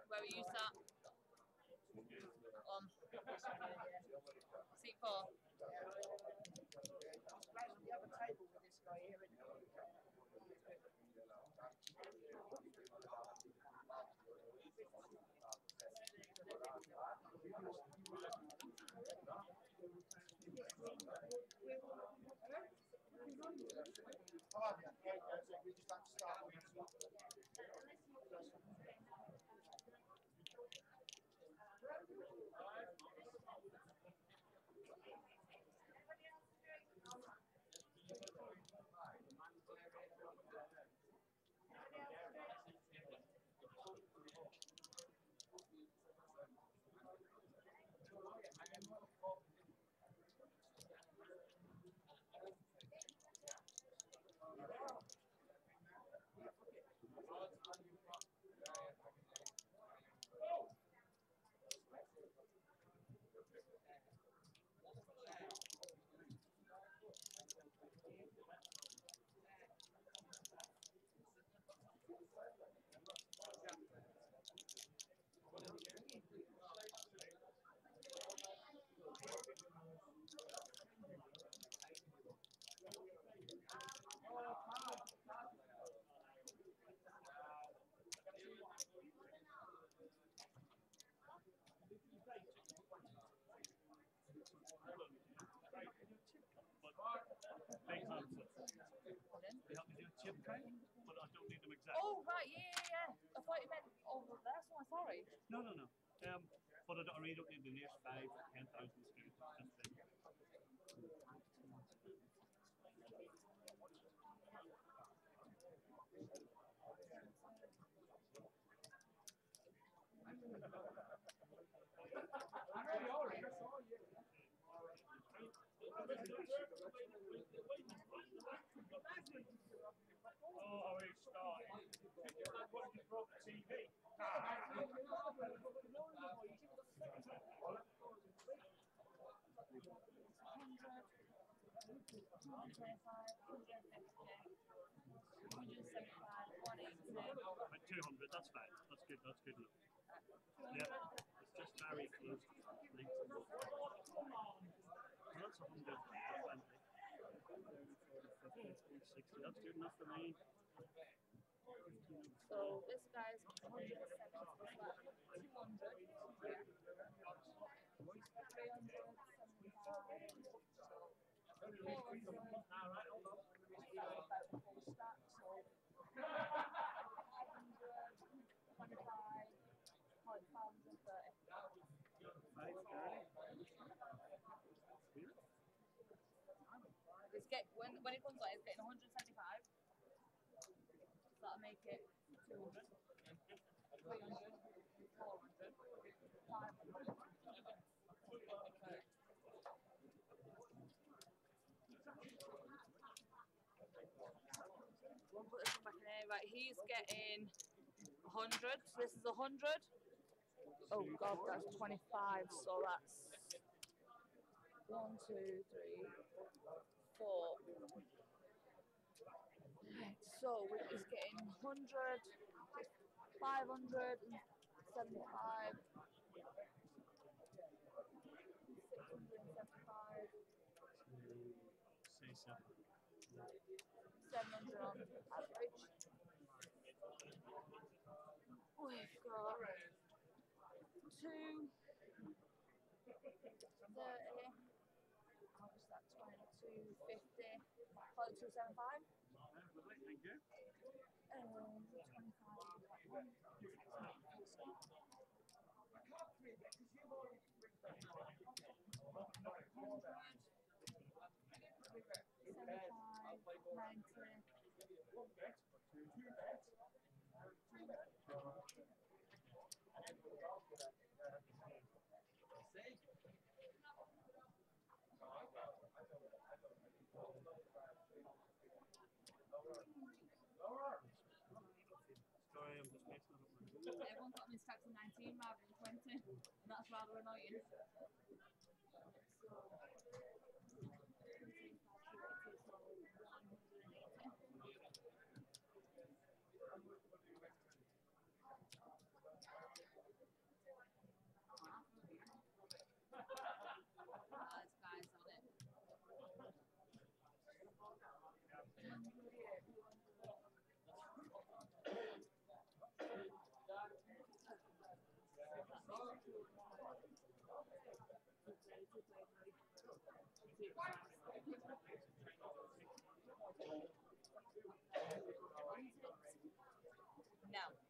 Where are you sat? On seat 4. You have a table with this guy here. We just have to start with Big answer. They help me do a chip cake, but I don't need them exact. Oh, right, yeah. I thought you meant over there, so I'm sorry. No. But I really don't need the nearest 5,000 to 10,000 screws. Just them. Oh, it's starting. What you brought the TV? Like 200, that's fine. That's good enough. Yeah, it's just very close to complete. Well, that's 100. That's 60. That's good enough for me. So this guy's 170, 200, when it comes out, it's getting 175. So that'll make it 200, 300, 400, 500. We'll put this one back in here. Right, he's getting 100. So this is 100. Oh god, that's 25. So that's 1, 2, 3, 4. Right, so he's getting 100, 500, 75, 675. Say 7. 700 on average. We've got 230. How much is that? 250. Call it 275. Lovely, thank you. 25. Sorry, I'm just messing up. Everyone got me stacks of 19 rather than 20, and that's rather annoying. Guys on it.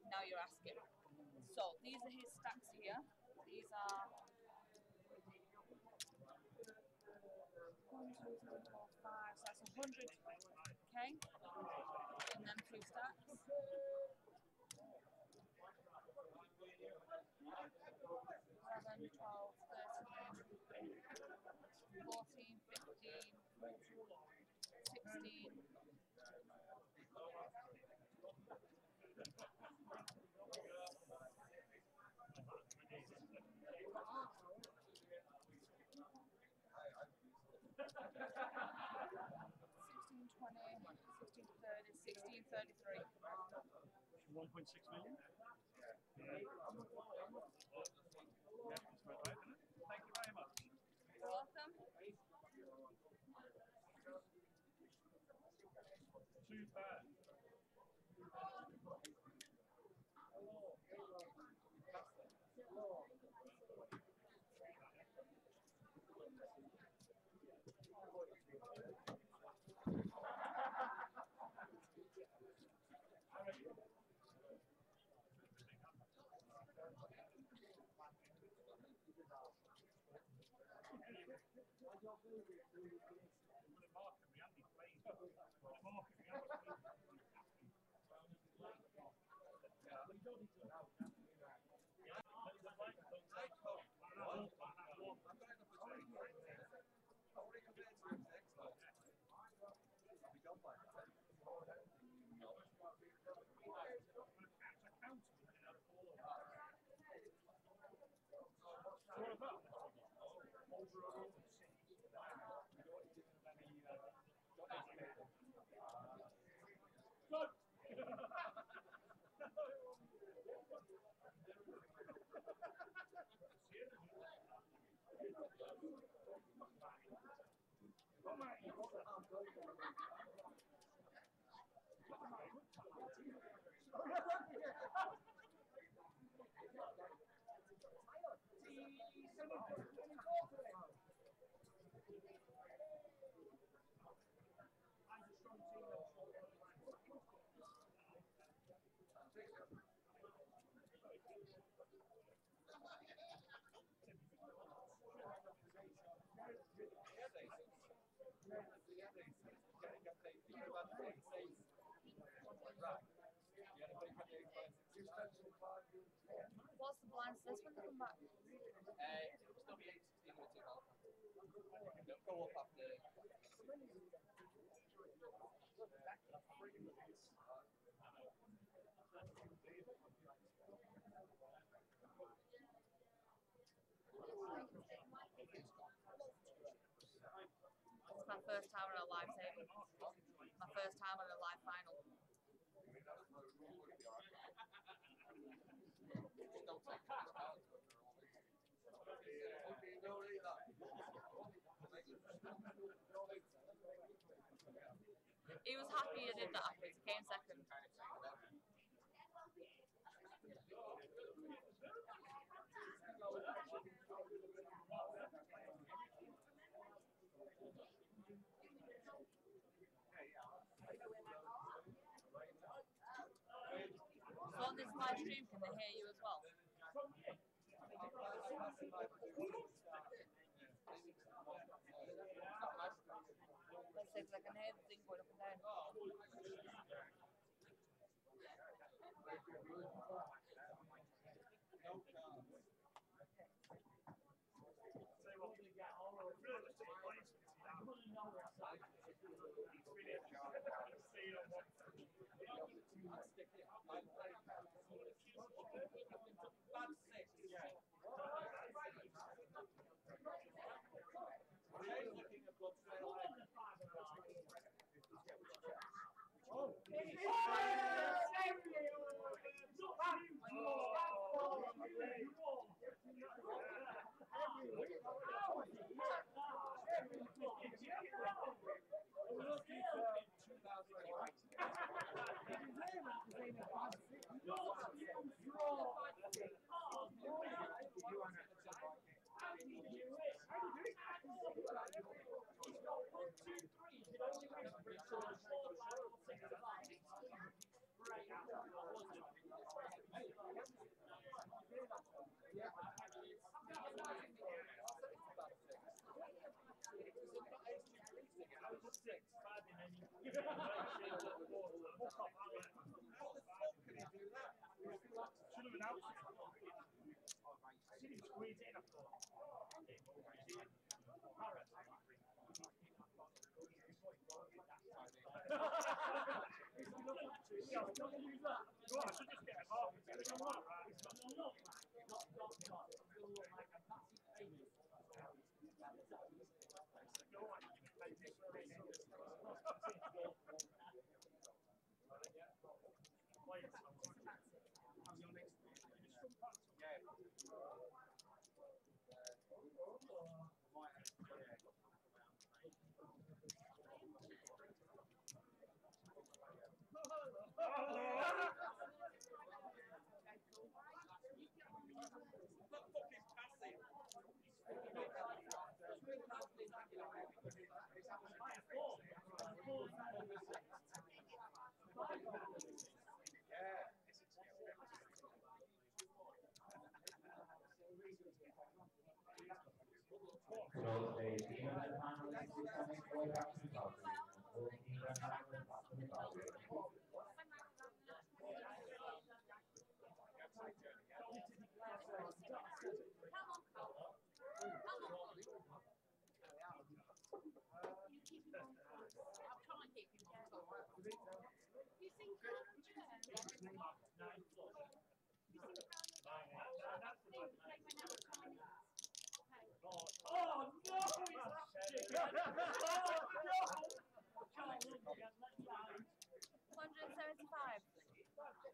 Now you're asking. So these are his stacks here. These are 1, 2, 3, 4, 5. So that's 100. Okay. And then 2 stacks. 11, 12, 13, 14, 15, 16. Sixteen 33. 1.6 million? Yeah. Yeah, that's about right, isn't it? Thank you very much. You're welcome. Too bad. What's the blinds this when they come back? It'll still be 8, 16 minutes in half. They'll go up after. It's my first time on a live table. My first time on a live final. He was happy he did that after he came second. So on this live stream, can they hear you as well? Let's say because I can hear the thing going up and down. So the team at the final is becoming way back to the top. The team at the final is back to the top.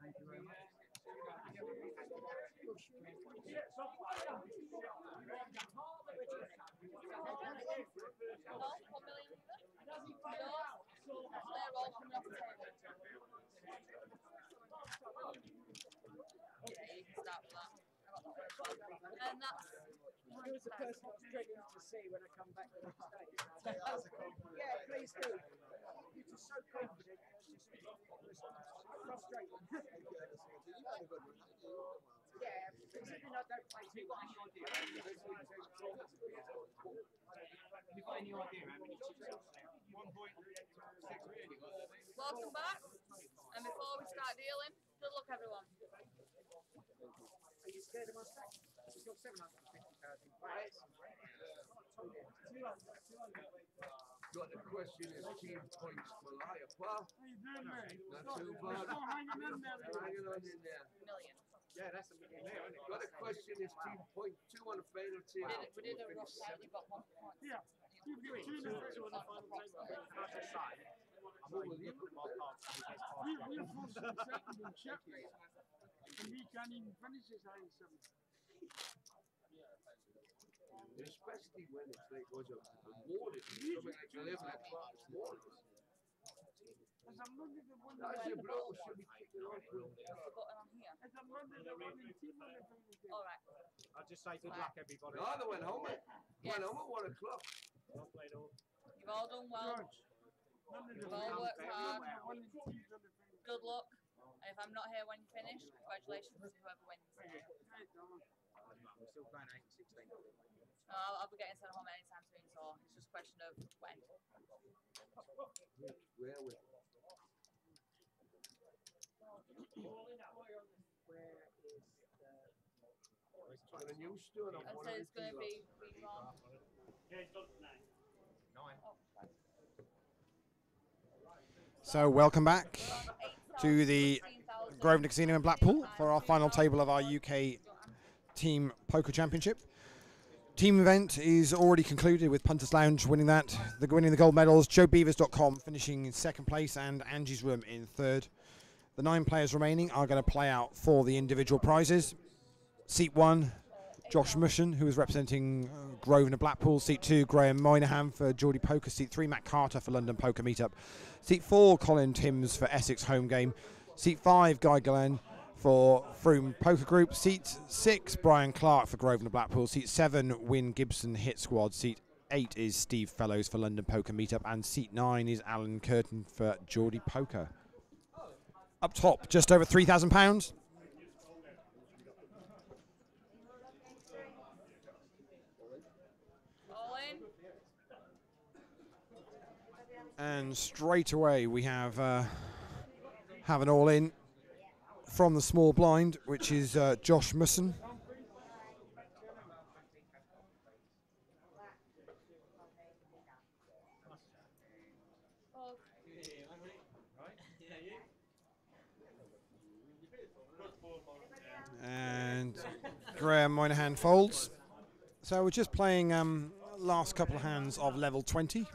Thank you very much. They're all coming off the table. Yeah, you can start with that. I got that one as well. And that's... He was the person I was dreading to see when I come back the next day. Yeah, please do. You're just so confident. It's just frustrating. Yeah, considering I don't play too much. Have you got any idea how many chips are there? 1.6 really? Welcome back. And before we start dealing, good luck everyone. Are you scared of my stack? She's got 750,000 players. Got the question is team points for Liar. Well, How you doing, mate? not too bad. Still hanging in there. Hanging on in there. Million. Yeah, that's a million there, isn't it? Got a question is team point 2 on the final table. We did a rough count, you've got 1 point. Yeah. You get two in the first one. Who will you put them on? We're first and second in Sheffield. And we can't even finish this high seven. Especially when it's like was awarded. Something like 11 o'clock this morning. As I'm looking at the one That's your bro should be kicking off. What's the button on here? as I'm looking at the one in team on the final game. Alright. I'll just say good luck, everybody. No, they went home at Yes. 1 o'clock. You've all done well. George. None of You've them. all worked hard. One in teams on the final. Good luck. And if I'm not here when you finish, congratulations to whoever wins. Right, Dom. We're still playing 8 and 16. No, I'll be getting sent home anytime soon, so it's just a question of when. Where with? Got a new stone on I one said of it's the going to kilos. be wrong. Yeah, it's done 9. Oh, right. So welcome back to the 18,000. Grosvenor Casino in Blackpool for our final table of our UK Team Poker Championship. Team event is already concluded with Punters Lounge winning that. They're winning the gold medals. JoeBeavers.com finishing in second place and Angie's Room in third. The 9 players remaining are going to play out for the individual prizes. Seat 1, Josh Mushin, who is representing Grosvenor Blackpool. Seat 2, Graham Moynihan for Geordie Poker. Seat 3, Matt Carter for London Poker Meetup. Seat 4, Colin Timms for Essex Home Game. Seat 5, Guy Glenn for Froome Poker Group. Seat 6, Brian Clark for Grosvenor Blackpool. Seat 7, Wyn Gibson Hit Squad. Seat 8 is Steve Fellows for London Poker Meetup. And Seat 9 is Alan Curtin for Geordie Poker. Up top, just over £3,000. All in. And straight away we have an all-in from the small blind, which is Josh Musson. Oh, And Graham Moynihan folds. So we're just playing last couple of hands of level 20.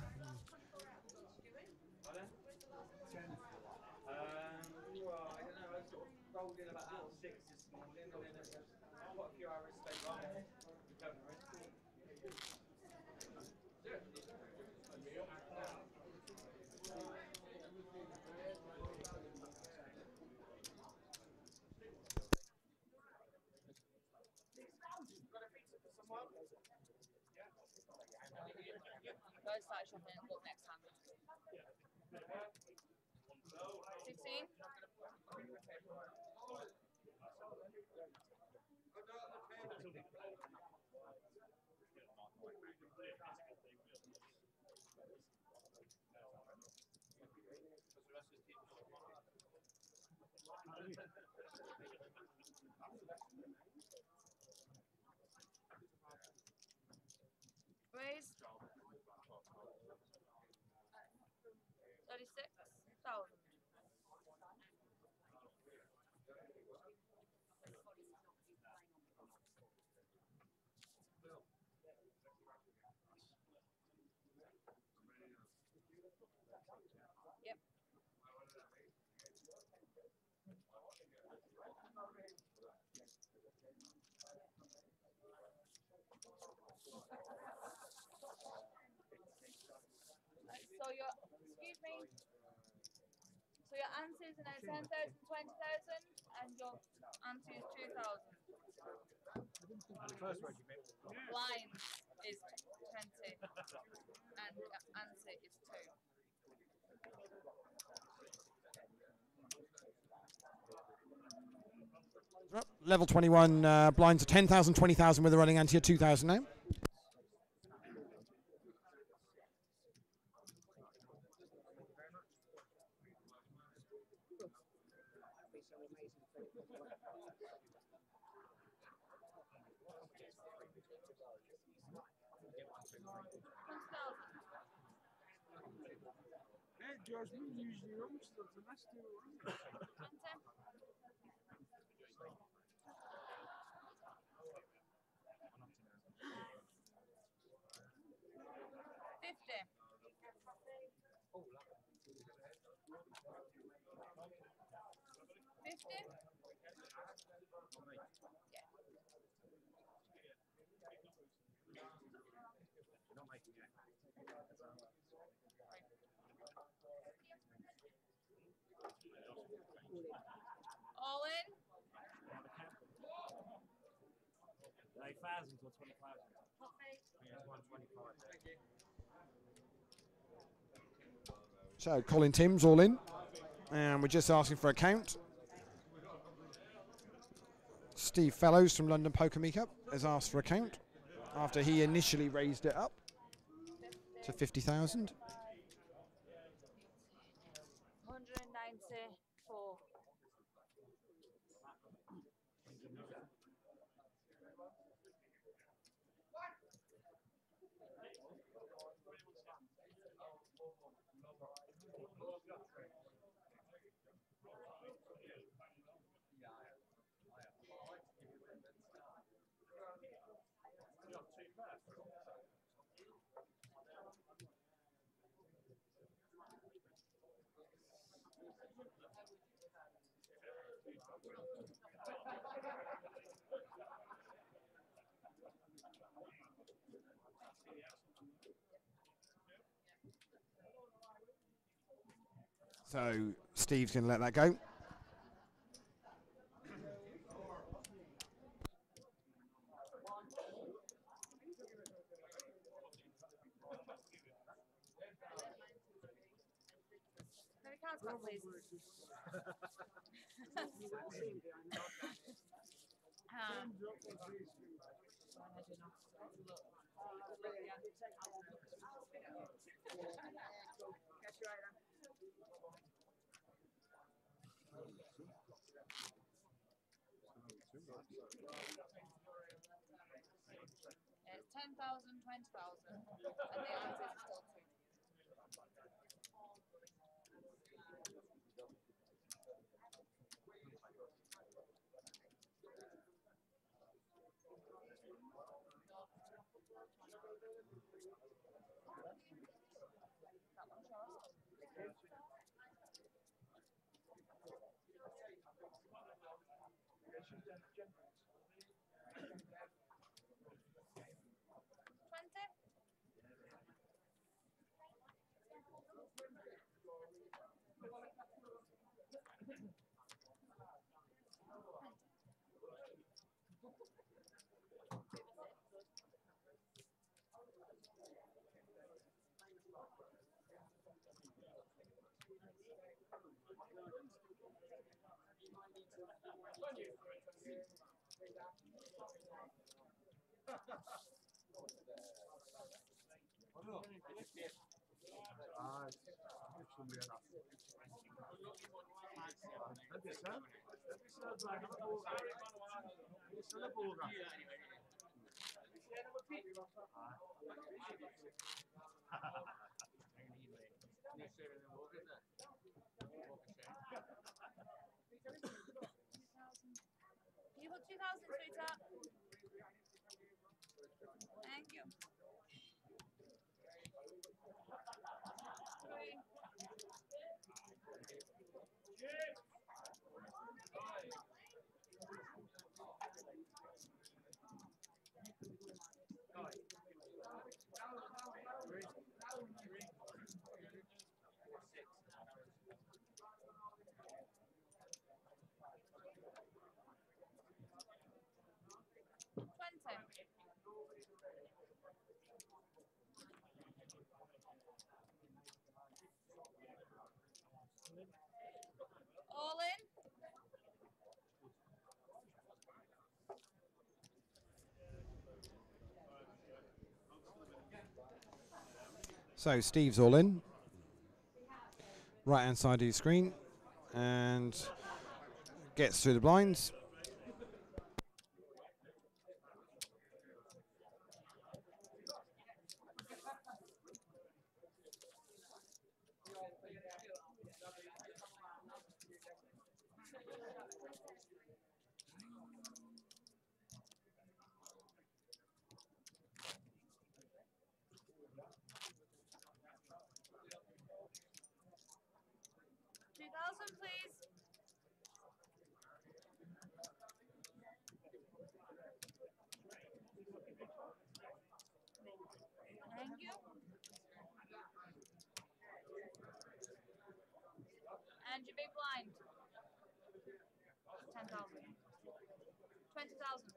go start shopping and book next time. 16? Raise 36,000. Yep. So your, excuse me. So your ante is now 10,000, 20,000, and your ante is 2,000. And the first regiment. Blind is 20, and ante is 2. Level 21 blinds are 10,000, 20,000 with a running ante of 2,000 now. Jasmine usually runs the last two. Ante. 50. 50? Yeah. Not making it. All in? Like thousands or 20,000. Yeah, 125. Thank you. So Colin Timms all in, and we're just asking for a count. Steve Fellows from London Poker Meetup has asked for a count after he initially raised it up to 50,000. So Steve's going to let that go. Can we count that, please? It's 10,000, 20,000, and the answer is still 2. Can you put 2,000, sweetheart? Thank you. 3. All in. So Steve's all in. Right hand side of your screen, and gets through the blinds. Please. Thank you. And your big blind. 10,000. 20,000.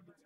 Sorry.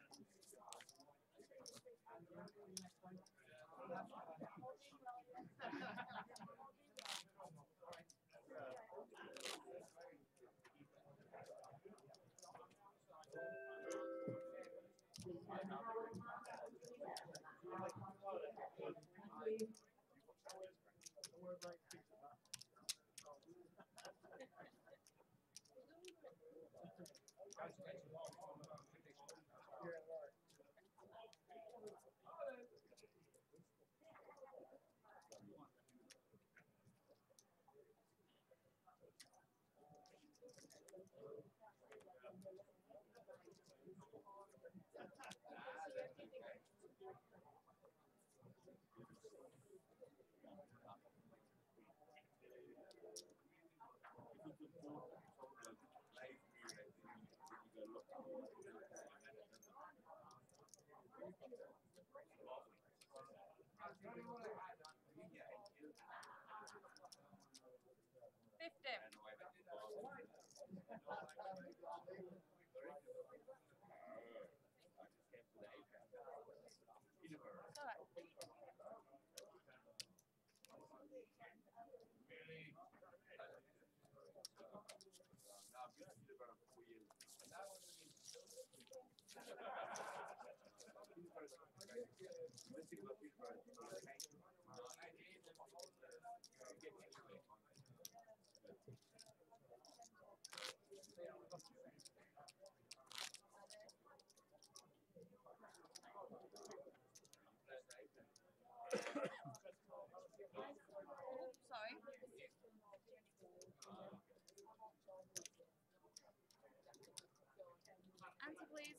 Answer, please.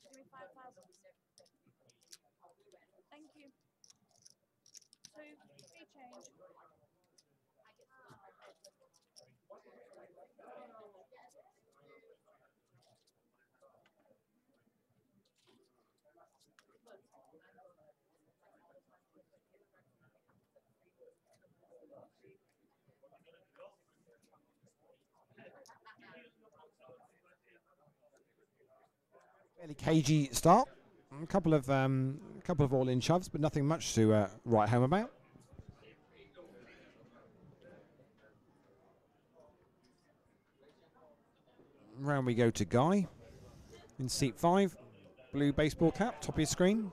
Give me 5,000. Thank you. 2, free change. Fairly cagey start. A couple of all-in shoves, but nothing much to write home about. Round we go to Guy in seat 5. Blue baseball cap, top of your screen.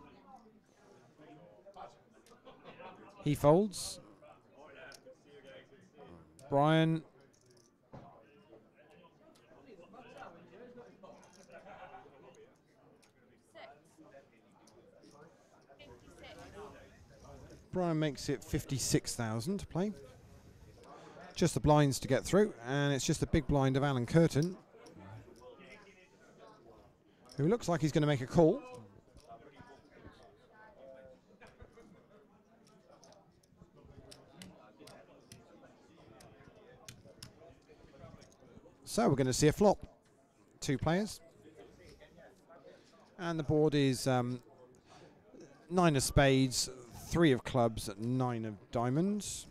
He folds. Brian. Brian makes it 56,000 to play. Just the blinds to get through, and it's just a big blind of Alan Curtin, who looks like he's going to make a call. So we're going to see a flop. 2 players. And the board is 9 of spades, 3 of clubs, 9 of diamonds.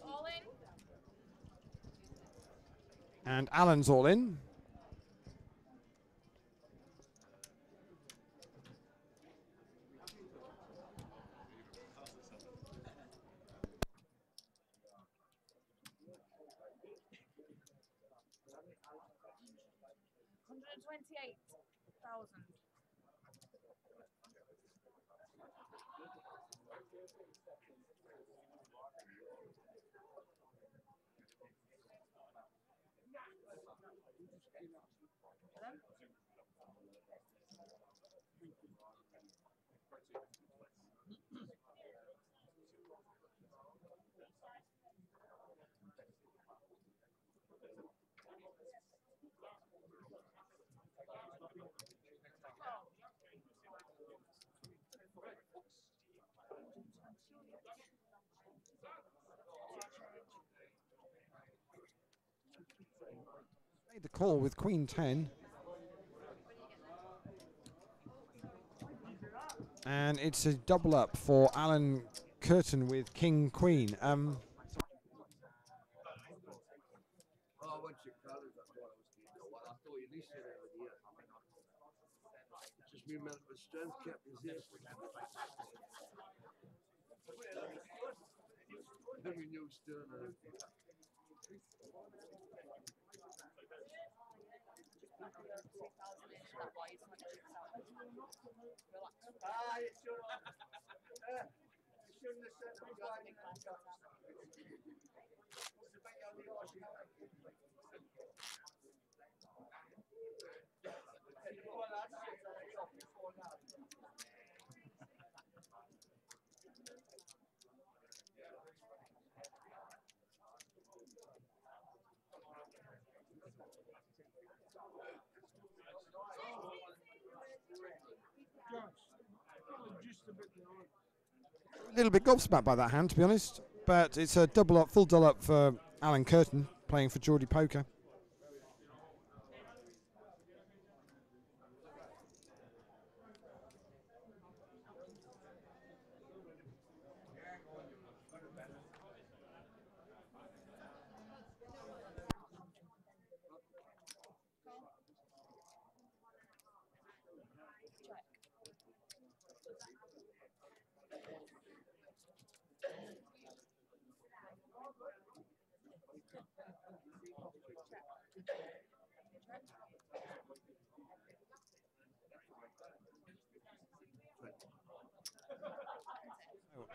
All in. And Alan's all in. $128,000. Made the call with Queen 10. And it's a double up for Alan Curtin with King Queen. Oh, once you colours, I thought I was getting no one. I thought you at least said over the year. Just me mental strength kept resisting. Then we knew still. A little bit gobsmacked by that hand, to be honest. But it's a double up, full double up for Alan Curtin playing for Geordie Poker.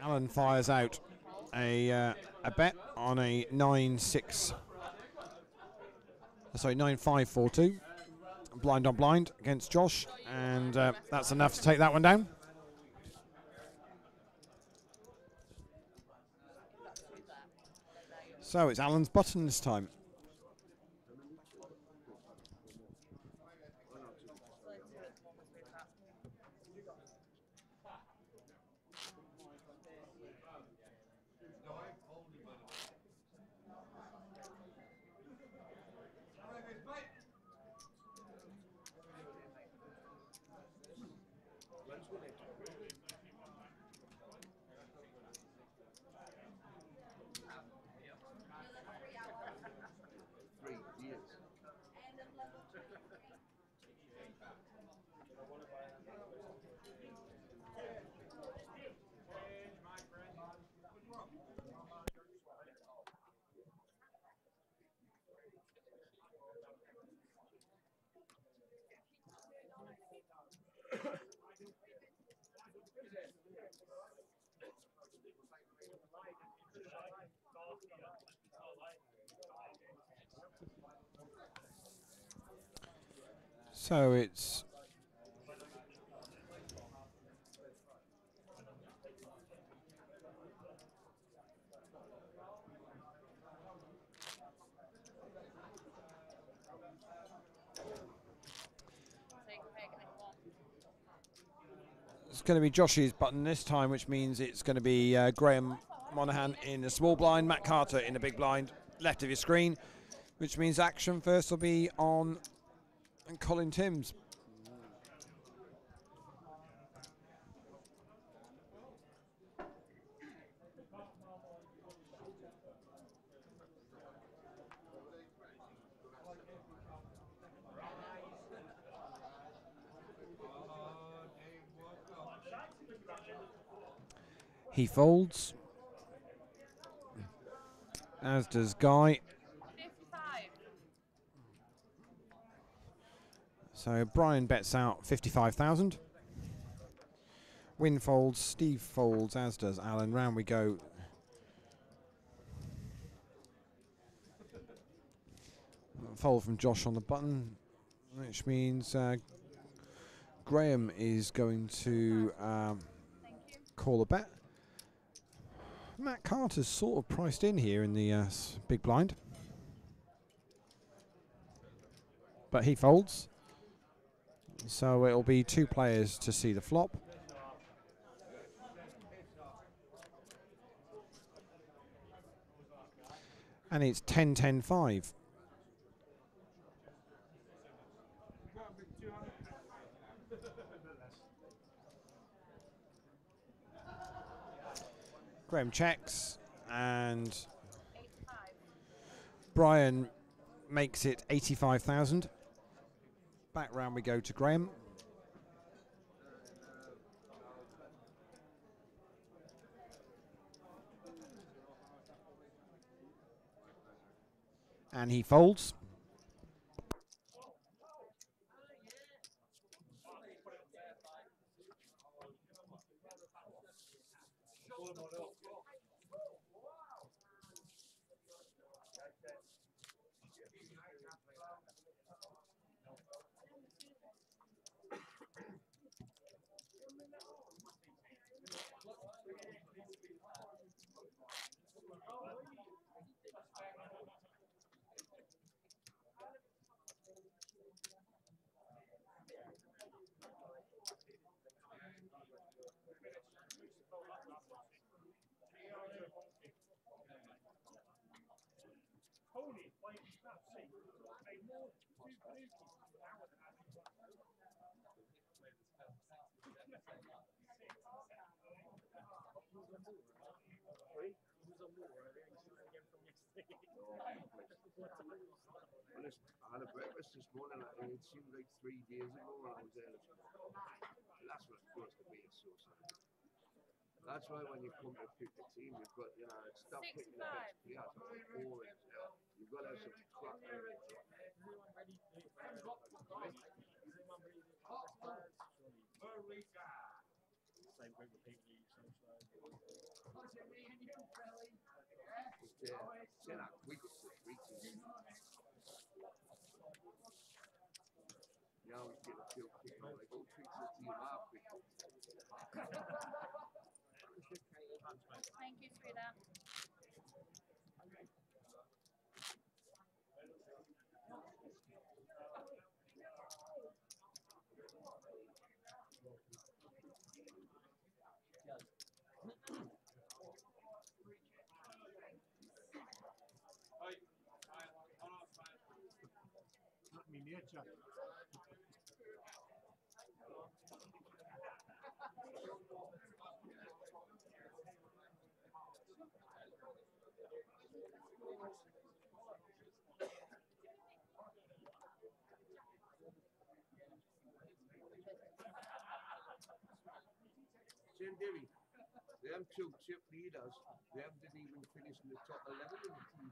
Alan fires out a bet on a 9-6. Sorry, 9-5-4-2. Blind on blind against Josh, and that's enough to take that one down. So it's Alan's button this time. So it's going to be Josh's button this time, which means it's going to be Graham Monaghan in the small blind, Matt Carter in the big blind, left of your screen, which means action first will be on Colin Timms. He folds, as does Guy. 55. So Brian bets out 55,000. Win folds, Steve folds, as does Alan. Round we go. Fold from Josh on the button, which means Graham is going to call a bet. Matt Carter's sort of priced in here in the big blind, but he folds, so it'll be two players to see the flop. And it's 10-10-5. Graham checks, and Brian makes it 85,000. Back round we go to Graham. And he folds. I had a breakfast this morning. It seemed like 3 days ago when I was there. That's what it feels to be a suicide. That's why when you come to pick the team, you've got, stop picking the best players. Boring. You've got to have some crap. Same group of people you use. We got 3 teams. You always get a feel kick out, like, oh, treats the team up. Thank you, sweetheart. Not me nature. St. Davy, them 2 chip leaders, them didn't even finish in the top 11 in the team.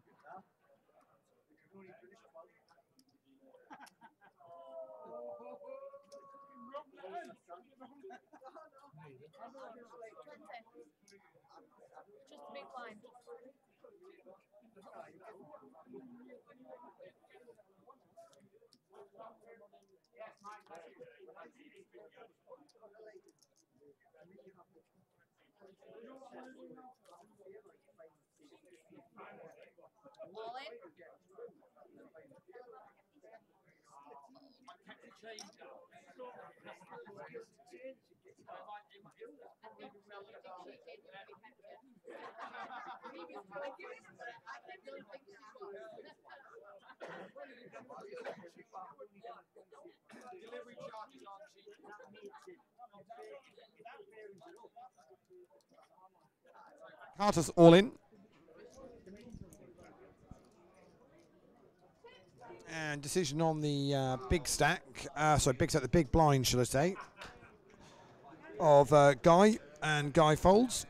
Just a big line. All in. Delivery charges aren't cheap. Carter's all in. And decision on the big stack, the big blind, shall I say, of Guy, and Guy folds.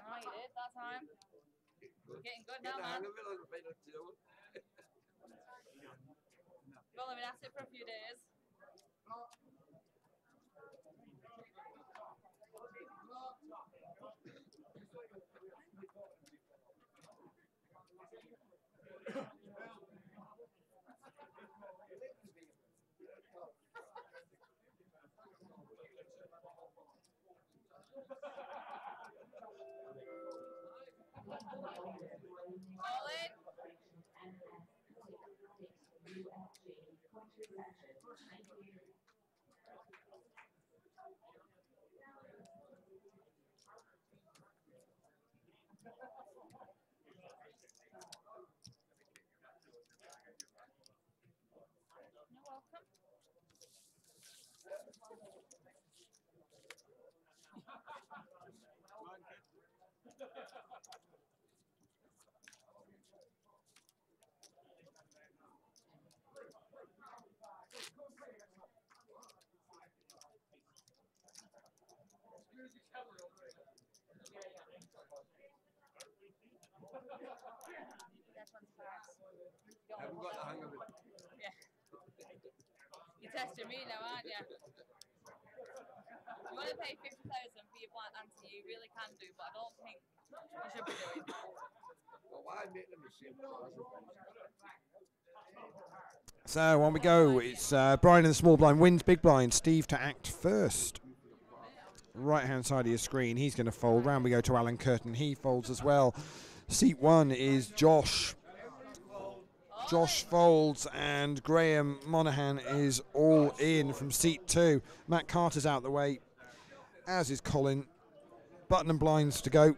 Oh, you did that time. Getting good now, man. You've only been at it for a few days. All in. You're welcome. That one's fast. I haven't got the hang of it. Yeah. You're testing me now, aren't you? You want to pay 50,000 for your blind answer, you really can do, but I don't think you should be doing. Well, why make them the same colours? So on we go. It's Brian in the small blind wins big blind. Steve to act first. Right hand side of your screen. He's going to fold. Round we go to Alan Curtin. He folds as well. Seat 1 is Josh. Josh folds and Graham Monaghan is all in from seat 2. Matt Carter's out the way, as is Colin. Button and blinds to go.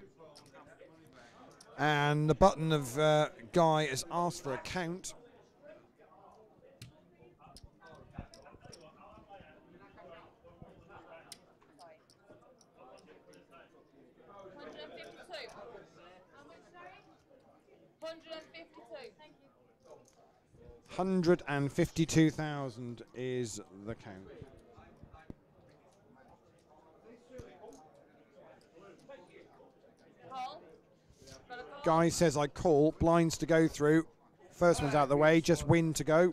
And the button of Guy has asked for a count. $152,000 is the count. Guy says I call. Blinds to go through. First one's out of the way. Just win to go.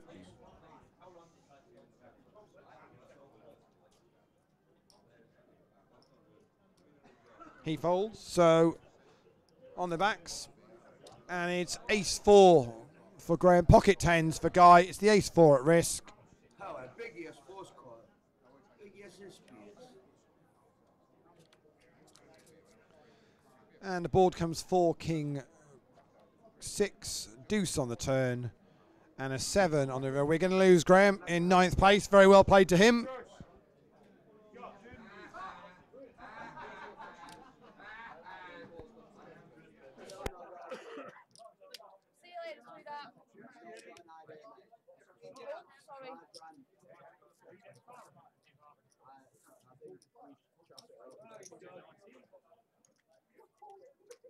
He folds. So on the backs. And it's ace 4 for Graham. Pocket 10s for Guy. It's the ace 4 at risk. How a big ace 4's called. Big ace in spades. And the board comes 4, king, 6, deuce on the turn, and a 7 on the river. We're going to lose Graham in 9th place. Very well played to him. See you later, sweetheart. Sorry.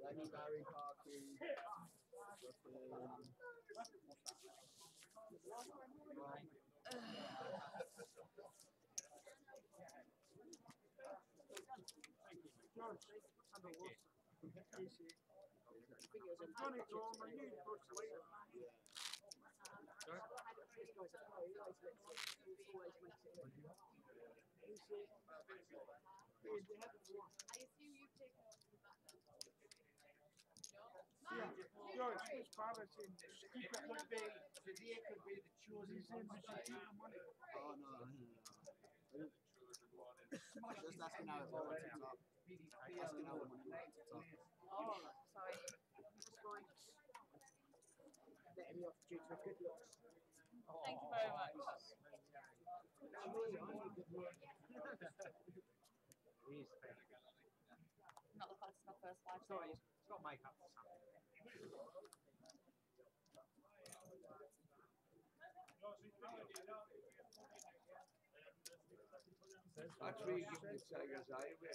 Lenny Barry Parky. George, as far as in keep it would be today could be the chosen thing we should keep the money. Oh no. Just asking how it went to top. Asking how it went to top. Oh, sorry. Letting me off due to good looks. Thank you very much. Not the fastest, not first five. Sorry. It's got makeup or something. That's where you give the Tigers eye away.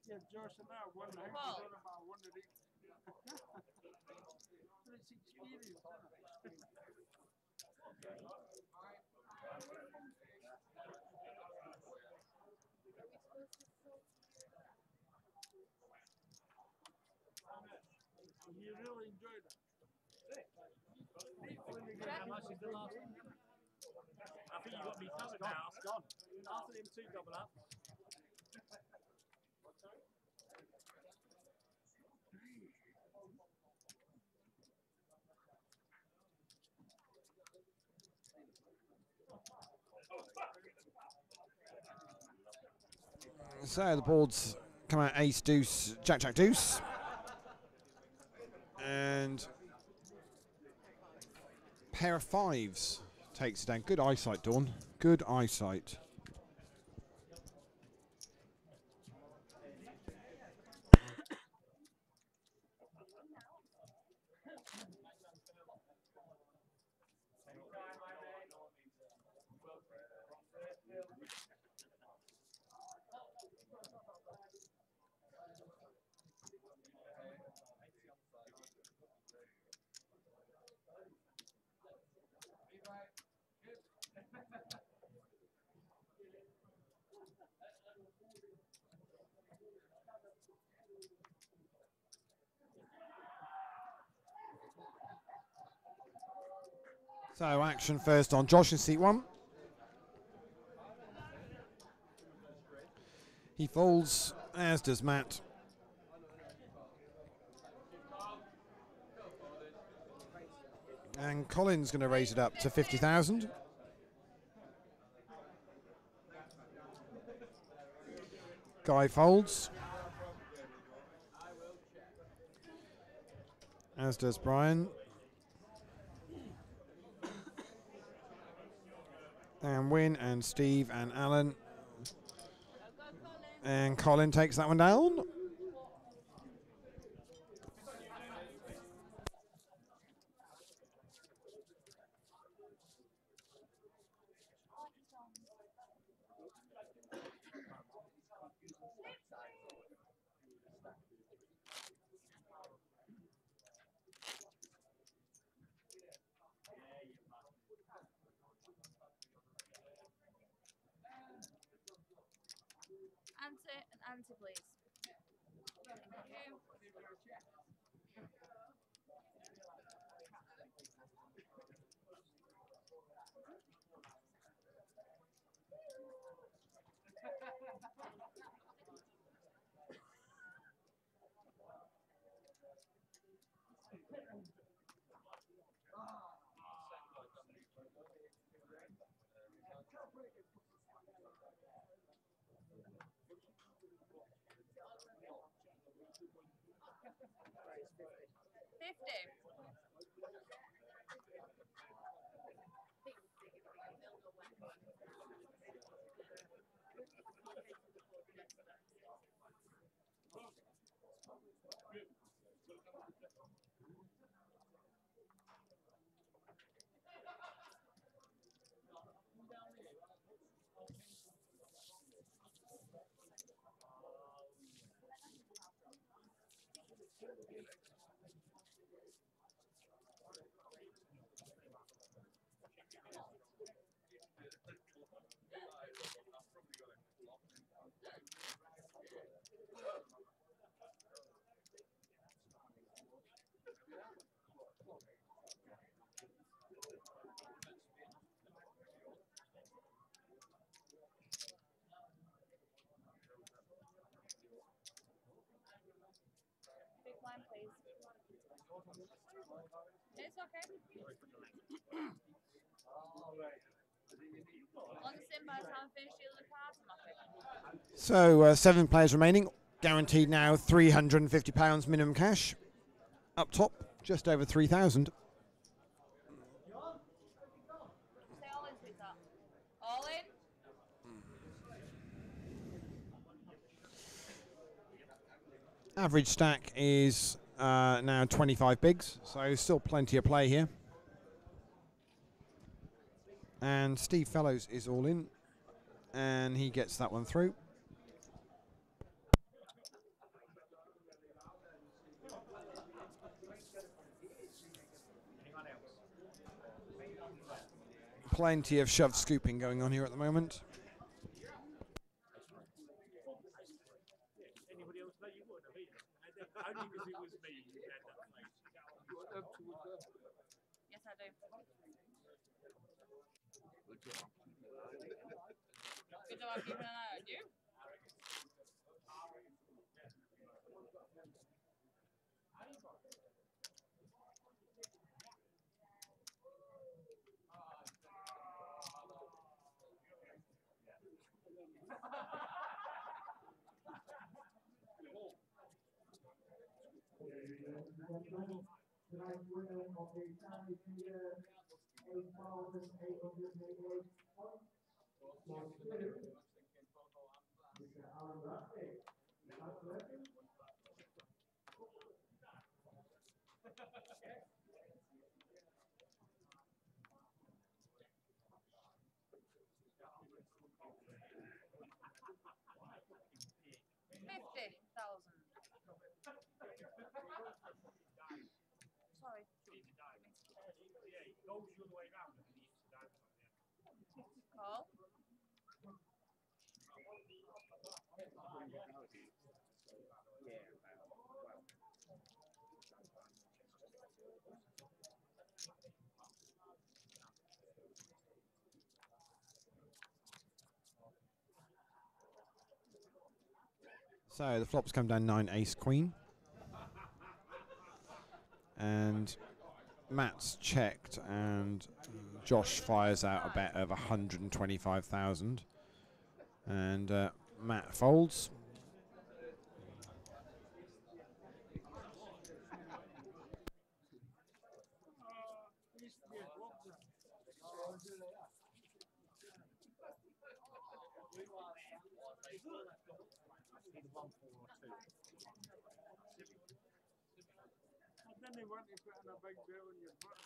Yeah, Josh and I one night Well. we done about one of these. But it's experience, isn't it? You really enjoyed it. How much is the last one? I think you got me covered now. It's gone. After them 2 double up. So the boards come out ace, deuce, jack, jack, deuce. And pair of fives takes it down. Good eyesight, Dawn. Good eyesight. So action first on Josh in seat 1. He folds, as does Matt. And Colin's going to raise it up to 50,000. Guy folds. As does Brian. And Win and Steve and Alan. And Colin takes that one down. Answer, please. Big line, please. It's okay. On the sim by the time I finish dealing the cards, I'm happy. So 7 players remaining. Guaranteed now £350 minimum cash. Up top, just over 3,000. Say all in, sweetheart. All in. Average stack is now 25 bigs, so still plenty of play here. And Steve Fellows is all in, and he gets that one through. Plenty of shove scooping going on here at the moment. Anybody else know you would have either? Only because it was me who had that place. Yes, I do. Good job keeping an eye on you. Tonight's winner of the Stanley Junior 8,888 points. Scores to Mr. Alan Bradley. Congratulations. Sorry. Yeah, it goes the other way around and he hits the dice on the end. Call. So the flops come down 9 ace queen. And Matt's checked and Josh fires out a bet of 125,000. And Matt folds. And then they want you putting a big bill in your butt.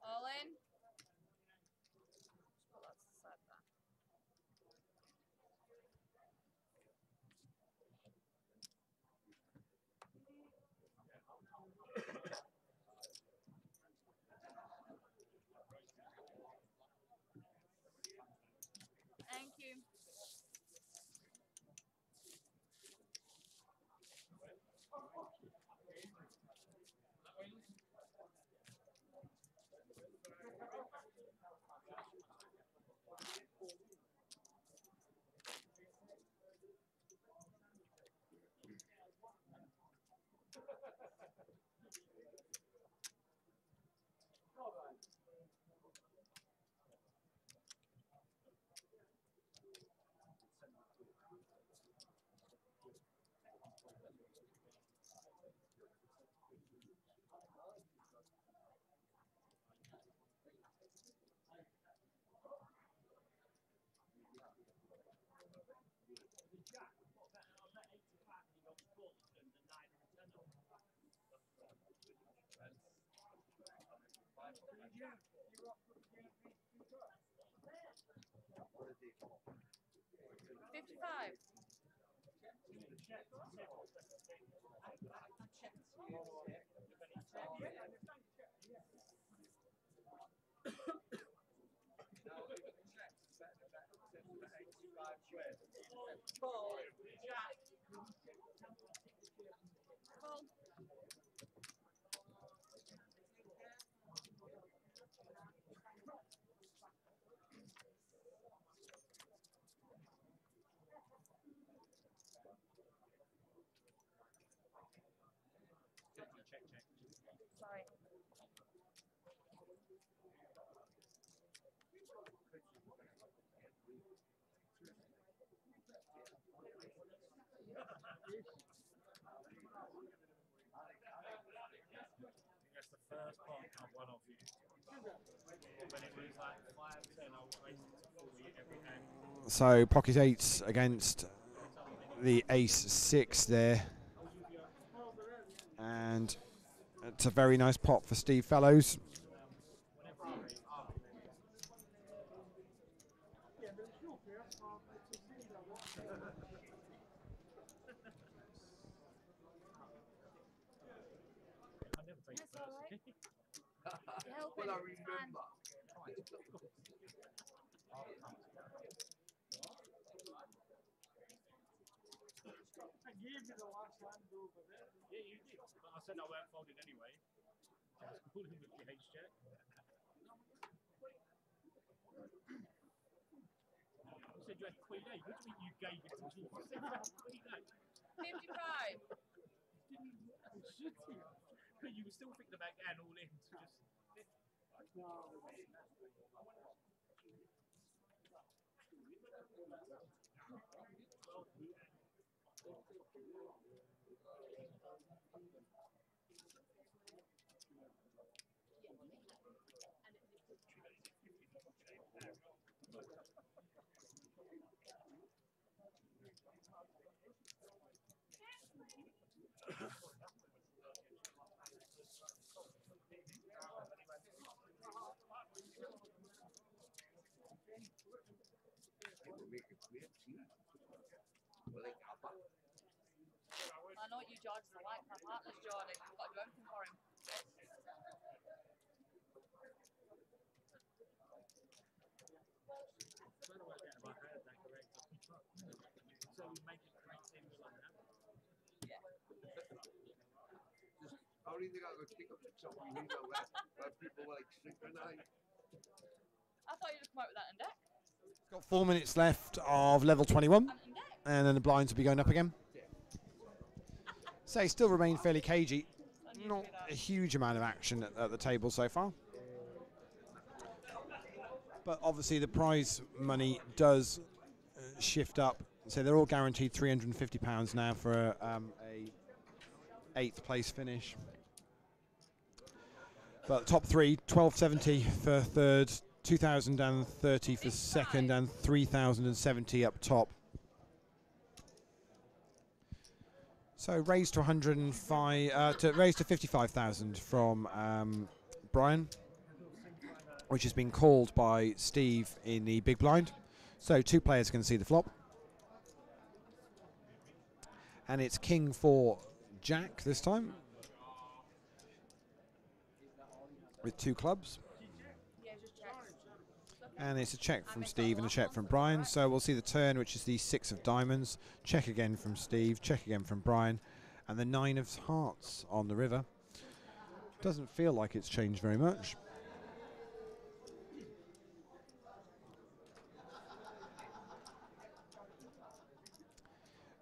All in. Well, that's the side there. Thank you. $55. Call. Sorry. That's the first pot I've won off you. When it was like 5-10, I was racing to 40 every hand. So pocket eights against the ace 6 there. And it's a very nice pot for Steve Fellows. face That's all right. first. You're helping. Well, I It's fine. remember. I gave you the last Land Rover there. Yeah, you did. But I said I weren't folding anyway. I was calling with the H check. You said you had Queen A. What do you mean you gave it to me? You said you had Queen A. 55. Should you? But you were still thinking about getting all in to just. They were making great tea. Well, like Abba. I know what you Georges are like. My partner's Geordie. I've got to do everything for him. Trying to work out if I heard that correct. So we make it correct in like that. I don't think I could pick up something here where people were like synchronized. I thought you'd just come out with that in deck. Got 4 minutes left of level 21, And in deck. and then the blinds will be going up again. So still remain fairly cagey. Not a huge amount of action at the table so far. But obviously the prize money does shift up. So they're all guaranteed £350 now for a 8th place finish. But top three, 1270 for third, 2030 for second, and 3070 up top. So raised to 105, raised to 55,000 from Brian, which has been called by Steve in the big blind. So 2 players can see the flop. And it's king for Jack this time, with 2 clubs. Yeah, just check. And it's a check from Steve and a check from Brian. So we'll see the turn, which is the 6 of diamonds. Check again from Steve, check again from Brian. And the 9 of hearts on the river. Doesn't feel like it's changed very much.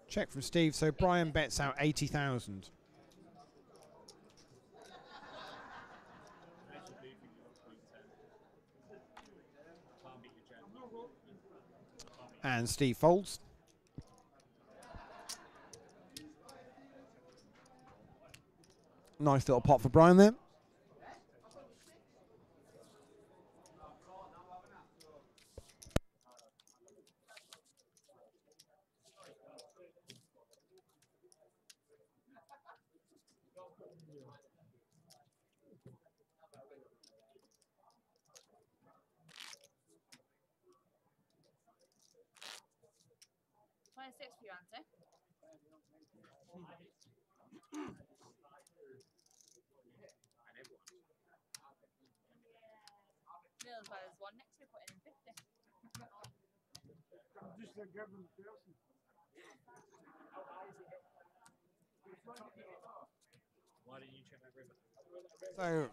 Check from Steve. So Brian bets out 80,000. And Steve folds. Nice little pot for Brian there. Six for you, Auntie. Neil as well as one next to me putting in 50. I'm just a given person. Why didn't you check that river? So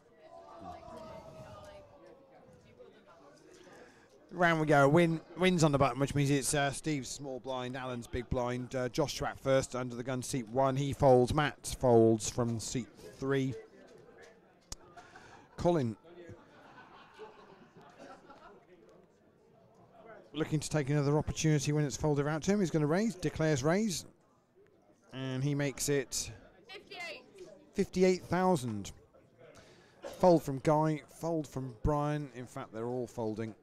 round we go. Wins on the button, which means it's Steve's small blind, Alan's big blind. Josh Trapp first under the gun, seat 1. He folds. Matt folds from seat 3. Colin looking to take another opportunity when it's folded out to him. He's going to raise, declares raise, and he makes it 58,000. Fold from Guy, fold from Brian. In fact, they're all folding.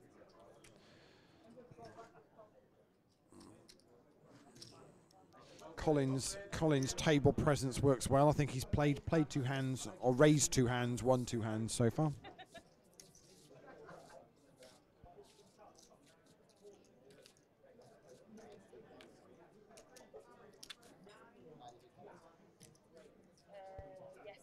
Colin's table presence works well. I think he's played 2 hands, or raised 2 hands, won 2 hands so far. Yes.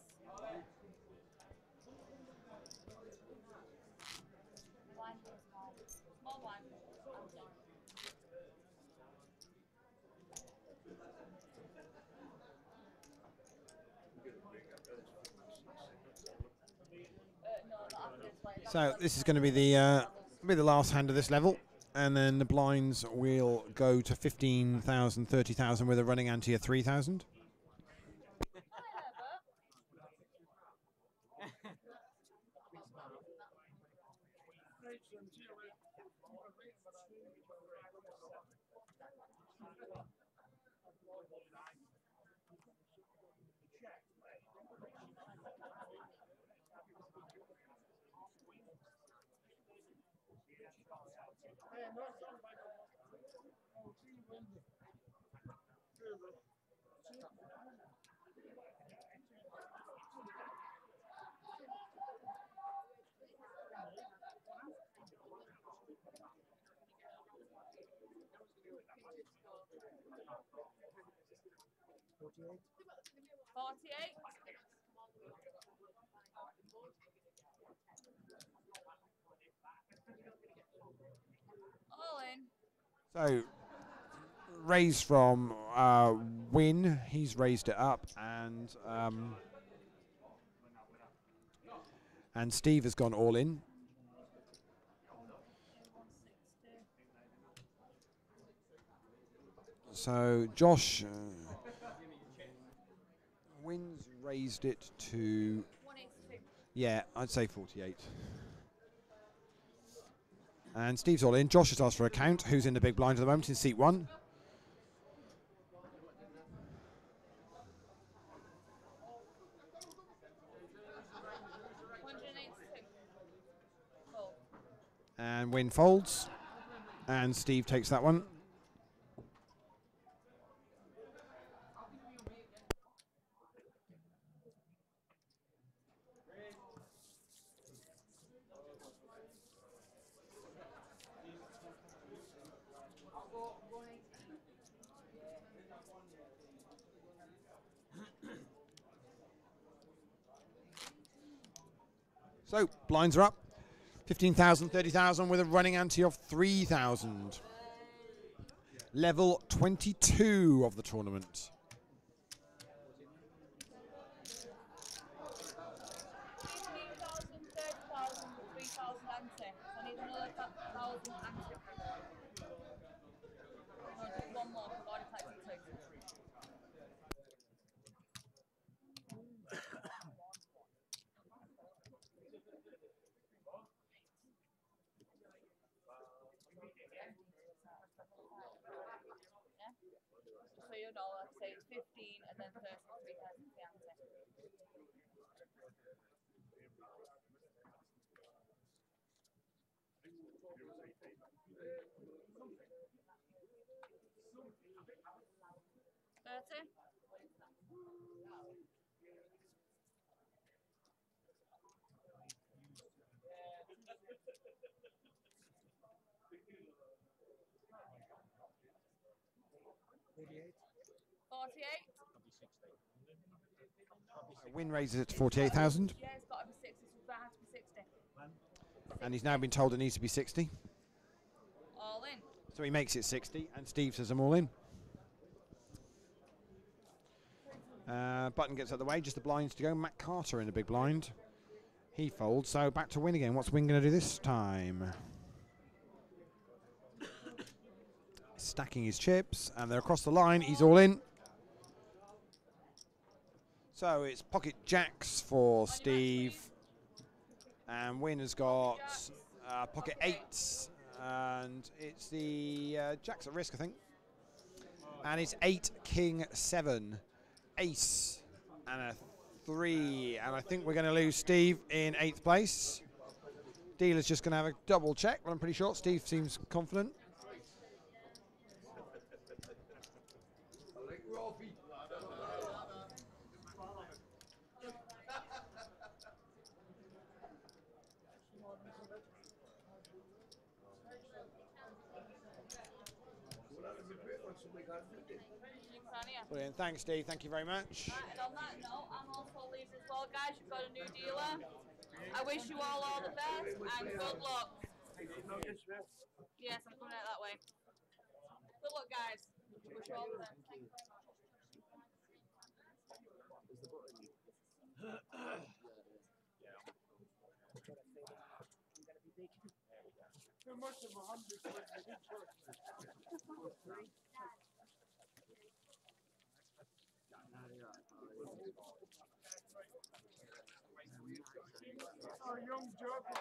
So this is going to be the last hand of this level, and then the blinds will go to 15,000, 30,000 with a running ante of 3,000. $48. All in. So raise from Win. He's raised it up, and Steve has gone all in. So Josh Win's raised it to, yeah, I'd say 48. And Steve's all in. Josh has asked for a count. Who's in the big blind at the moment in seat 1? And Win folds. And Steve takes that one. So, blinds are up. 15,000, 30,000 with a running ante of 3,000. Level 22 of the tournament. So your dollar, say it's 15 and then 30, 3,000 fiance. Win raises it to 48,000. Yeah, it's got to be 60, so that has to be 60. And he's now been told it needs to be 60. All in. So he makes it 60, and Steve says I'm all in. Button gets out of the way, just the blinds to go. Matt Carter in the big blind. He folds, so back to Win again. What's Win going to do this time? Stacking his chips, and they're across the line. He's all in. So it's pocket jacks for Steve. And Win has got pocket eights. And it's the jacks at risk, I think. And it's 8, king, 7, ace, and a 3. And I think we're going to lose Steve in 8th place. Dealer's just going to have a double check, but I'm pretty sure Steve seems confident. Brilliant. Thanks, Steve. Thank you very much. Right, and on that note, I'm also leaving as well, guys. You've got a new dealer. I wish you all the best and good luck. Yes, I'm coming out that way. Good luck, guys. Wish you all the best. Thank you. big. How much of 100 was the big first? Oh, young joker.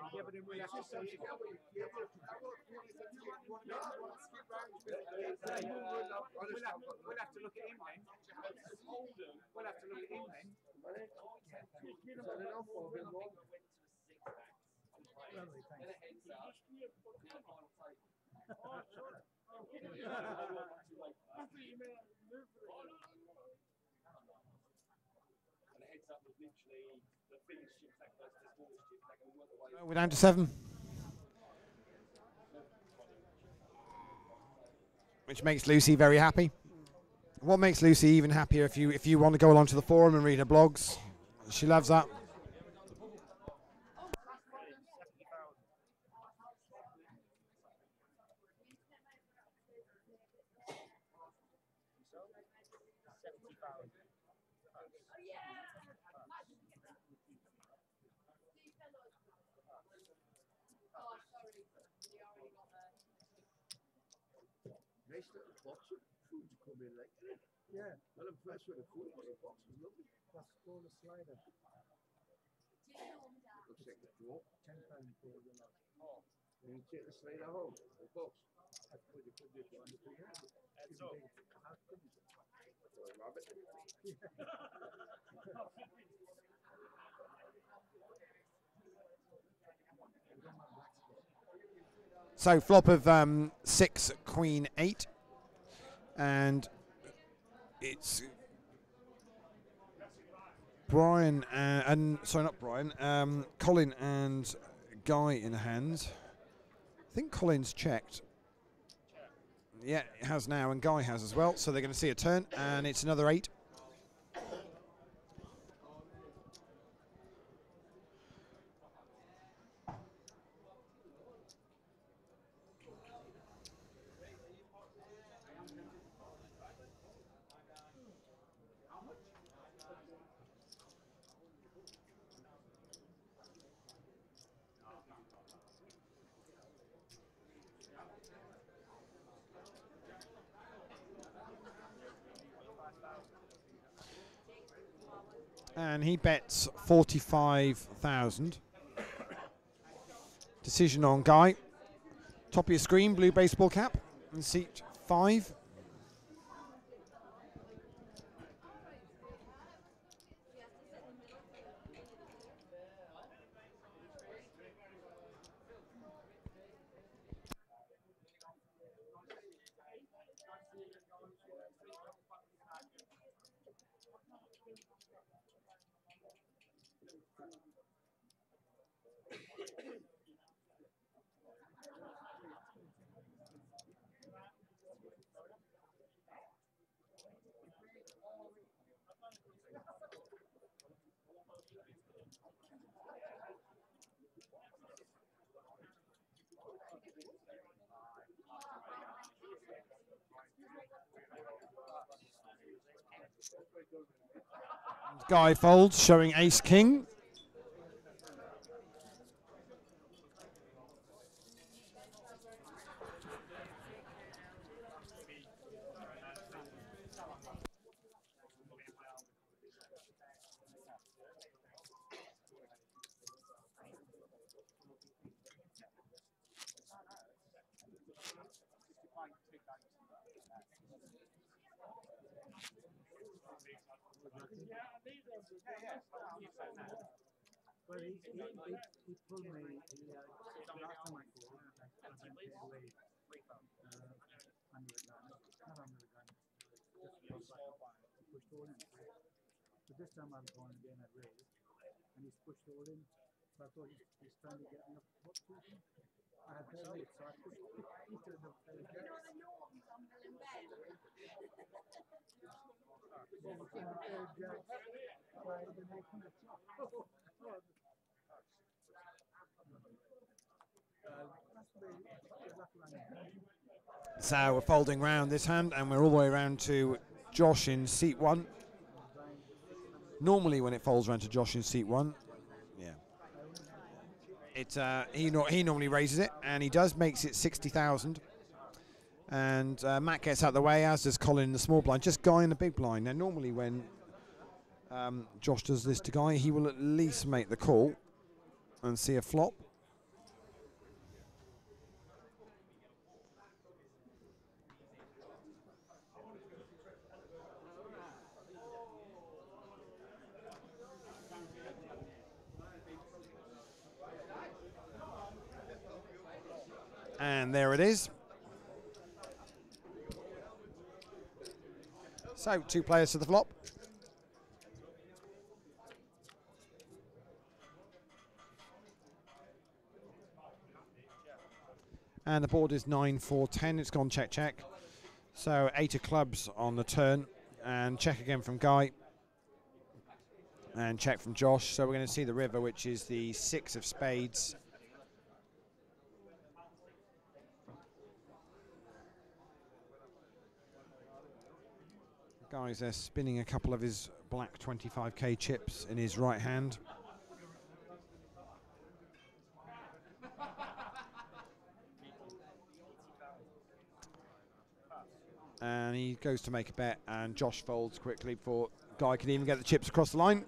Yeah, but then we'll have to see. We'll have to look at him then. We'll have to look at him then. Lovely, We're down to 7. Which makes Lucy very happy. What makes Lucy even happier if you want to go along to the forum and read her blogs? She loves that. Nice little box of food to come in like that. Yeah. Well, impressed with the food, but the box is lovely. That's called a slider. Looks like a draw. £10 for the lot. And you take the slider home, the box. I suppose you could do it under 300. Heads up. How could you? For a rabbit. So flop of 6, queen 8, and it's Brian and sorry, not Brian, Colin and Guy in hand. I think Colin's checked. Yeah, it has now, and Guy has as well. So they're going to see a turn, and it's another 8. And he bets 45,000. Decision on Guy. Top of your screen, blue baseball cap, and seat 5. Guy folds, showing ace king. Well, he pulled me, last time I called, I went away under the gun, not under the gun, just pushed all in. But this time I've gone again at raise, and he's pushed all in, So I thought he's trying to get enough what to him. I had her lead, so I pushed into the So we're folding round this hand, and we're all the way around to Josh in seat 1. Normally, when it folds round to Josh in seat 1, yeah, it he normally raises it, and he does, makes it 60,000. And Matt gets out of the way, as does Colin in the small blind, just Guy in the big blind. Now, normally when Josh does this to Guy, he will at least make the call and see a flop. And there it is. So 2 players to the flop. And the board is 9-4-10. It's gone check, check. So 8 of clubs on the turn. And check again from Guy. And check from Josh. So we're going to see the river, which is the 6 of spades. Guy's there spinning a couple of his black 25k chips in his right hand. And he goes to make a bet, and Josh folds quickly before Guy can even get the chips across the line.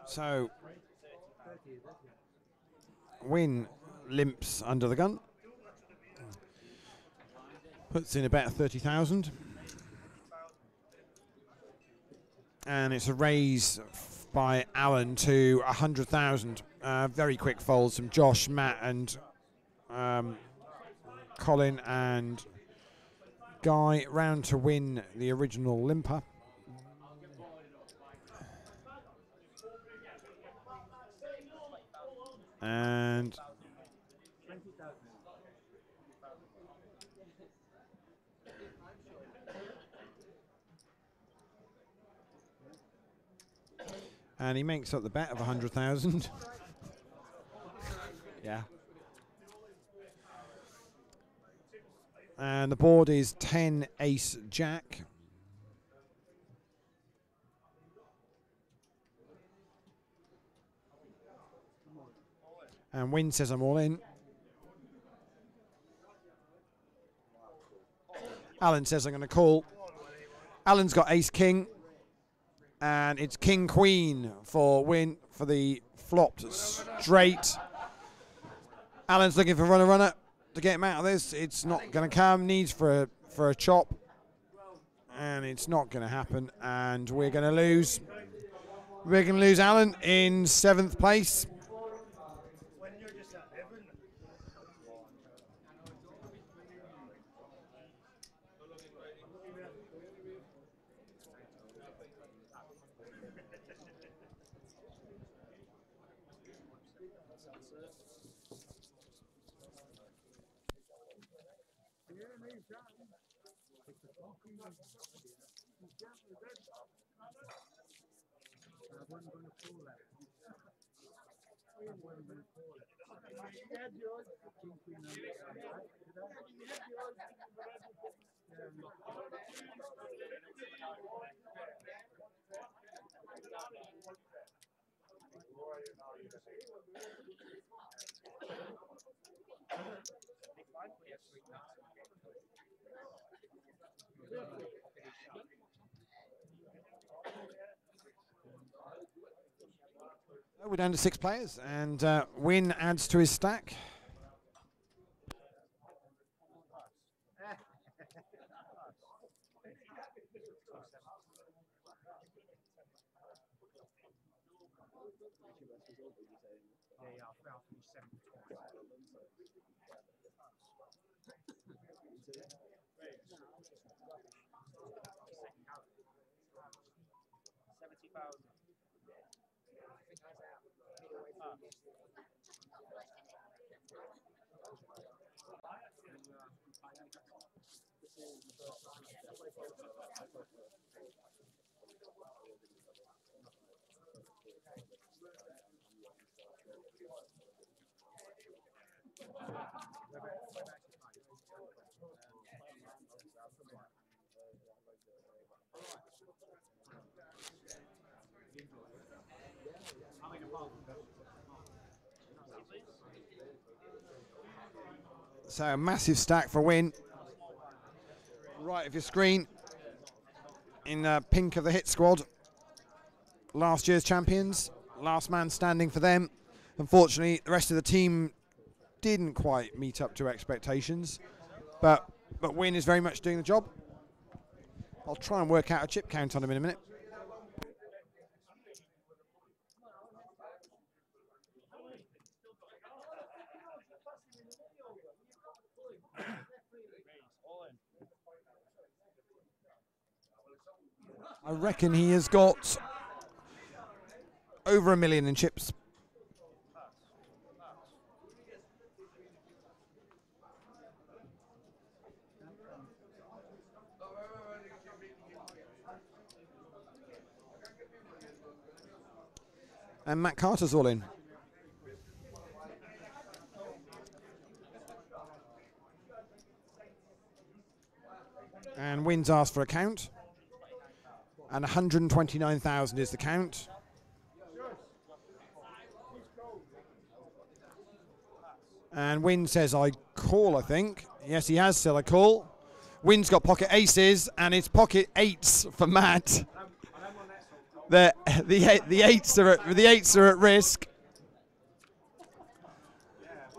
So Win limps under the gun, puts in about 30,000, and it's a raise by Alan to 100,000. Very quick folds from Josh, Matt, and Colin and Guy, round to Win, the original limper. And he makes up the bet of 100,000. Yeah. And the board is 10 ace jack. And Win says I'm all in. Alan says I'm going to call. Alan's got ace king. And it's king queen for Win for the flopped straight. Alan's looking for runner to get him out of this. It's not going to come. Needs for a chop. And it's not going to happen. And we're going to lose. We're going to lose Alan in 7th place. I wasn't going to pull that. We're down to 6 players, and Win adds to his stack. So a massive stack for Win. Right of your screen, in pink of the hit squad. Last year's champions, last man standing for them. Unfortunately, the rest of the team didn't quite meet up to expectations, but Win is very much doing the job. I'll try and work out a chip count on him in a minute. I reckon he has got over 1 million in chips. And Matt Carter's all in. And Win's asked for a count. And 129,000 is the count. And Win says, I call, I think. Yes, he has said, I call. Win's got pocket aces, and it's pocket eights for Matt. The eights are at risk.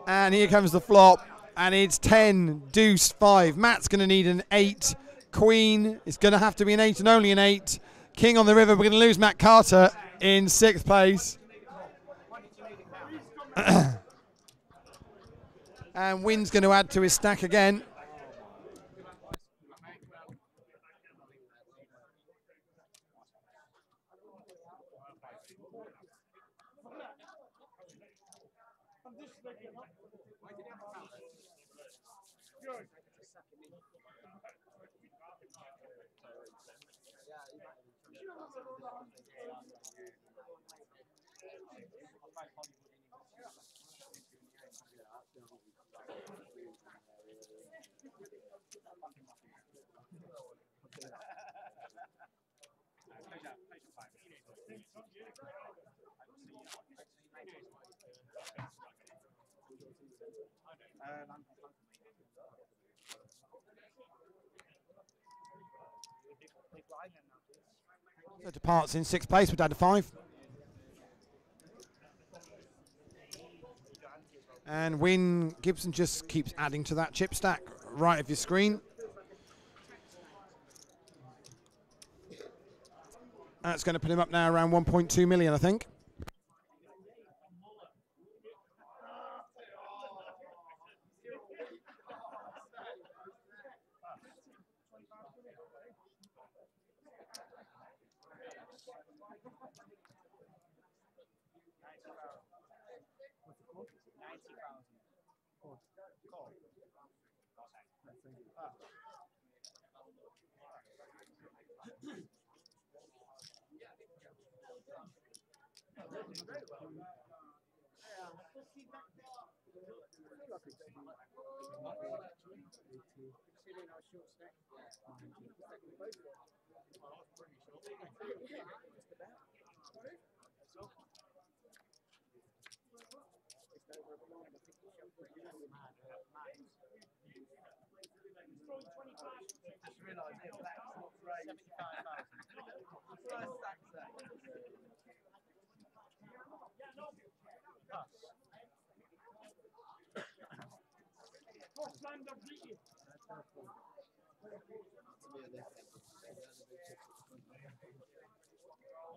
And here comes the flop, and it's 10, deuce, 5. Matt's going to need an 8. Queen is going to have to be an 8 and only an 8. King on the river. We're going to lose Matt Carter in 6th place. And Win's going to add to his stack again. So departs in 6th place. We're down to 5. And Win Gibson just keeps adding to that chip stack right of your screen. That's going to put him up now around 1.2 million, I think. Considering I was short stacked. Both were. Yeah, just about. Just over a blind, I think he shot pretty well. Just realised it, that's not great. 75,000. First stack set. First land of the year.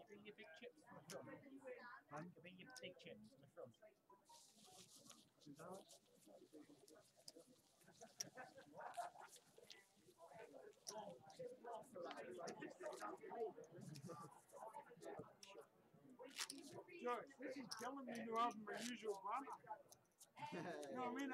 Bring your big chips from the front. Bring your big chips from the front. George, this is killing me to have my usual banner. You know what I mean?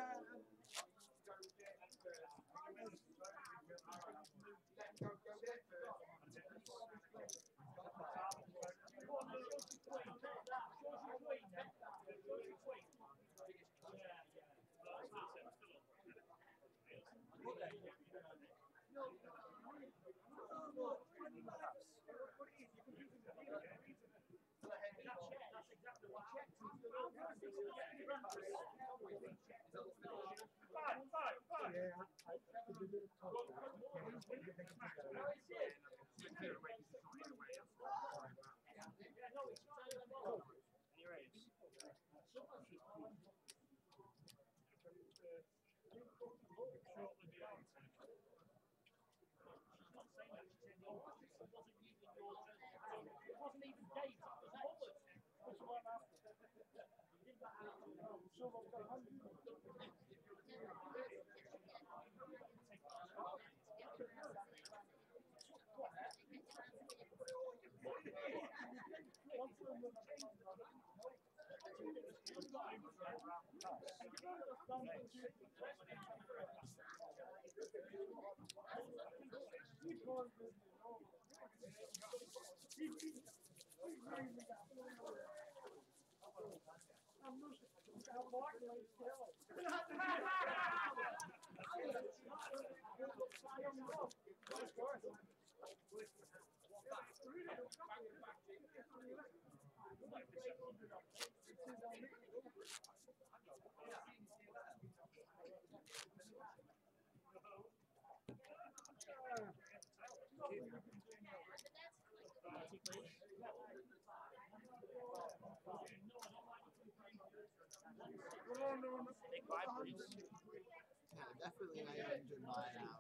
Yeah, definitely 800 mile now.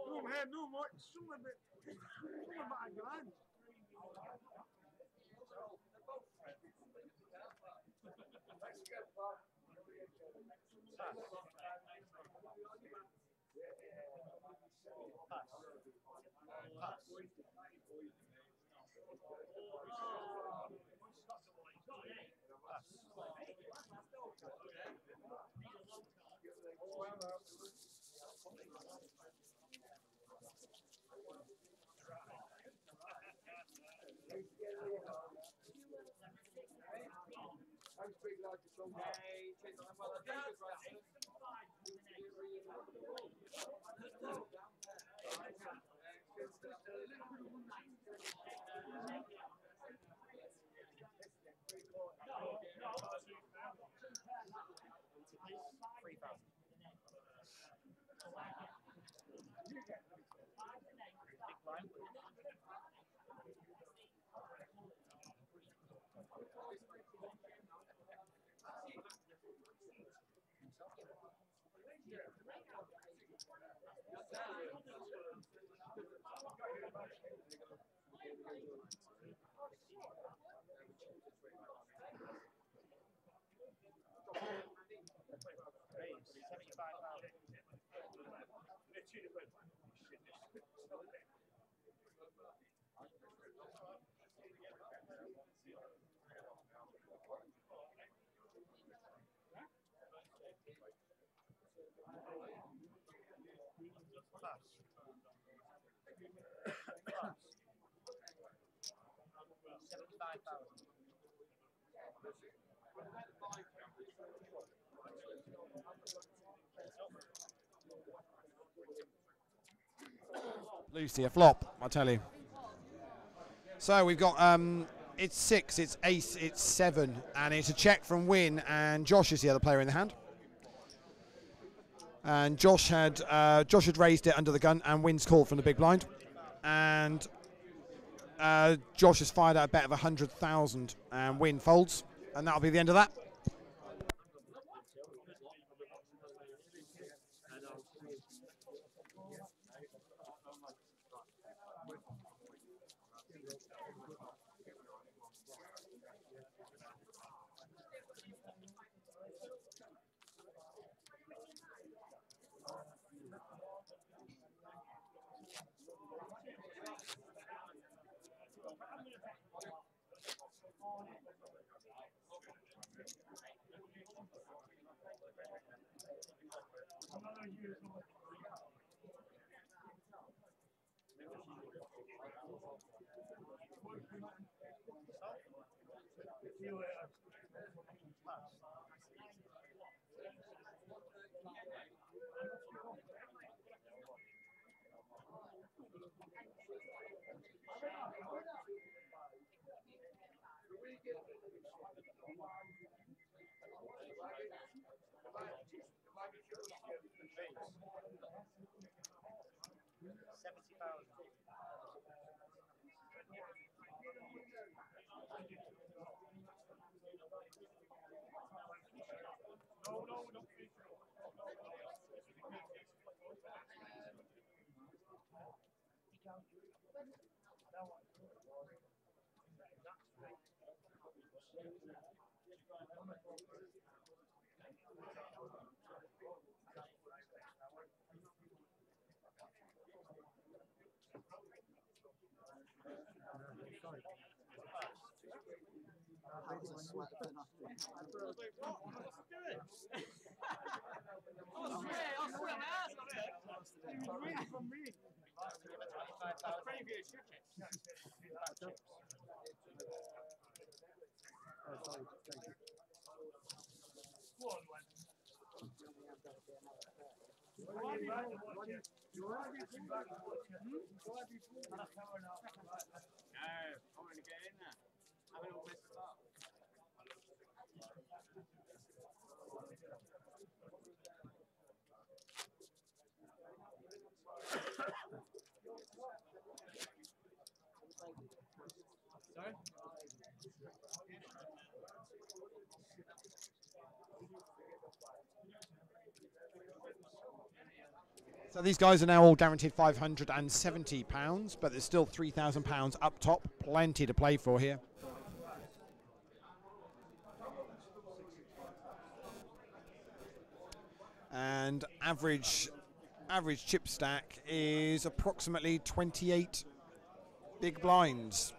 No, man, no more. Some of it a grand. Lucy, a flop, I tell you. So we've got it's 6, it's ace, it's 7, and it's a check from Win, and Josh is the other player in the hand. And Josh had raised it under the gun, and Win's called from the big blind, and Josh has fired out a bet of 100,000, and Win folds, and that'll be the end of that. So these guys are now all guaranteed £570, but there's still £3,000 up top. Plenty to play for here. And average chip stack is approximately 28 big blinds.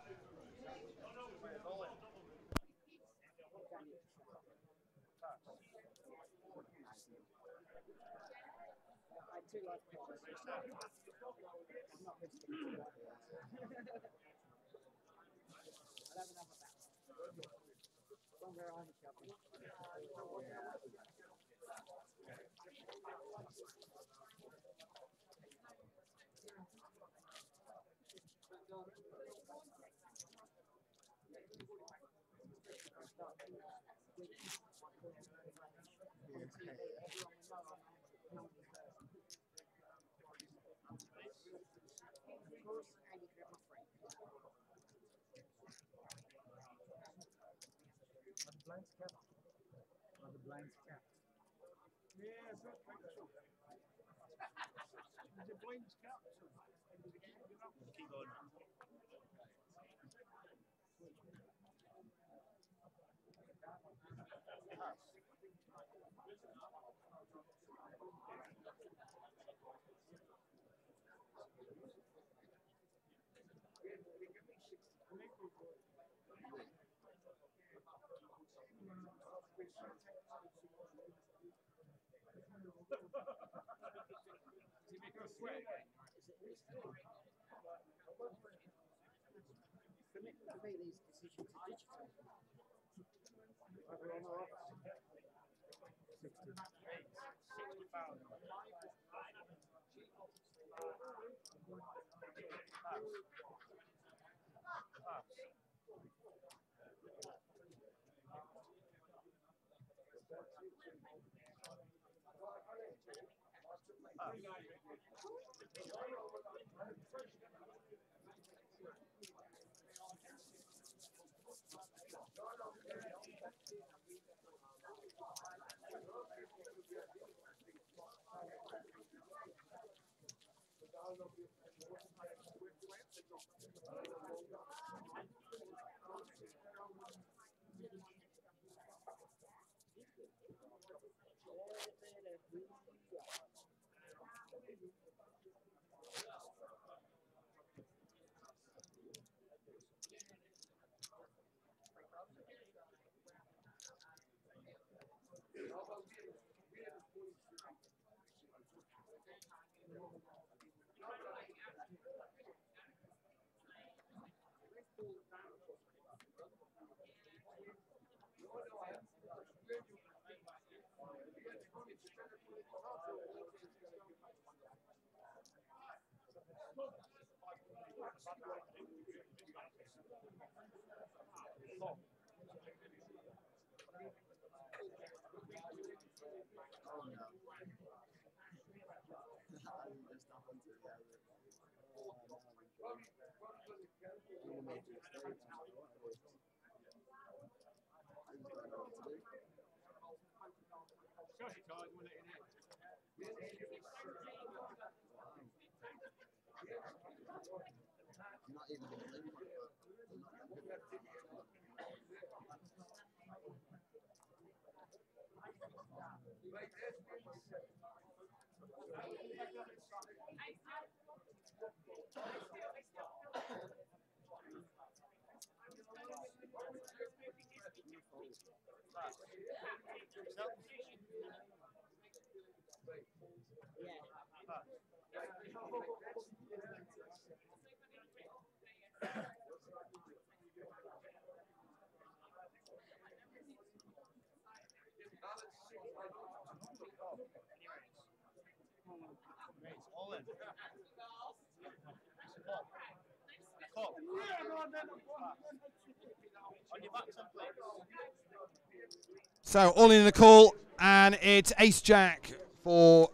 So all in the call, and it's Ace Jack for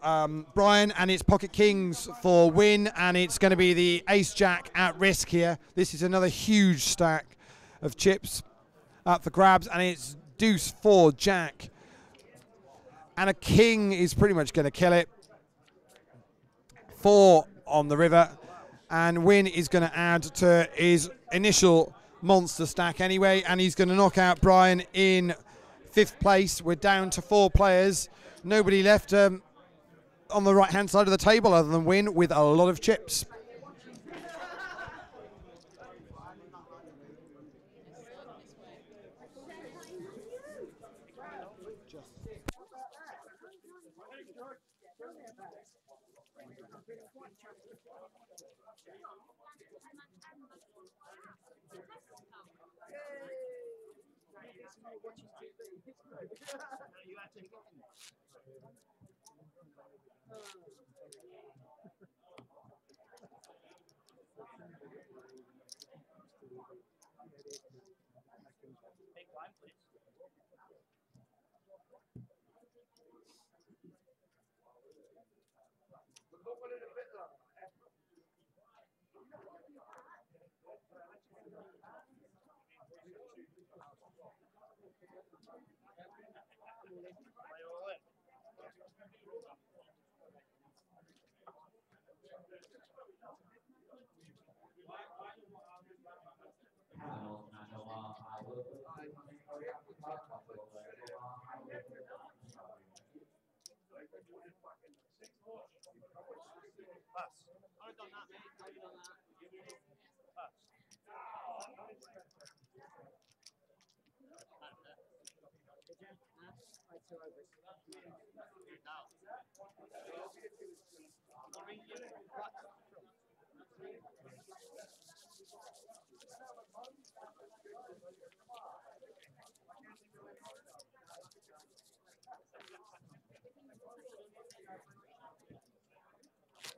Brian, and it's Pocket Kings for Win, and it's going to be the Ace Jack at risk here. This is another huge stack of chips up for grabs, and it's Deuce for Jack, and a King is pretty much going to kill it. 4 on the river, and Win is going to add to his initial monster stack anyway, and he's going to knock out Brian in 5th place. We're down to 4 players. Nobody left on the right-hand side of the table other than Win with a lot of chips.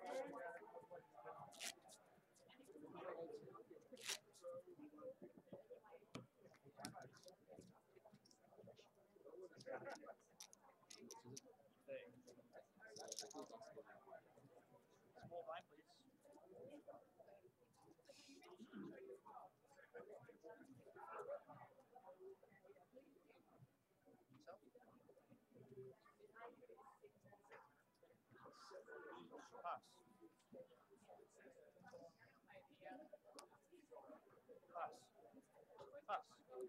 Small blind, please. Pass. Pass. Pass.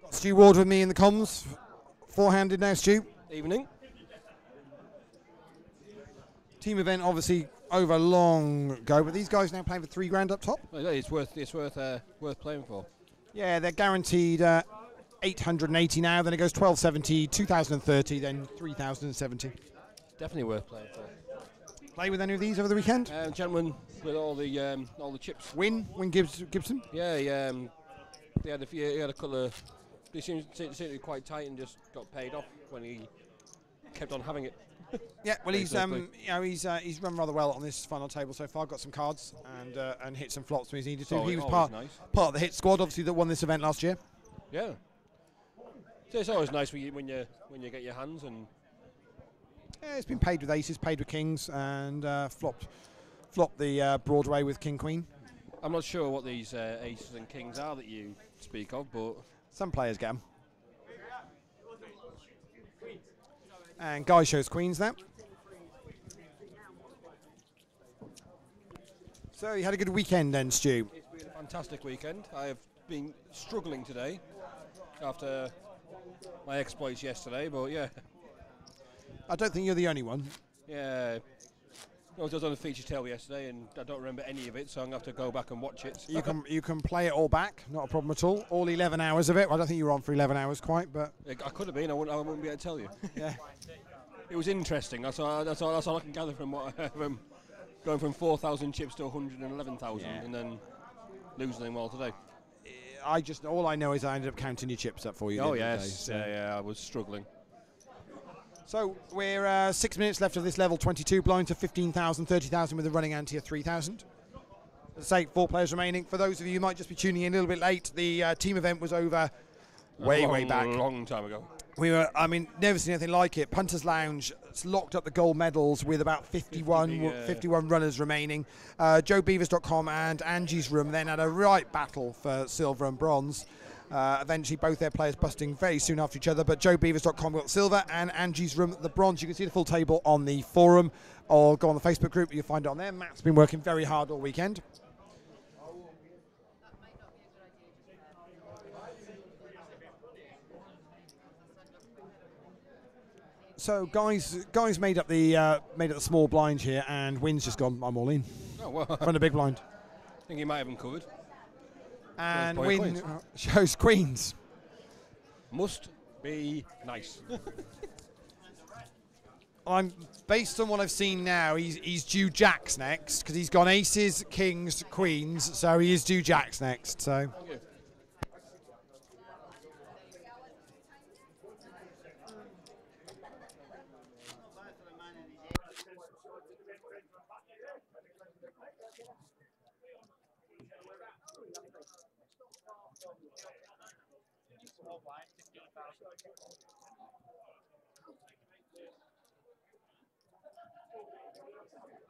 Got Stu Ward with me in the comms. Four-handed now, Stu. Evening. Team event obviously over a long go, but these guys now playing for $3,000 up top. Well, it's worth playing for. Yeah, they're guaranteed 880 now. Then it goes 1270, 2030, then 3070. Definitely worth playing for. Play with any of these over the weekend? Gentlemen with all the chips. Win Gibson. Yeah, he had a couple of. He seemed to be quite tight and just got paid off when he kept on having it. Yeah, well, he's run rather well on this final table so far. Got some cards and hit some flops when he's needed to. He was part of the hit squad, obviously, that won this event last year. Yeah. So it's always nice when you get your hands and. Yeah, it's been paid with aces, paid with kings, and flopped the Broadway with king queen. I'm not sure what these aces and kings are that you speak of, but some players get them. And Guy shows queens now. So you had a good weekend then, Stu? It's been a fantastic weekend. I have been struggling today after my exploits yesterday, but yeah. I don't think you're the only one. Yeah. I was on a feature tale yesterday and I don't remember any of it, so I'm going to have to go back and watch it. You can play it all back, not a problem at all. All 11 hours of it. I don't think you were on for 11 hours quite, but... I could have been, I wouldn't be able to tell you. Yeah. It was interesting, that's all I can gather from what going from 4,000 chips to 111,000 and then losing them all today. All I know is I ended up counting your chips up for you. Oh yes, yeah, I was struggling. So we're 6 minutes left of this level 22, blind to 15,000, 30,000 with a running ante of 3,000. As I say, 4 players remaining. For those of you who might just be tuning in a little bit late, the team event was over way back. A long time ago. Never seen anything like it. Punters Lounge locked up the gold medals with about 51 runners remaining. JoeBeavers.com and Angie's Room then had a right battle for silver and bronze. Eventually both their players busting very soon after each other, but JoeBeavers.com got silver and Angie's Room the bronze. You can see the full table on the forum or go on the Facebook group, you'll find it on there. Matt's been working very hard all weekend. So guys made up the small blind here, and Wynn's just gone, I'm all in. Oh well. From the big blind. I think he might have them covered. And Wynn shows queens. Must be nice. I'm based on what I've seen now. He's due jacks next because he's gone aces, kings, queens. So he is due jacks next. So.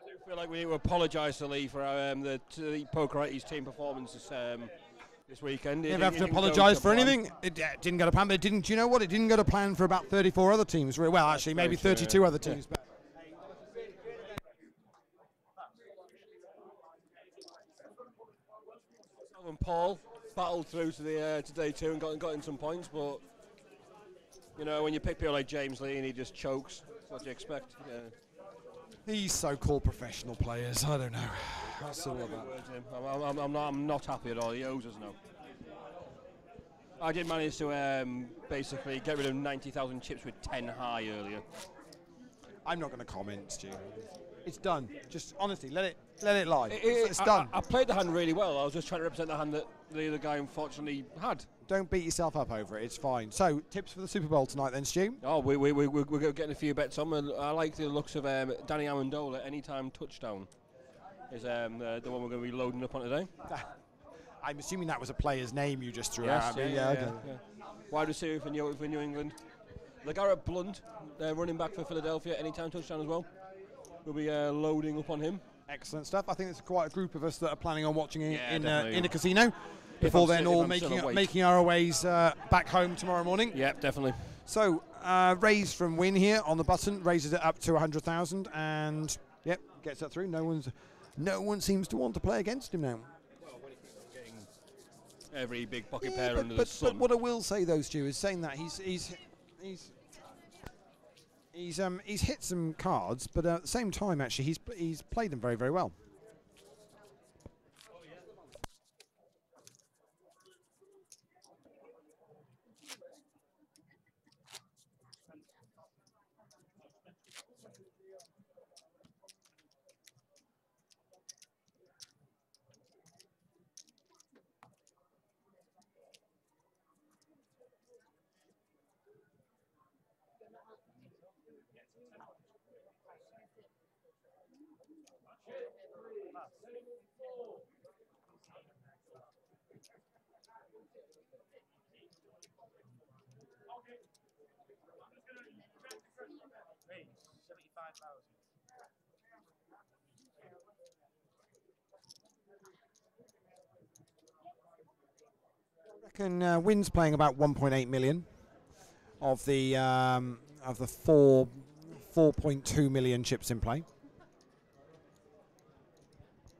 I feel like we need to apologise to Lee for the Poker80's team performance this weekend. Never have to apologise for anything. It didn't go to plan, but it didn't. Do you know what? It didn't go to plan for about 34 other teams. Well, actually, maybe 32 other teams. But And Paul battled through to the to day 2 and got in some points, but you know, when you pick people like James Lee and he just chokes, what do you expect? Yeah. These so-called professional players, I don't know. That's all about. I'm not happy at all. He owes us no. I did manage to basically get rid of 90,000 chips with 10 high earlier. I'm not going to comment, Stu. It's done. Just honestly, let it lie. It's done. I played the hand really well. I was just trying to represent the hand that the other guy unfortunately had. Don't beat yourself up over it. It's fine. So, tips for the Super Bowl tonight then, Stu? Oh, we're getting a few bets on. And I like the looks of Danny Amendola. Anytime touchdown is the one we're going to be loading up on today. I'm assuming that was a player's name you just threw yes, out. Yeah. Wide receiver for New England. LeGarrette Blount, running back for Philadelphia. Anytime touchdown as well. We'll be loading up on him. Excellent stuff. I think there's quite a group of us that are planning on watching it in a casino. Before then, all making our ways back home tomorrow morning. Yep, definitely. So, raise from Win here on the button, raises it up to 100,000, and yep, gets that through. No one seems to want to play against him now. Well, when he's getting every big pocket pair under the sun. But what I will say though, Stu, is saying that he's hit some cards, but at the same time, actually, he's played them very, very well. I reckon Win's playing about 1.8 million of the 4.2 million chips in play.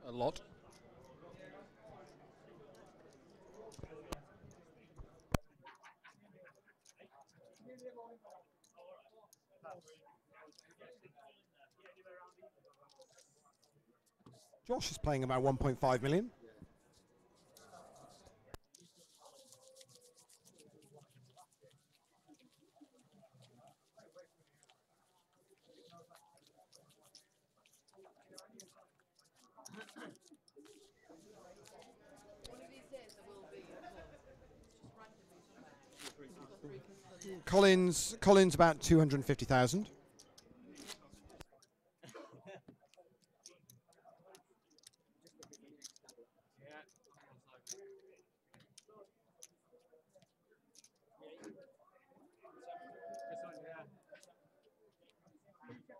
A lot. Josh is playing about 1.5 million. Collins about 250,000.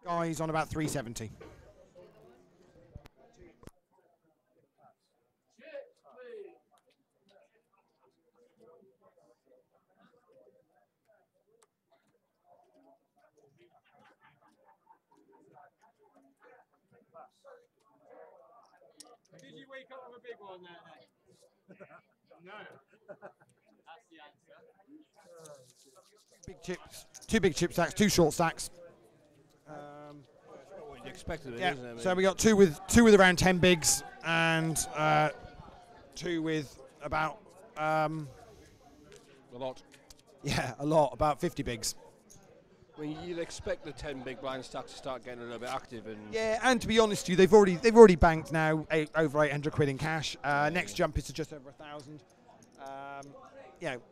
Guy's on about 370. Did you wake up with a big one there, Nick? No. That's the answer. Big chips, 2 big chip stacks, 2 short stacks. What you expected it, Yeah. isn't it? So we got two with around 10 bigs and 2 with about a lot. Yeah, a lot, about 50 bigs. When you'd expect the 10 big blind stack to start getting a little bit active, and Yeah, and to be honest with you, they've already banked now over 800 quid in cash. Next jump is to just over 1,000. You know,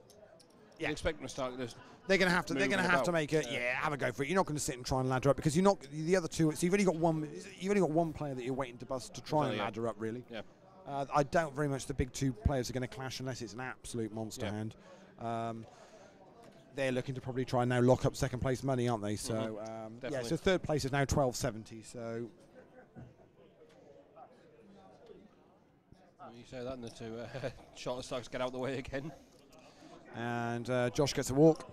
you expect them to start this. they're going to have to. They're moving going to have to about. make it. Yeah, have a go for it. You're not going to sit and try and ladder up because you're not the other two. So you've only got one. You've only got one player that you're waiting to bust to try and Yeah. ladder up. Really. Yeah. I doubt very much the big two players are going to clash unless it's an absolute monster Yeah. hand. They're looking to probably try and now lock up second place money, aren't they? So yeah. Definitely. So third place is now 1270. So You say that, and the two shorter stocks get out of the way again. and Josh gets a walk.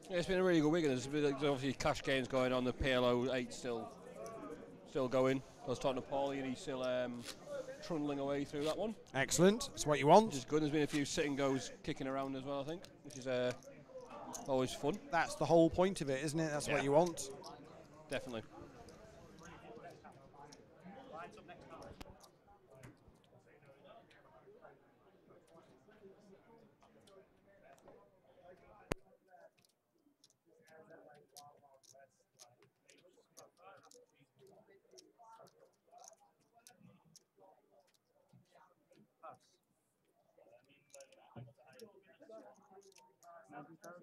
Yeah, it's been a really good weekend. There's obviously cash games going on. The PLO 8 still going. I was talking to Paulie, and he's still trundling away through that one. Excellent. That's what you want. Which is good. There's been a few sit and goes kicking around as well, I think, which is always fun. That's the whole point of it, isn't it? That's what you want. Definitely.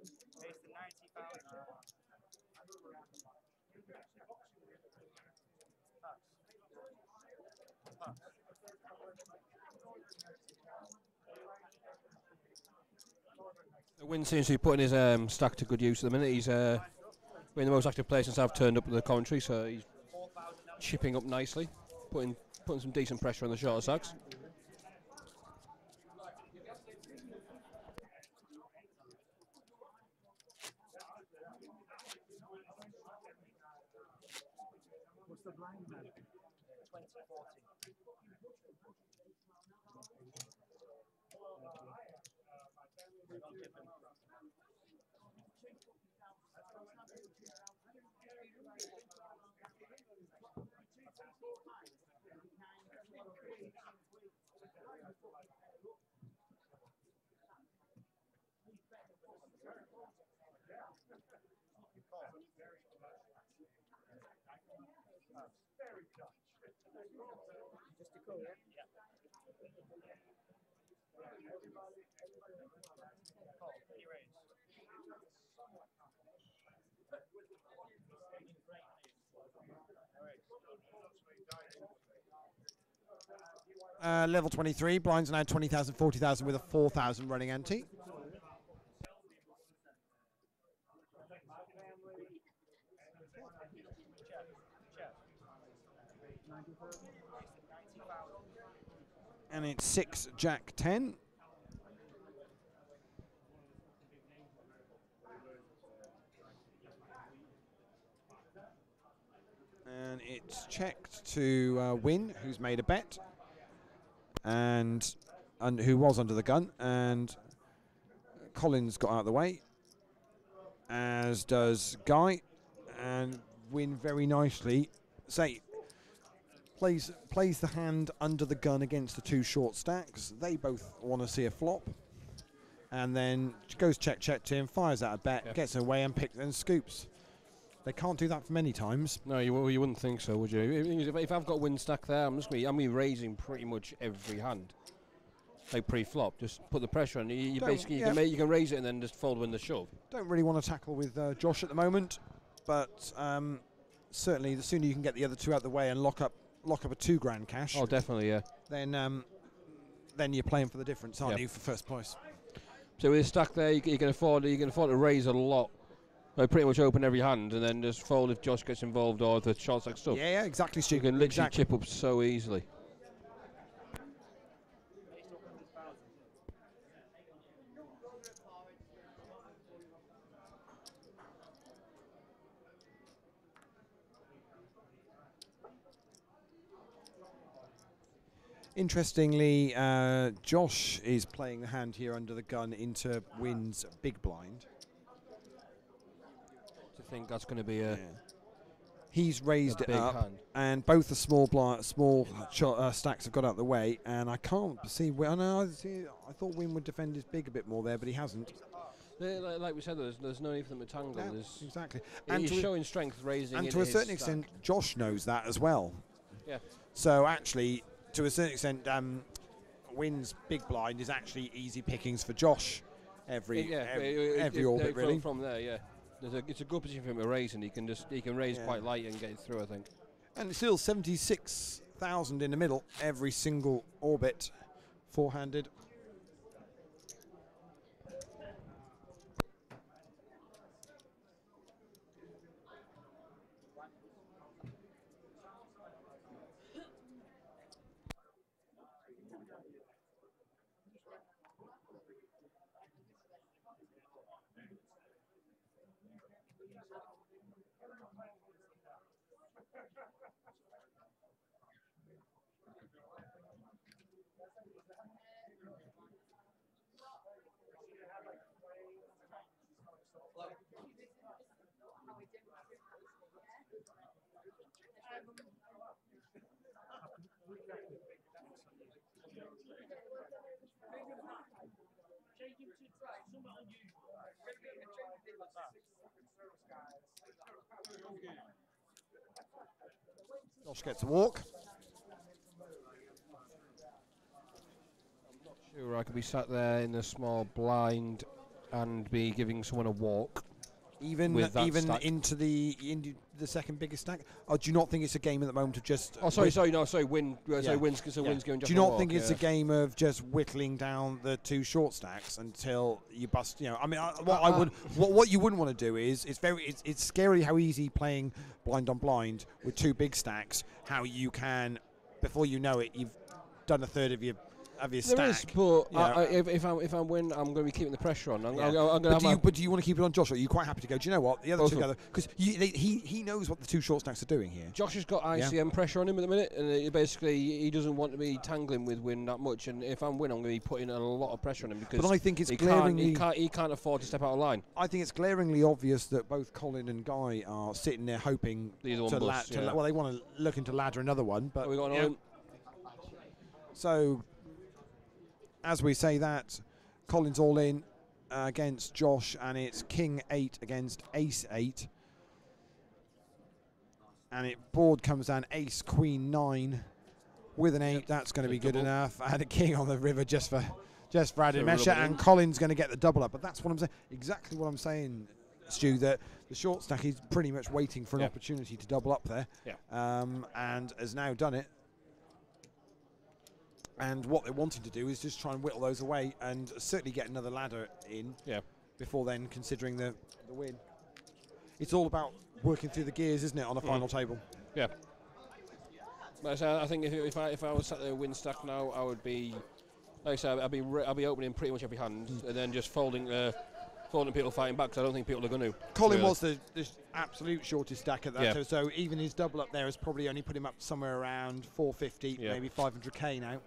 It's the 90,000. Wynn seems to be putting his stack to good use at the minute. He's been the most active player since I've turned up with the commentary, so he's chipping up nicely, putting some decent pressure on the shorter sacks. What's the blind now? 2040. Just a call, yeah? Level 23, blinds now 20,000, 40,000 with a 4,000 running ante. And it's 6 Jack 10. And it's checked to Win, who's made a bet, and who was under the gun, and Collins got out of the way, as does Guy, and Win very nicely plays the hand under the gun against the two short stacks. They both want to see a flop, and then goes check to him, fires out a bet, gets away and picks and scoops. They can't do that for many times. No, you wouldn't think so, would you? If I've got Win stack there, I'm raising pretty much every hand, like pre-flop. Just put the pressure on. You basically you can raise it and then just fold when the shove. Don't really want to tackle with Josh at the moment, but certainly the sooner you can get the other two out the way and lock up a $2,000 cash. Oh, definitely, yeah. Then you're playing for the difference, aren't you, for first place? So with a stack there, you can afford to raise a lot. I pretty much open every hand and then just fold if Josh gets involved or the short stack stuff. Yeah, exactly, Stu. You can literally chip up so easily. Interestingly, Josh is playing the hand here under the gun into Win's big blind. I think that's going to be a He's raised A it big up, hand. and both the small stacks have got out the way, and I can't see. I thought Wynn would defend his big a bit more there, but he hasn't. Like we said, there's no need for them to tangle. Yeah, There's, exactly. He's showing strength raising. And into to a his certain stack. extent, Josh knows that as well. Yeah. So actually, to a certain extent, Wynn's big blind is actually easy pickings for Josh every orbit, really. From there, yeah. It's a good position for him to raise, and he can raise quite light and get it through, I think. And it's still 76,000 in the middle every single orbit, four-handed. Josh gets a walk. Sure, I could be sat there in the small blind and be giving someone a walk. Even into the second biggest stack. Or do you not think it's a game at the moment of just? Oh, sorry, Win. So Win's going. Do you not think it's a game of just whittling down the two short stacks until you bust? You know, I mean, what you wouldn't want to do is it's scary how easy playing blind on blind with two big stacks. How you can, before you know it, you've done a third of your stack. There is, but if I'm Win, I'm going to be keeping the pressure on. But do you want to keep it on Josh? Or are you quite happy to go? Do you know what the other two together? Because he knows what the two short stacks are doing here. Josh has got ICM pressure on him at the minute, and basically he doesn't want to be tangling with Win that much. And if I'm Win, I'm going to be putting a lot of pressure on him because. But I think it's glaringly he can't afford to step out of line. I think it's glaringly obvious that both Colin and Guy are sitting there hoping well, they want to look into ladder another one, but so. As we say that, Colin's all in against Josh, and it's King 8 against Ace 8. And board comes down Ace Queen 9 with an 8. That's going to be good enough. And a King on the river just for Ademesha, and Colin's going to get the double up. But that's what I'm saying. Exactly what I'm saying, Stu. That the short stack is pretty much waiting for an opportunity to double up there, and has now done it. And what they're wanting to do is just try and whittle those away and certainly get another ladder in before then considering the win. It's all about working through the gears, isn't it, on a final table? Yeah. But I think if I was sat there Win stack now, I would be, like I said, I'd be opening pretty much every hand and then just folding people fighting back, because I don't think people are going to. Colin was the absolute shortest stack at that, so even his double up there has probably only put him up somewhere around 450, maybe 500k now.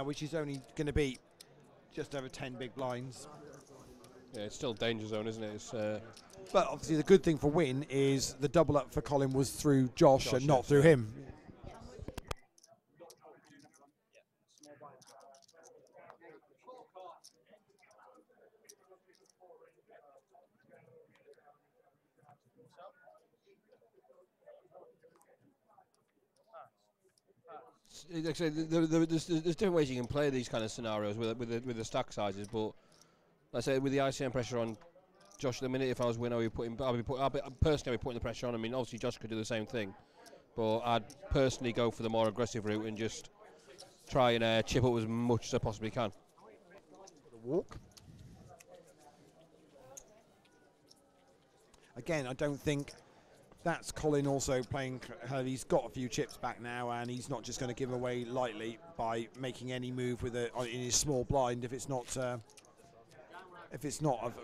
Which is only going to be just over 10 big blinds. Yeah, it's still danger zone, isn't it? It's, but obviously the good thing for Win is the double up for Colin was through Josh and not through him. Like I said, there's different ways you can play these kind of scenarios with the stack sizes, but like I said, with the ICM pressure on Josh at the minute, if I was Win, I'd be putting the pressure on. I mean, obviously Josh could do the same thing, but I'd personally go for the more aggressive route and just try and chip up as much as I possibly can. Walk. Again, I don't think that's Colin also playing. He's got a few chips back now, and he's not just going to give away lightly by making any move with in his small blind if it's not of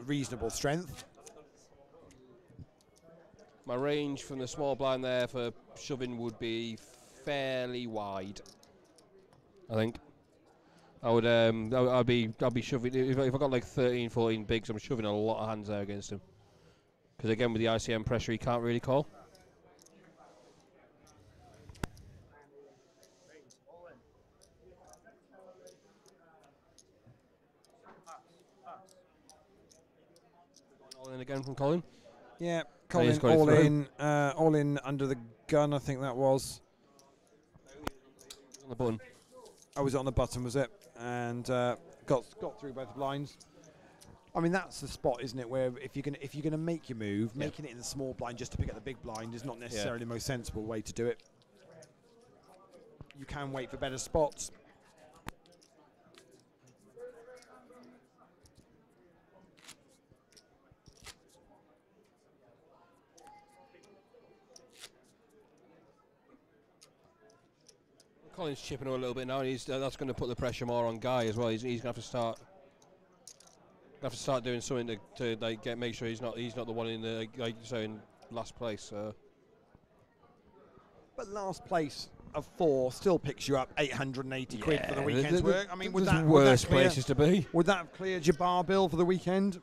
reasonable strength. My range from the small blind there for shoving would be fairly wide. I think I would. I'd be shoving if I got like 13, 14 bigs. I'm shoving a lot of hands there against him. Because again, with the ICM pressure, he can't really call. All in again from Colin. Yeah, he's Colin got it all in under the gun, I think that was. On the button. Oh, was it on the button, was it? And got through both blinds. I mean, that's the spot, isn't it? Where if you're gonna make your move, making it in the small blind just to pick up the big blind is not necessarily the most sensible way to do it. You can wait for better spots. Colin's chipping a little bit now. And that's going to put the pressure more on Guy as well. He's going to have to start. Doing something to like make sure he's not the one in the like you say in last place. But last place of 4 still picks you up 880 quid for the weekend's work. I mean, would there's that worse clear, places to be? Would that have cleared your bar bill for the weekend?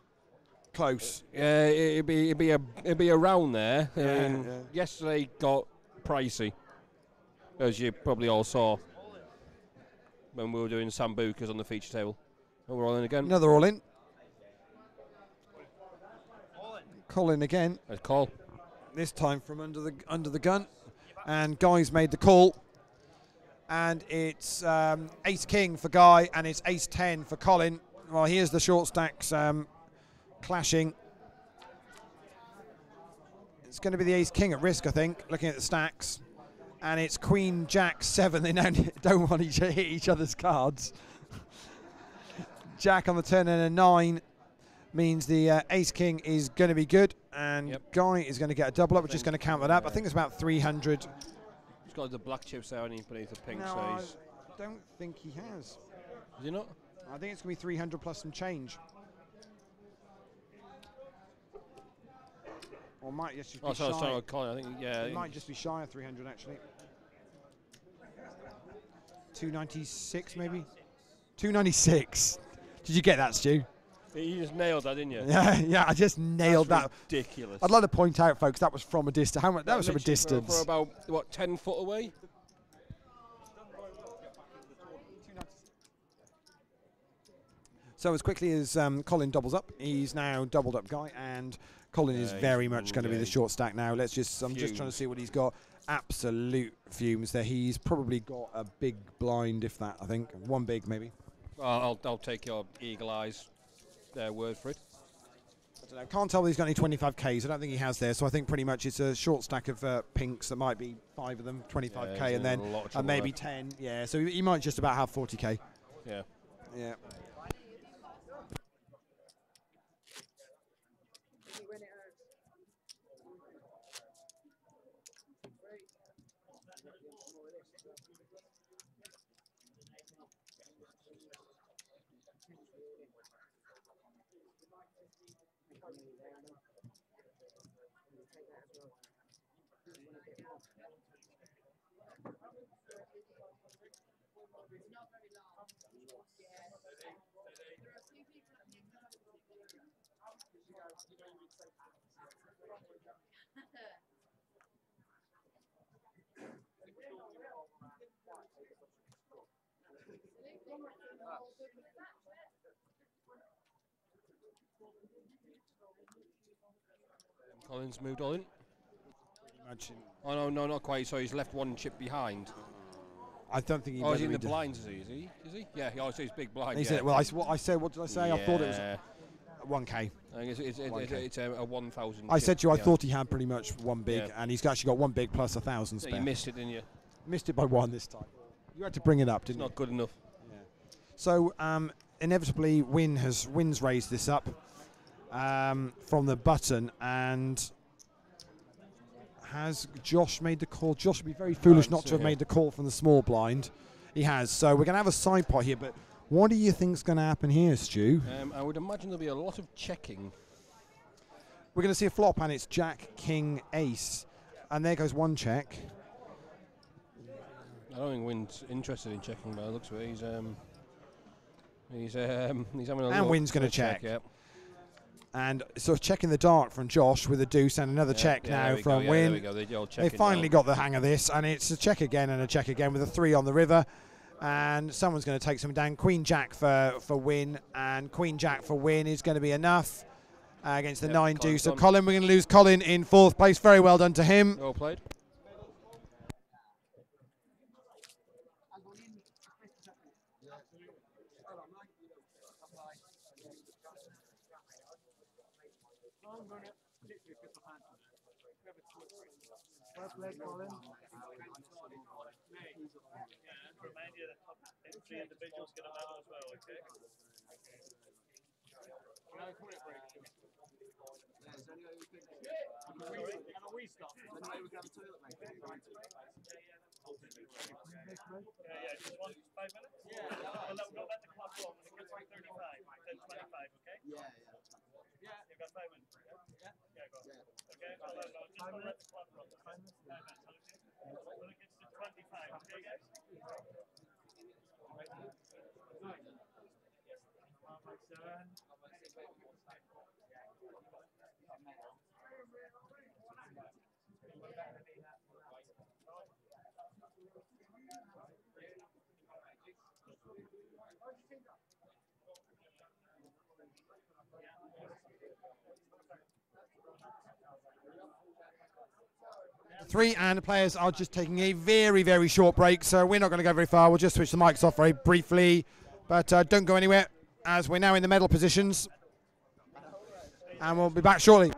Close. Yeah, it'd be around there. Yesterday got pricey, as you probably all saw when we were doing Sambucas on the feature table. Oh, we're all in again. Another all in. Colin again. Let's call. This time from under the gun, and Guy's made the call, and it's Ace King for Guy, and it's Ace 10 for Colin. Well, here's the short stacks clashing. It's going to be the Ace King at risk, I think, looking at the stacks, and it's Queen Jack 7. They don't want to hit each other's cards. Jack on the turn and a 9. Means the Ace King is going to be good, and Guy is going to get a double up, which is going to count that up. I think it's about 300. He's got the black chips there, and he's beneath the pink. No, so I don't think he has. Is he not? I think it's going to be 300 plus some change. Or might just be shy. Sorry, Colin. I think it might just be shy of 300 actually. 296 maybe. 296. Did you get that, Stu? You just nailed that, didn't you? Yeah, I just nailed that. Ridiculous. I'd like to point out, folks, that was from a distance. How much? That was from a distance. For about what, 10 foot away. So as quickly as Colin doubles up, he's now doubled up Guy, and Colin is very much going to be the short stack now. I'm just trying to see what he's got. Absolute fumes there. He's probably got a big blind, if that. I think one big maybe. I'll take your eagle eyes. Their word for it. I can't tell whether he's got any 25Ks. I don't think he has there. So I think pretty much it's a short stack of pinks. That might be 5 of them, 25K, and then maybe 10. Yeah, so he might just about have 40K. Yeah. Yeah. Colin's moved all in. Oh no, not quite. So he's left one chip behind. I don't think he. Oh, is he in the blinds? Is he? Is he? Yeah. Oh, so he's big blind. Well, what did I say? I thought it was 1K. I think it's a 1,000. I said to you, I thought he had pretty much one big, and he's actually got one big plus 1,000 spare. You missed it, didn't you? Missed it by 1 this time. You had to bring it up, didn't you? It's not good enough. Yeah. So inevitably, Wynn's raised this up from the button, and has Josh made the call? Josh would be very foolish not to have made the call from the small blind. He has. So we're going to have a side pot here, but what do you think's going to happen here, Stu? I would imagine there'll be a lot of checking. We're going to see a flop, and it's Jack, King, Ace, and there goes one check. I don't think Wynn's interested in checking, but it looks like he's having a look. And Wynn's going to check. Yep. And sort of checking the dark from Josh with a deuce, and another check now from Win. There we go. The old They finally now. got the hang of this, and it's a check again and a check again with a 3 on the river. And someone's going to take something down. Queen Jack for Win, and Queen Jack for Win is going to be enough against the 9 deuce. So Colin, we're going to lose Colin in 4th place. Very well done to him. Well played. Well played, Colin. Remind you that top 3 individuals get a medal as well, okay? Yeah, just 5 minutes? Yeah. We'll let the clock go when it gets to 35, then 25, okay? Yeah. You've got 5 minutes, yeah? Yeah, go. Okay, I'll let the clock run. 5 minutes, okay? When it gets to 25, okay, guys? Three and the players are just taking a very, very short break, so we're not going to go very far. We'll just switch the mics off very briefly, but don't go anywhere as we're now in the medal positions, and we'll be back shortly.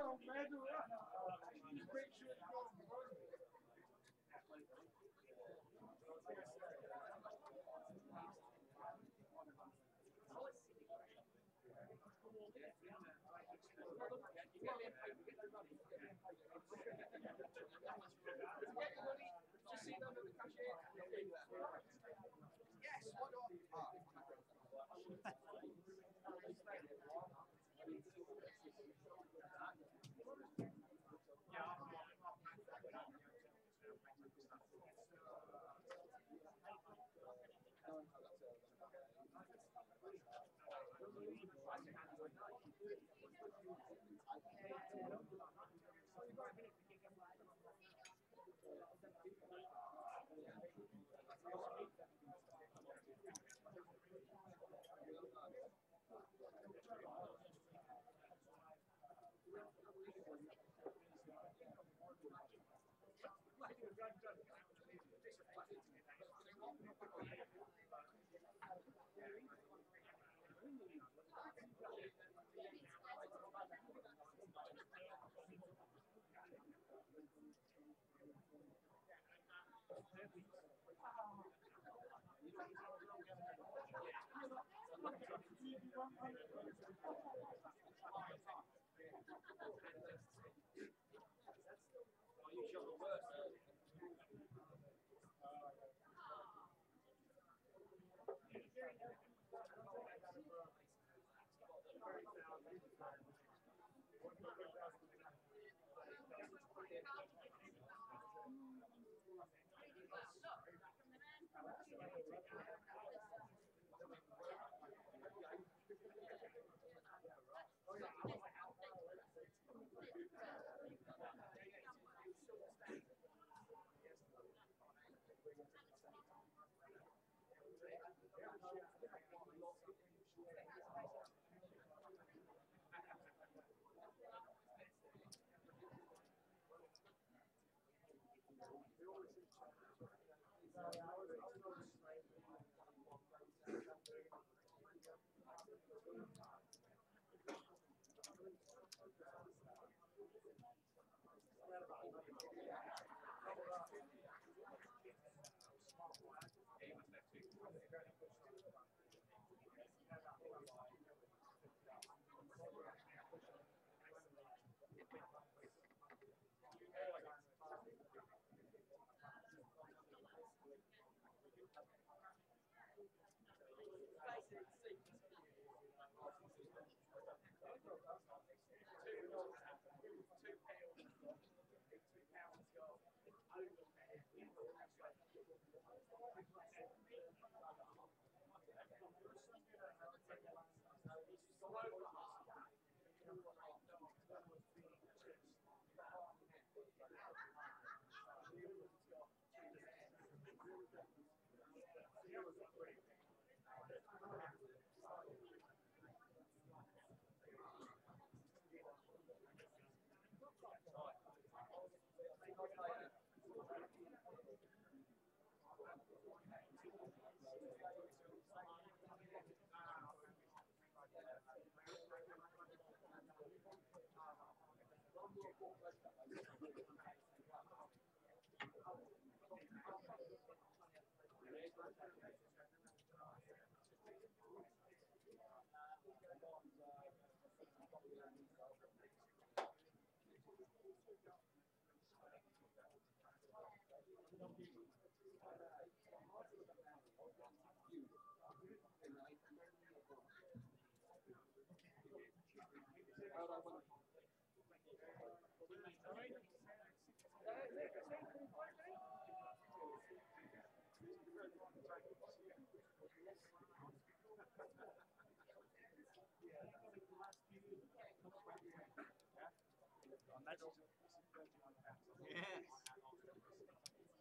Yes.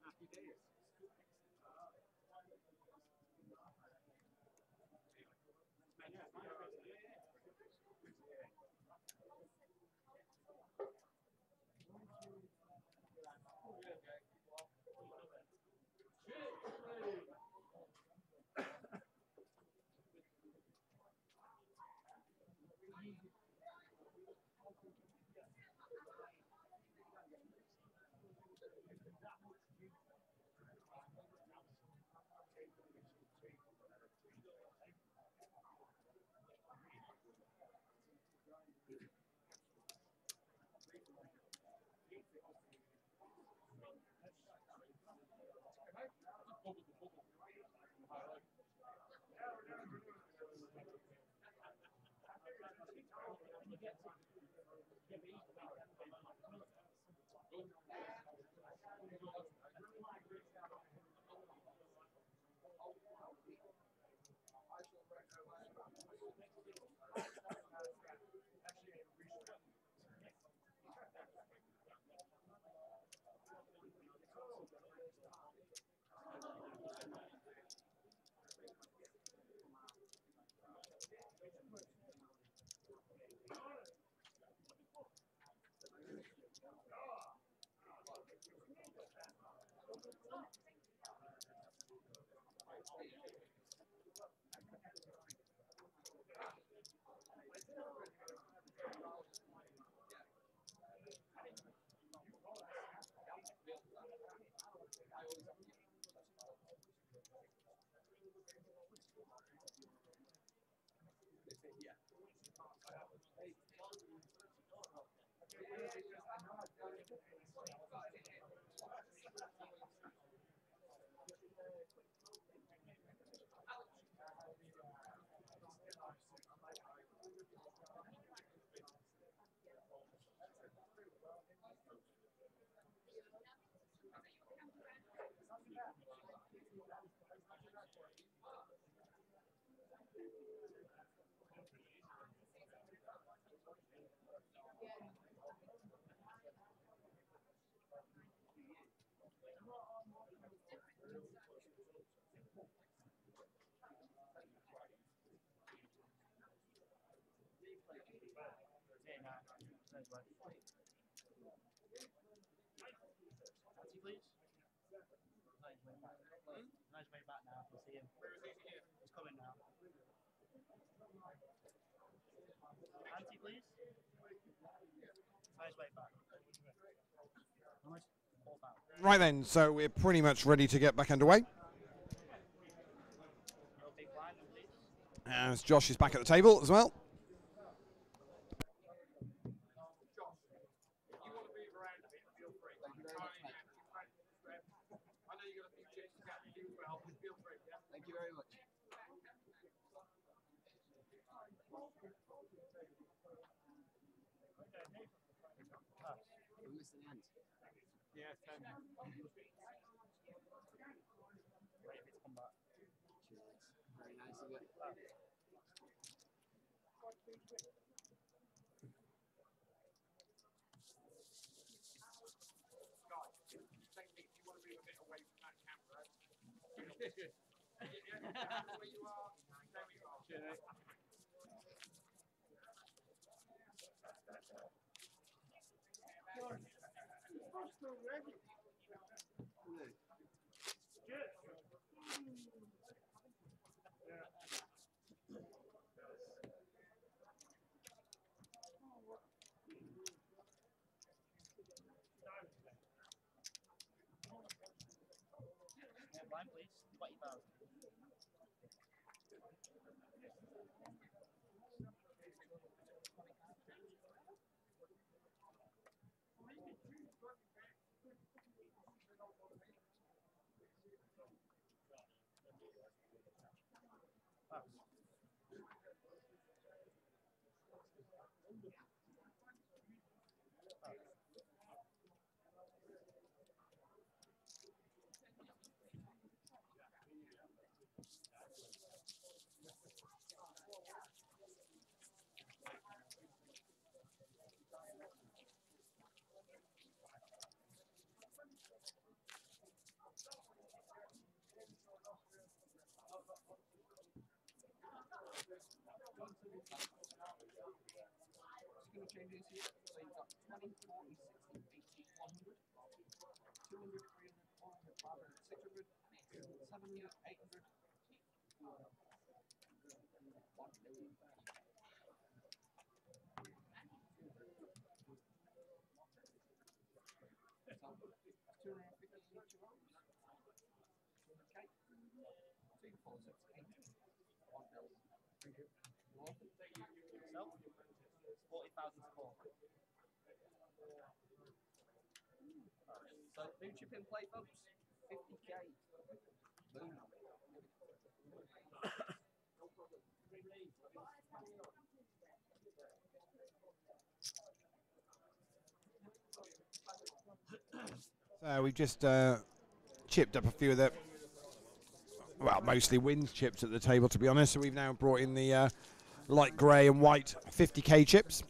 Happy days. Please. Nice way back now. We'll see him. He's coming now. Anti, please. Nice way back. How much? 4,000. Right then, so we're pretty much ready to get back underway. As Josh is back at the table as well. Thank you very much. We're missing the end. Yeah, 10. Very nice of you. Guys, technically, if you want to move a bit away from that camera, Line, please. 20,000. Changes here. So you've got 20, 40, 60, 80, 100, 200, 300, 400, 500, 600, 700, 800, 1 million. So 250 each of those. 200k. 2, 4, 6, 8. 1 million. Thank you. So, 40,000 support. So, blue chip in play, folks. 50k. Boom. So we've just chipped up a few of the, well, mostly wins chips at the table, to be honest. So we've now brought in the light grey and white 50k chips.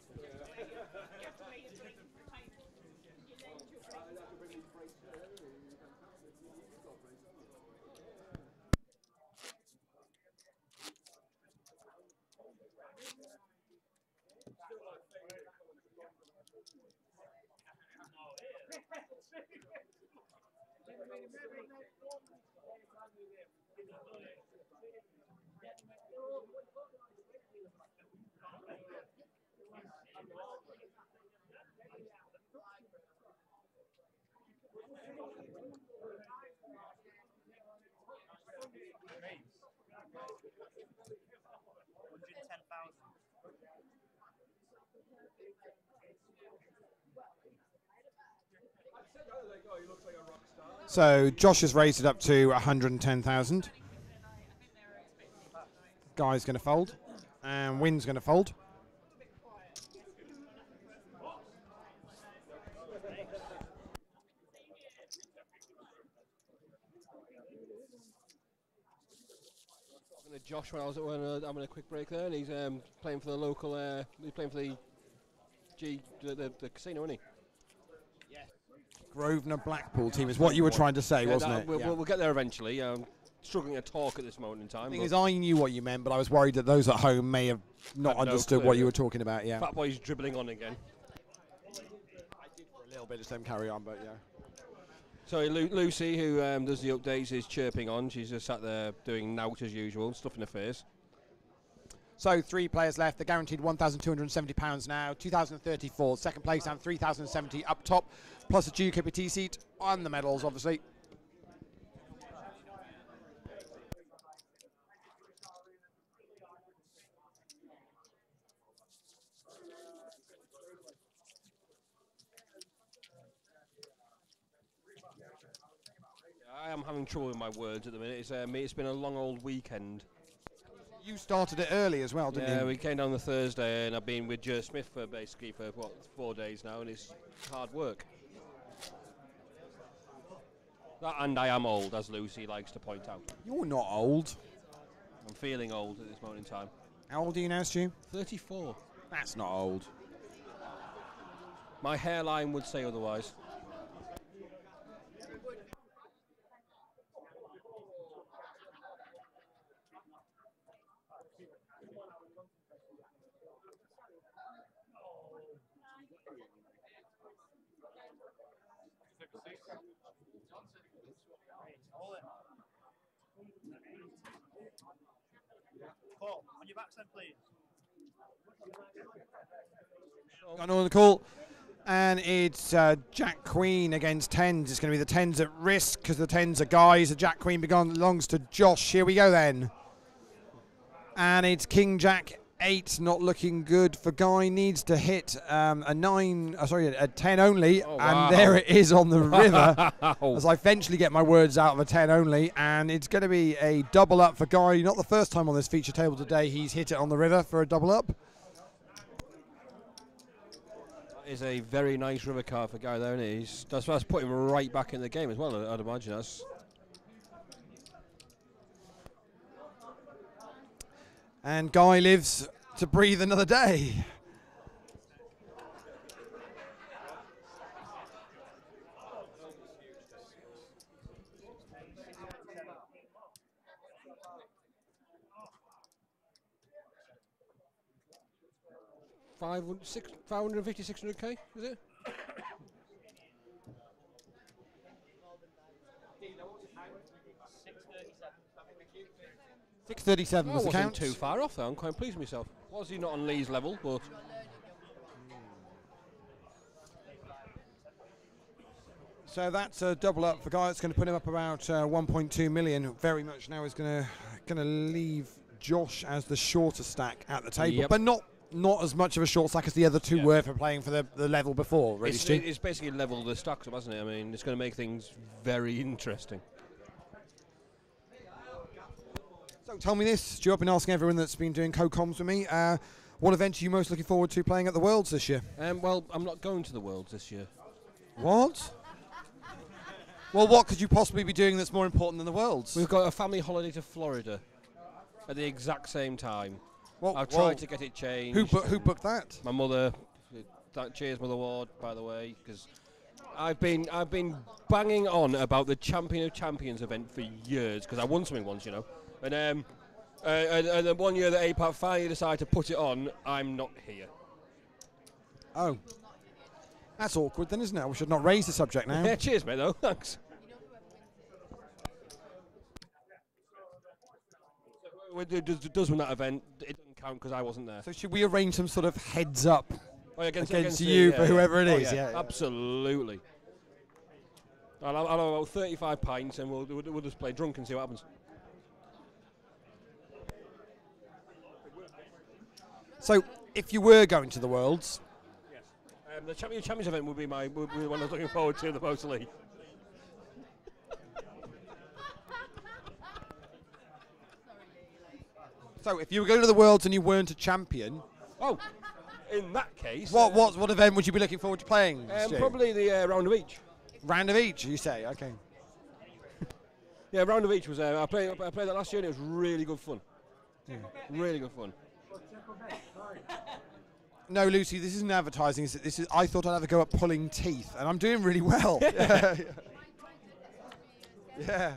So Josh has raised it up to 110,000. Guy's going to fold, and Wynn's going to fold. Josh, when I was having a quick break there, and he's playing for the local. He's playing for the casino, isn't he? Yeah. Grosvenor Blackpool team is what you were trying to say, wasn't it? We'll get there eventually. Struggling to talk at this moment in time. The thing is, I knew what you meant, but I was worried that those at home may have not understood what you were talking about. Yeah. Fat Boy's dribbling on again. I did for a little bit, just let him carry on, but yeah. So Lucy, who does the updates, is chirping on. She's just sat there doing nout as usual, stuff in her face. So 3 players left. They're guaranteed £1,270 now. 2,034. Second place and 3,070 up top, plus a GKPT seat on the medals, obviously. I am having trouble with my words at the minute. It's been a long old weekend. You started it early as well, didn't you? Yeah, we came down the Thursday, and I've been with Jer Smith for 4 days now, and it's hard work. And I am old, as Lucy likes to point out. You're not old. I'm feeling old at this moment in time. How old are you now, Stu? 34. That's not old. My hairline would say otherwise. Paul, on your backs then, please. Got on the call. And it's Jack Queen against Tens. It's going to be the Tens at risk because the Tens are guys. The Jack Queen belongs to Josh. Here we go then. And it's King Jack 8, not looking good for Guy. Needs to hit a 10 only. Oh, wow. And there it is on the river. As I eventually get my words out of a 10 only. And it's going to be a double up for Guy. Not the first time on this feature table today he's hit it on the river for a double up. Is a very nice river card for Guy there, and that's put him right back in the game as well. I'd imagine that's. And Guy lives to breathe another day. $550, $600K, is it? 637 was the count. Wasn't too far off though. I'm quite pleased with myself. Was he not on Lee's level, but. So that's a double up for Guy. It's going to put him up about 1.2 million. Very much now is going to leave Josh as the shorter stack at the table, but not as much of a short stack as the other two were for playing for the level before. Really, it's basically level the stacks up, hasn't it? I mean, it's going to make things very interesting. So tell me this, Stu, I've been asking everyone that's been doing co-coms with me, what event are you most looking forward to playing at the Worlds this year? Well, I'm not going to the Worlds this year. What? Well, what could you possibly be doing that's more important than the Worlds? We've got a family holiday to Florida at the exact same time. I've tried to get it changed. Who booked that? My mother. Cheers, Mother Ward, by the way, because I've been banging on about the Champion of Champions event for years because I won something once, you know. And then 1 year that APAC finally decided to put it on, I'm not here. Oh. That's awkward then, isn't it? We should not raise the subject now. Yeah, cheers, mate, though. Thanks. Does win that event, it doesn't count because I wasn't there. So should we arrange some sort of heads up against you you for whoever it is? Yeah, absolutely. I'll have about 35 pints and we'll just play drunk and see what happens. So, if you were going to the Worlds, yes, the Champions event would be the one I was looking forward to the most. League. So, if you were going to the Worlds and you weren't a champion, in that case, what event would you be looking forward to playing? Probably the Round of Each. Round of Each, you say? Okay. Yeah, Round of Each was. I played that last year and it was really good fun. Yeah. Really good fun. No, Lucy, this isn't advertising. I thought I'd have a go at pulling teeth, and I'm doing really well. Yeah.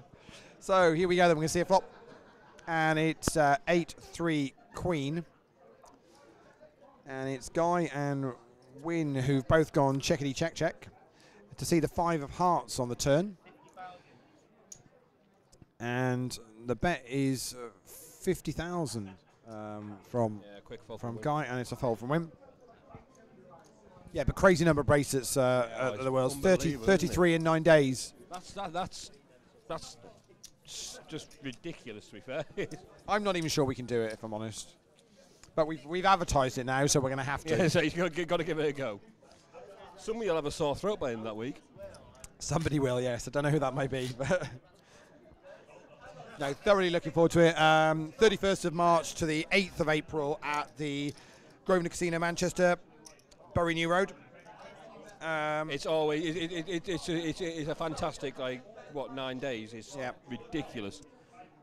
So here we go. Then we're going to see a flop, and it's 8-3 Queen, and it's Guy and Win who've both gone checkity check check to see the 5 of hearts on the turn, and the bet is 50,000 from Guy, and it's a fold from Wim. Yeah, but crazy number of bracelets at the Worlds. 33 in 9 days. That's just ridiculous, to be fair. I'm not even sure we can do it, if I'm honest. But we've advertised it now, so we're going to have to. Yeah, so you've got to give it a go. Somebody will have a sore throat by the end of that week. Somebody will, yes. I don't know who that may be, but no, thoroughly looking forward to it. 31st of March to the 8th of April at the Grosvenor Casino, Manchester, Bury New Road. It's always it's a fantastic 9 days. It's ridiculous.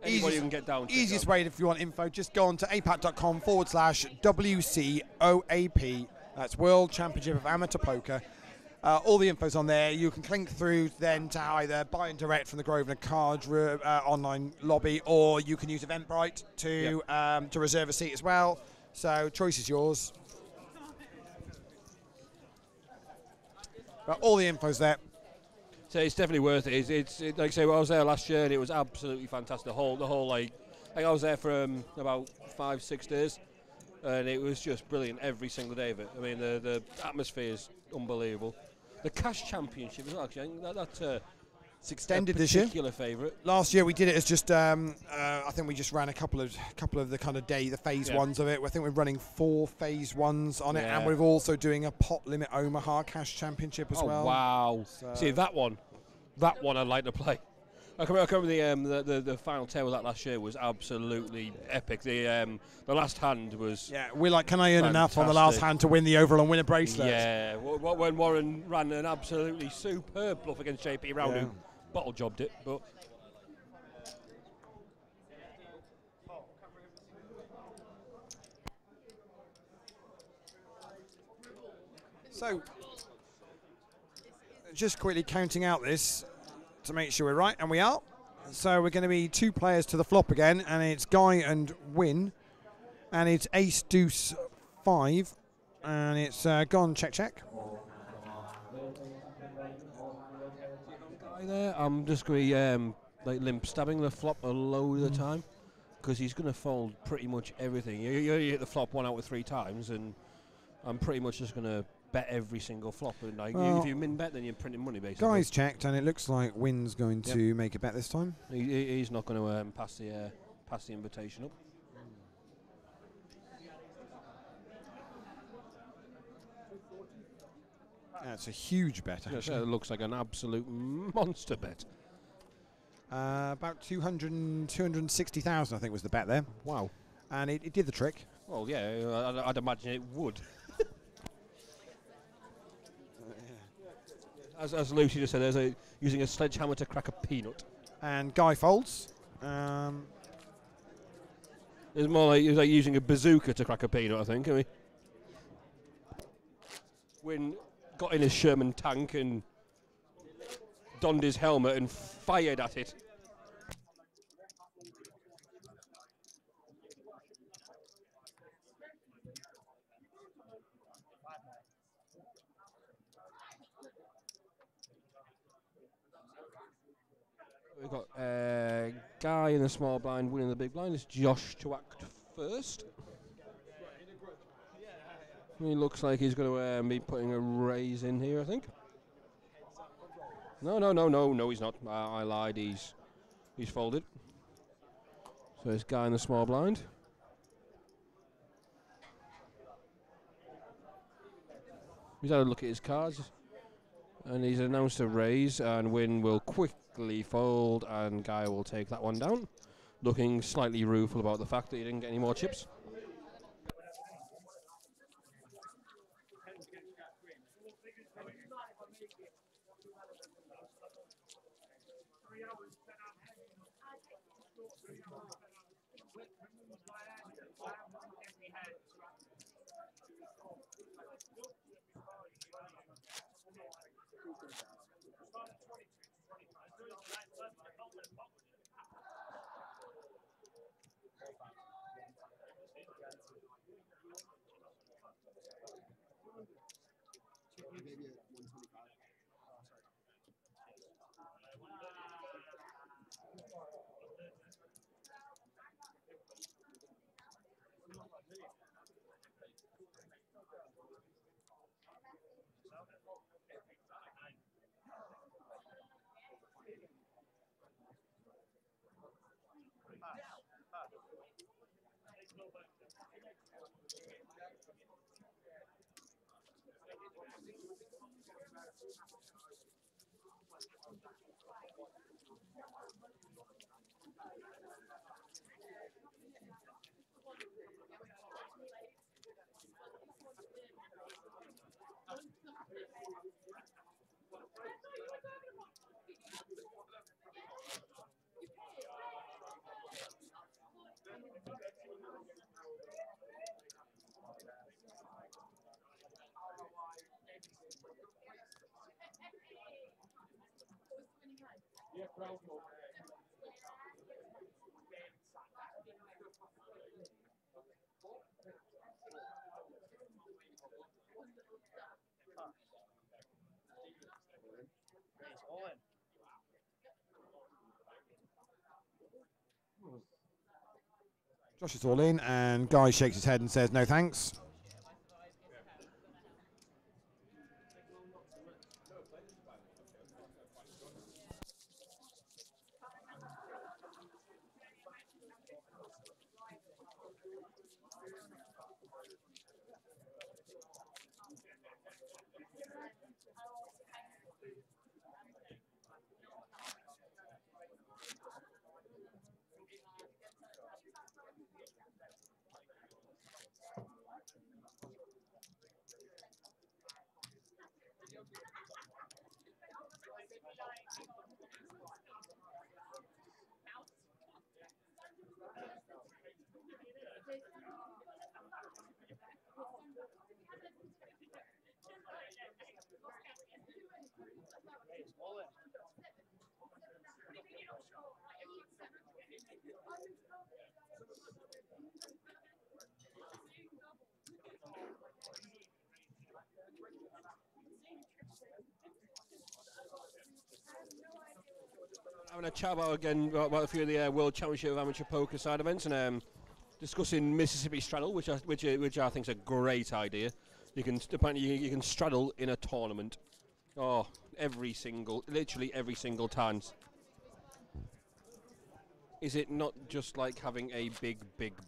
Anybody who can get down. Easiest way if you want info, just go on to apac.com/WCOAP. That's World Championship of Amateur Poker. All the info's on there. You can click through then to either buy and direct from the Grosvenor Cards online lobby, or you can use Eventbrite to reserve a seat as well. So choice is yours. But all the info's there. So it's definitely worth it. It's like I say, I was there last year and it was absolutely fantastic. The whole like I was there for about 5-6 days, and it was just brilliant every single day of it. I mean, the atmosphere is unbelievable. The Cash Championship as well. Actually, I think that's it's extended this year. Particular favourite. Last year we did it as just I think we just ran a couple of the kind of the phase ones of it. I think we're running 4 phase ones on it, and we're also doing a pot limit Omaha Cash Championship as well. Oh wow! So see that one I'd like to play. I can remember the final table of that last year was absolutely epic. The last hand was we're like, can I earn enough on the last hand to win the overall and win a bracelet? Yeah, when Warren ran an absolutely superb bluff against JP Round, who bottle jobbed it, but. So, just quickly counting out this to make sure we're right, and we are. So we're going to be 2 players to the flop again, and it's Guy and Win, and it's Ace Deuce 5, and it's gone check. There, I'm just going to be like limp stabbing the flop a load of the time, because he's going to fold pretty much everything. You hit the flop 1 out of 3 times, and I'm pretty much just going to bet every single flop. And like, if you min bet, then you're printing money basically. Guy's checked, and it looks like Win's going to make a bet this time. He's not going to pass the invitation up. That's a huge bet. Actually. It looks like an absolute monster bet. About 260,000, I think, was the bet there. Wow. And it did the trick. Well, yeah, I'd imagine it would. As Lucy just said, there's using a sledgehammer to crack a peanut. And Guy folds. It's more like using a bazooka to crack a peanut, I think. I mean, Win got in his Sherman tank and donned his helmet and fired at it. We've got Guy in the small blind, winning the big blind. It's Josh to act first. He looks like he's going to be putting a raise in here, I think. No, he's not. I lied. He's folded. So it's Guy in the small blind. He's had a look at his cards, and he's announced a raise, and Win will quickly fold, and Guy will take that one down, looking slightly rueful about the fact that he didn't get any more chips. Josh is all in, and Guy shakes his head and says no thanks. Having a chat about a few of the World Championship of Amateur Poker side events, and discussing Mississippi Straddle, which I think is a great idea. You can apparently you can straddle in a tournament. Oh, literally every single time. Is it not just like having a big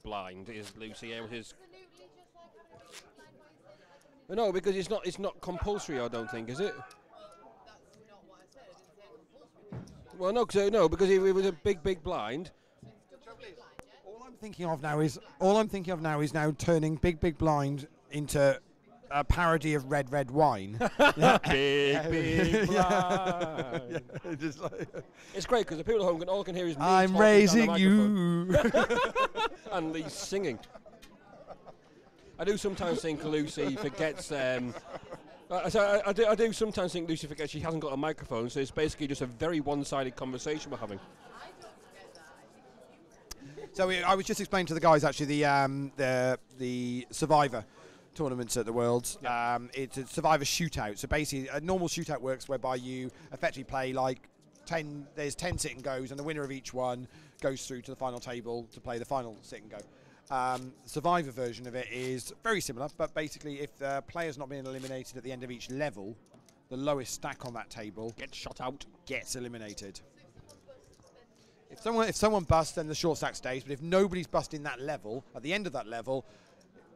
blind? Is Lucy able to? No, because it's not compulsory. I don't think, is it? Well, no, because it was a big blind. All I'm thinking of now is turning big blind into a parody of red wine. Big blind. Yeah, just like it's great because the people at home all can hear is me I'm talking raising down the you. microphone. And Lee's singing. I do sometimes think Lucy forgets. I do sometimes think Lucy forgets she hasn't got a microphone, so it's basically just a very one-sided conversation we're having. So I was just explaining to the guys actually the Survivor tournaments at the Worlds. It's a Survivor shootout. So basically, a normal shootout works whereby you effectively play like 10. There's 10 sit and goes, and the winner of each one goes through to the final table to play the final sit and go. Survivor version of it is very similar, but basically if the player's not being eliminated at the end of each level, the lowest stack on that table gets shot out, gets eliminated. If someone busts, then the short stack stays, but if nobody's busting that level, at the end of that level,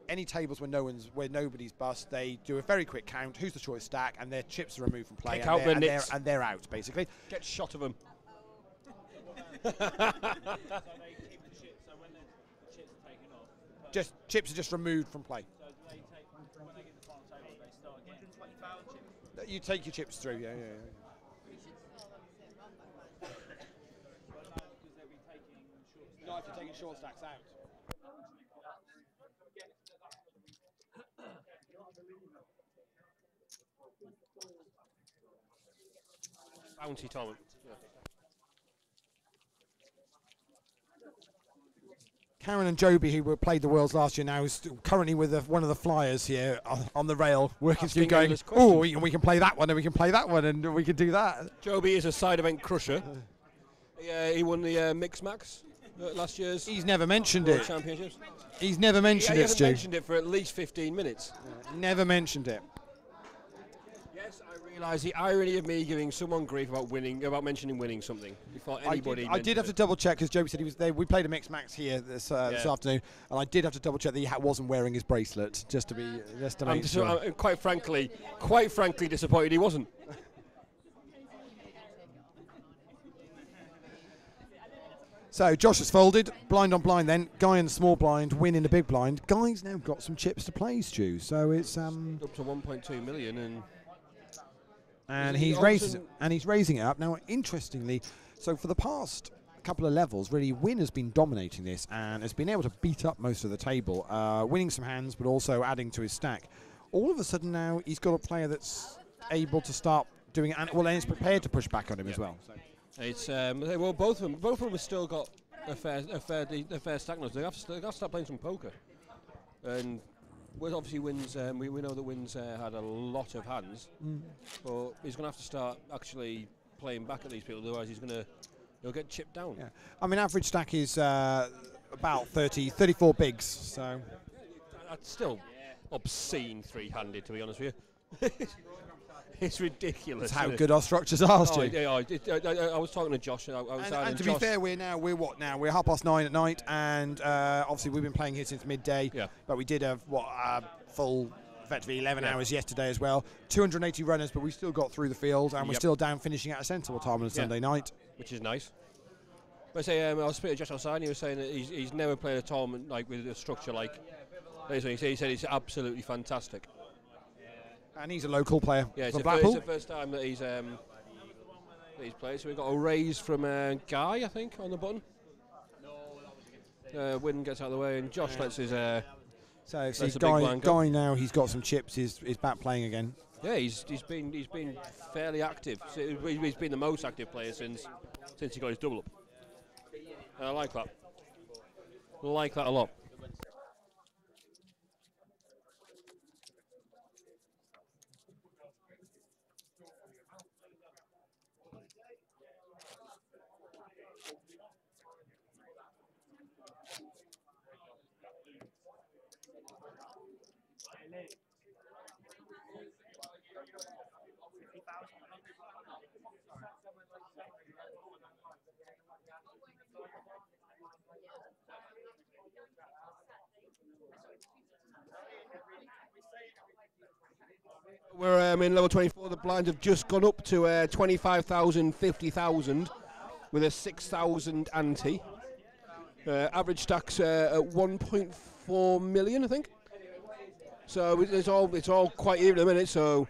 any tables where nobody's bust, they do a very quick count, who's the shortest stack, and their chips are removed from play, and they're out, basically. Get shot of them. Chips are just removed from play. So do they take, when they get the final table, they start again? 25 chips? You take your chips through, yeah. No, if you're taking short stacks out. Bounty tournament. Karen and Joby, who played the Worlds last year, now is currently with one of the flyers here on the rail, working through, going, oh, we can play that one, and we can play that one, and we can do that. Joby is a side event crusher. He won the Mix Max last year's. He's never mentioned World it. Championships. He's never mentioned he it, hasn't Stu. mentioned it for at least 15 minutes. Never mentioned it. Yes, I realise the irony of me giving someone grief about mentioning winning something before anybody. I did have to double check because Joby said he was there. We played a Mix Max here this afternoon, and I did have to double check that he wasn't wearing his bracelet just to make sure. I'm quite frankly disappointed he wasn't. So Josh has folded, blind on blind then. Guy in the small blind, win in the big blind. Guy's now got some chips to play, Stu. So it's up to 1.2 million and he's raising it up. Now interestingly, so for the past couple of levels, really Win has been dominating this and has been able to beat up most of the table, winning some hands but also adding to his stack. All of a sudden now he's got a player that's able to start doing it, and he's prepared to push back on him as well. So. It's well, both of them have still got a fair stack now. They have to start playing some poker, and obviously Win's. We know that Win's had a lot of hands, but he's going to have to start actually playing back at these people. Otherwise, he's going to He'll get chipped down. Yeah. I mean, average stack is about 34 bigs. So that's still obscene three-handed, to be honest with you. It's ridiculous. That's how good our structures are, Stu. I was talking to Josh. And to be fair, we're 9:30 at night, and obviously we've been playing here since midday. Yeah. But we did have full, effectively 11 hours yesterday as well. 280 runners, but we still got through the field, and we're still down finishing at a sensible time on a Sunday night, which is nice. But I say, I was speaking to Josh outside, and he was saying that he's never played a tournament like with a structure like. He said it's absolutely fantastic. And he's a local player from it's Blackpool. the first time that he's played. So we've got a raise from Guy, I think, on the button. Wynn gets out of the way, and Josh lets his. So Guy now he's got some chips. Is back playing again. Yeah, he's been fairly active. He's been the most active player since he got his double up. And I like that. I like that a lot. We're in level 24. The blinds have just gone up to 25,000, 50,000 with a 6,000 ante. Average stacks at 1.4 million, I think. So it's all quite even at the minute. So.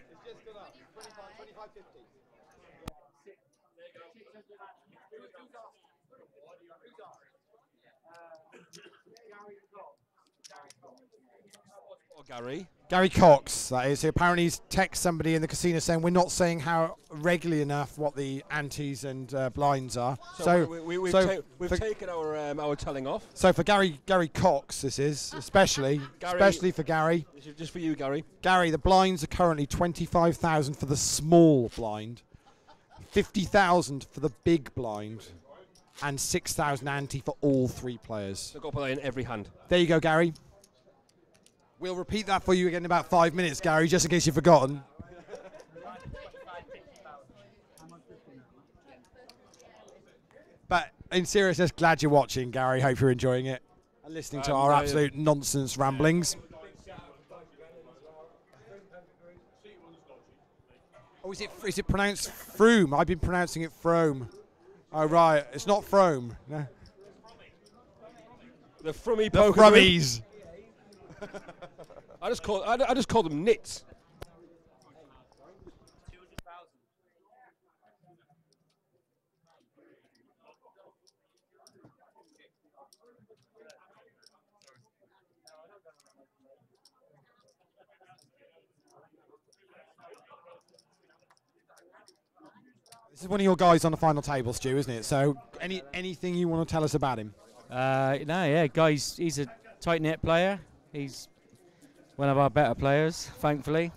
Gary Cox, that is. Apparently he's texted somebody in the casino saying we're not saying how regularly enough what the antes and blinds are. So we've taken our telling off. So for Gary Cox, this is especially for Gary. This is just for you, Gary. Gary, the blinds are currently 25,000 for the small blind, 50,000 for the big blind, and 6,000 ante for all three players. So got to put that in every hand. There you go, Gary. We'll repeat that for you again in about 5 minutes, Gary, just in case you've forgotten. But in seriousness, glad you're watching, Gary. Hope you're enjoying it and listening to our absolute nonsense ramblings. Oh, is it pronounced Froome? I've been pronouncing it Frome. Oh, right. It's not Frome. No. The Frummy The Frummies. I just call them nits. This is one of your guys on the final table, Stu, isn't it? So, anything you want to tell us about him? Guys, he's a tight-knit player. He's one of our better players, thankfully.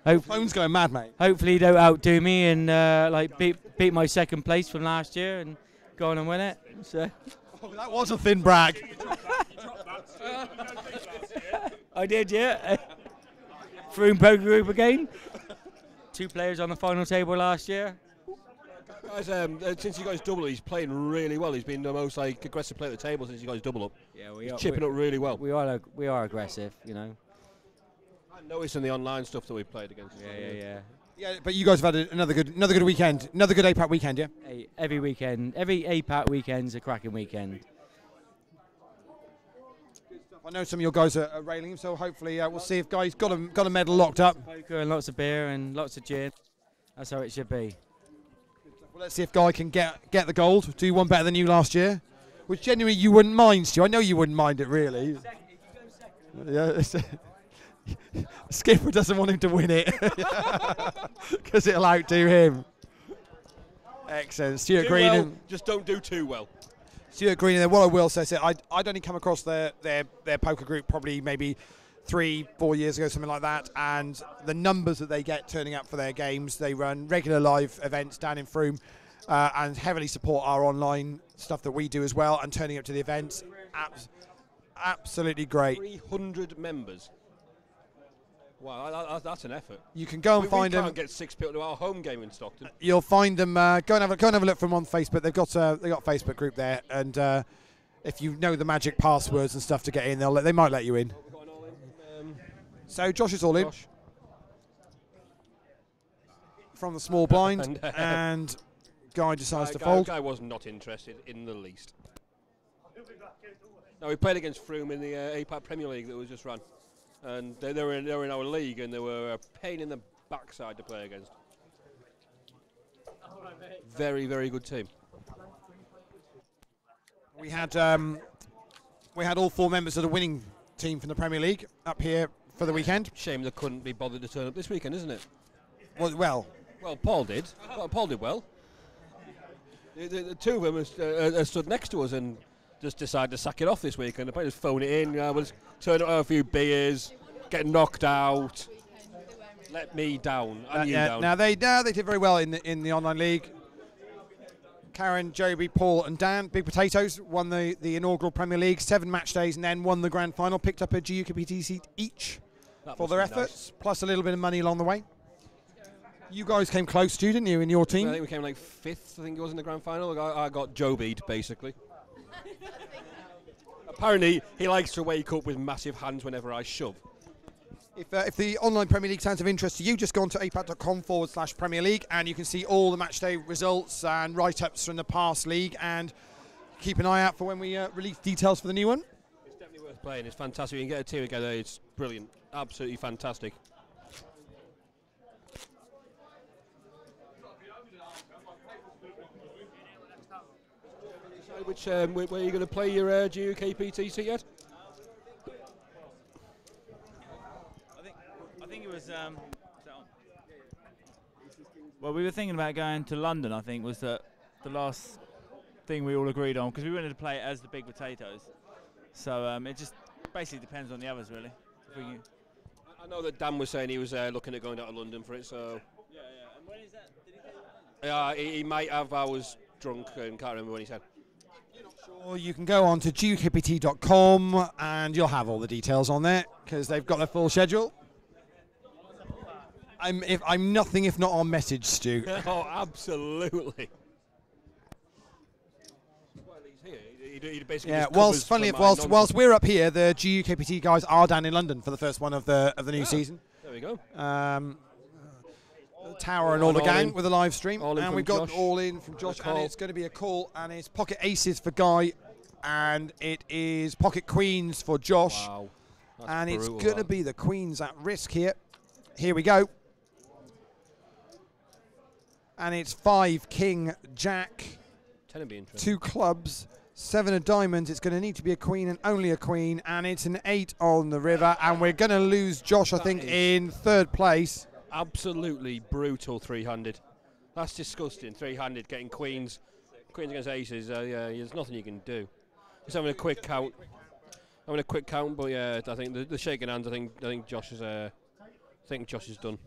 Phone's going mad, mate. Hopefully he don't outdo me and beat my second place from last year and go on and win it. So. Oh, that was a thin brag. I did, yeah. Froome Poker Group again. 2 players on the final table last year. Guys, since he got his double up, he's playing really well. He's been the most aggressive player at the table since he got his double up. Yeah, he's chipping up really well. We are aggressive, you know. I noticed in the online stuff that we played against. Yeah, but you guys have had another good weekend, another good APAC weekend, yeah. Every weekend, every APAC weekend's a cracking weekend. I know some of your guys are railing him, so hopefully we'll see if guys got a medal locked up. Poker and lots of beer and lots of gin. That's how it should be. Well, let's see if Guy can get the gold. Do one better than you last year, which genuinely you wouldn't mind, Stu. I know you wouldn't mind it, really. Yeah. Skipper doesn't want him to win it because it'll outdo him. Excellent, Stuart Green. Well, just don't do too well. Stuart Green, and what I will say is that I'd only come across their poker group probably maybe 3-4 years ago, something like that, and the numbers that they get turning up for their games, they run regular live events down in Frome, and heavily support our online stuff that we do as well, and turning up to the events. Absolutely great. 300 members. Wow, that's an effort. You can go and find them. We can't get 6 people to our home game in Stockton. You'll find them. Go and have a look for them on Facebook. They've got a Facebook group there, and if you know the magic passwords and stuff to get in, they might let you in. So Josh is all in from the small blind, and Guy decides to fold. Guy was not interested in the least. No, we played against Froome in the APAC Premier League that was just run. And they were in our league, and they were a pain in the backside to play against. Very, very good team. We had all 4 members of the winning team from the Premier League up here for the weekend. Shame they couldn't be bothered to turn up this weekend, isn't it? Well, Paul did. Paul did well. The 2 of them stood next to us and just decided to sack it off this weekend. They just phone it in. We'll just turn up a few beers, get knocked out, let me down, and you down. Now they did very well in the online league. Karen, Joby, Paul, and Dan, Big Potatoes, won the inaugural Premier League, 7 match days, and then won the grand final. Picked up a GUKPT seat each for their efforts, nice. Plus a little bit of money along the way. You guys came close too, didn't you, in your team? I think we came like 5th. I think it was in the grand final. I got Joby'd basically. Apparently, he likes to wake up with massive hands whenever I shove. If the online Premier League sounds of interest to you, just go on to apac.com/Premier League, and you can see all the matchday results and write-ups from the past league, and keep an eye out for when we release details for the new one. It's definitely worth playing. It's fantastic. You can get a team together. It's brilliant. Absolutely fantastic. Which where are you going to play your GUKPT seat yet? I think it was. Well, we were thinking about going to London. I think was the last thing we all agreed on, because we wanted to play it as the Big Potatoes. So it just basically depends on the others, really. I know that Dan was saying he was looking at going down to London for it. So. Yeah. And when is that? Did he say? He might have. I was drunk and can't remember when he said. Or you can go on to GUKPT.com and you'll have all the details on there, because they've got their full schedule. I'm nothing if not on message, Stu. Oh, absolutely. Well, he's here. He basically whilst we're up here, the GUKPT guys are down in London for the first one of the new season. There we go. Tower and all the gang with a live stream, and we've got Josh. all in from Josh, and it's going to be a call, and it's pocket aces for Guy, and it is pocket queens for Josh. Wow. And it's going to be the queens at risk here. Here we go. And it's 5 king jack, 2 clubs, 7 of diamonds. It's going to need to be a queen and only a queen, and it's an 8 on the river, and we're going to lose Josh, I think, in 3rd place. Absolutely brutal 3-handed. That's disgusting. 3-handed, getting queens against aces. Yeah, there's nothing you can do. Just having a quick count. But yeah, I think the shaking hands. I think Josh is. Josh is done.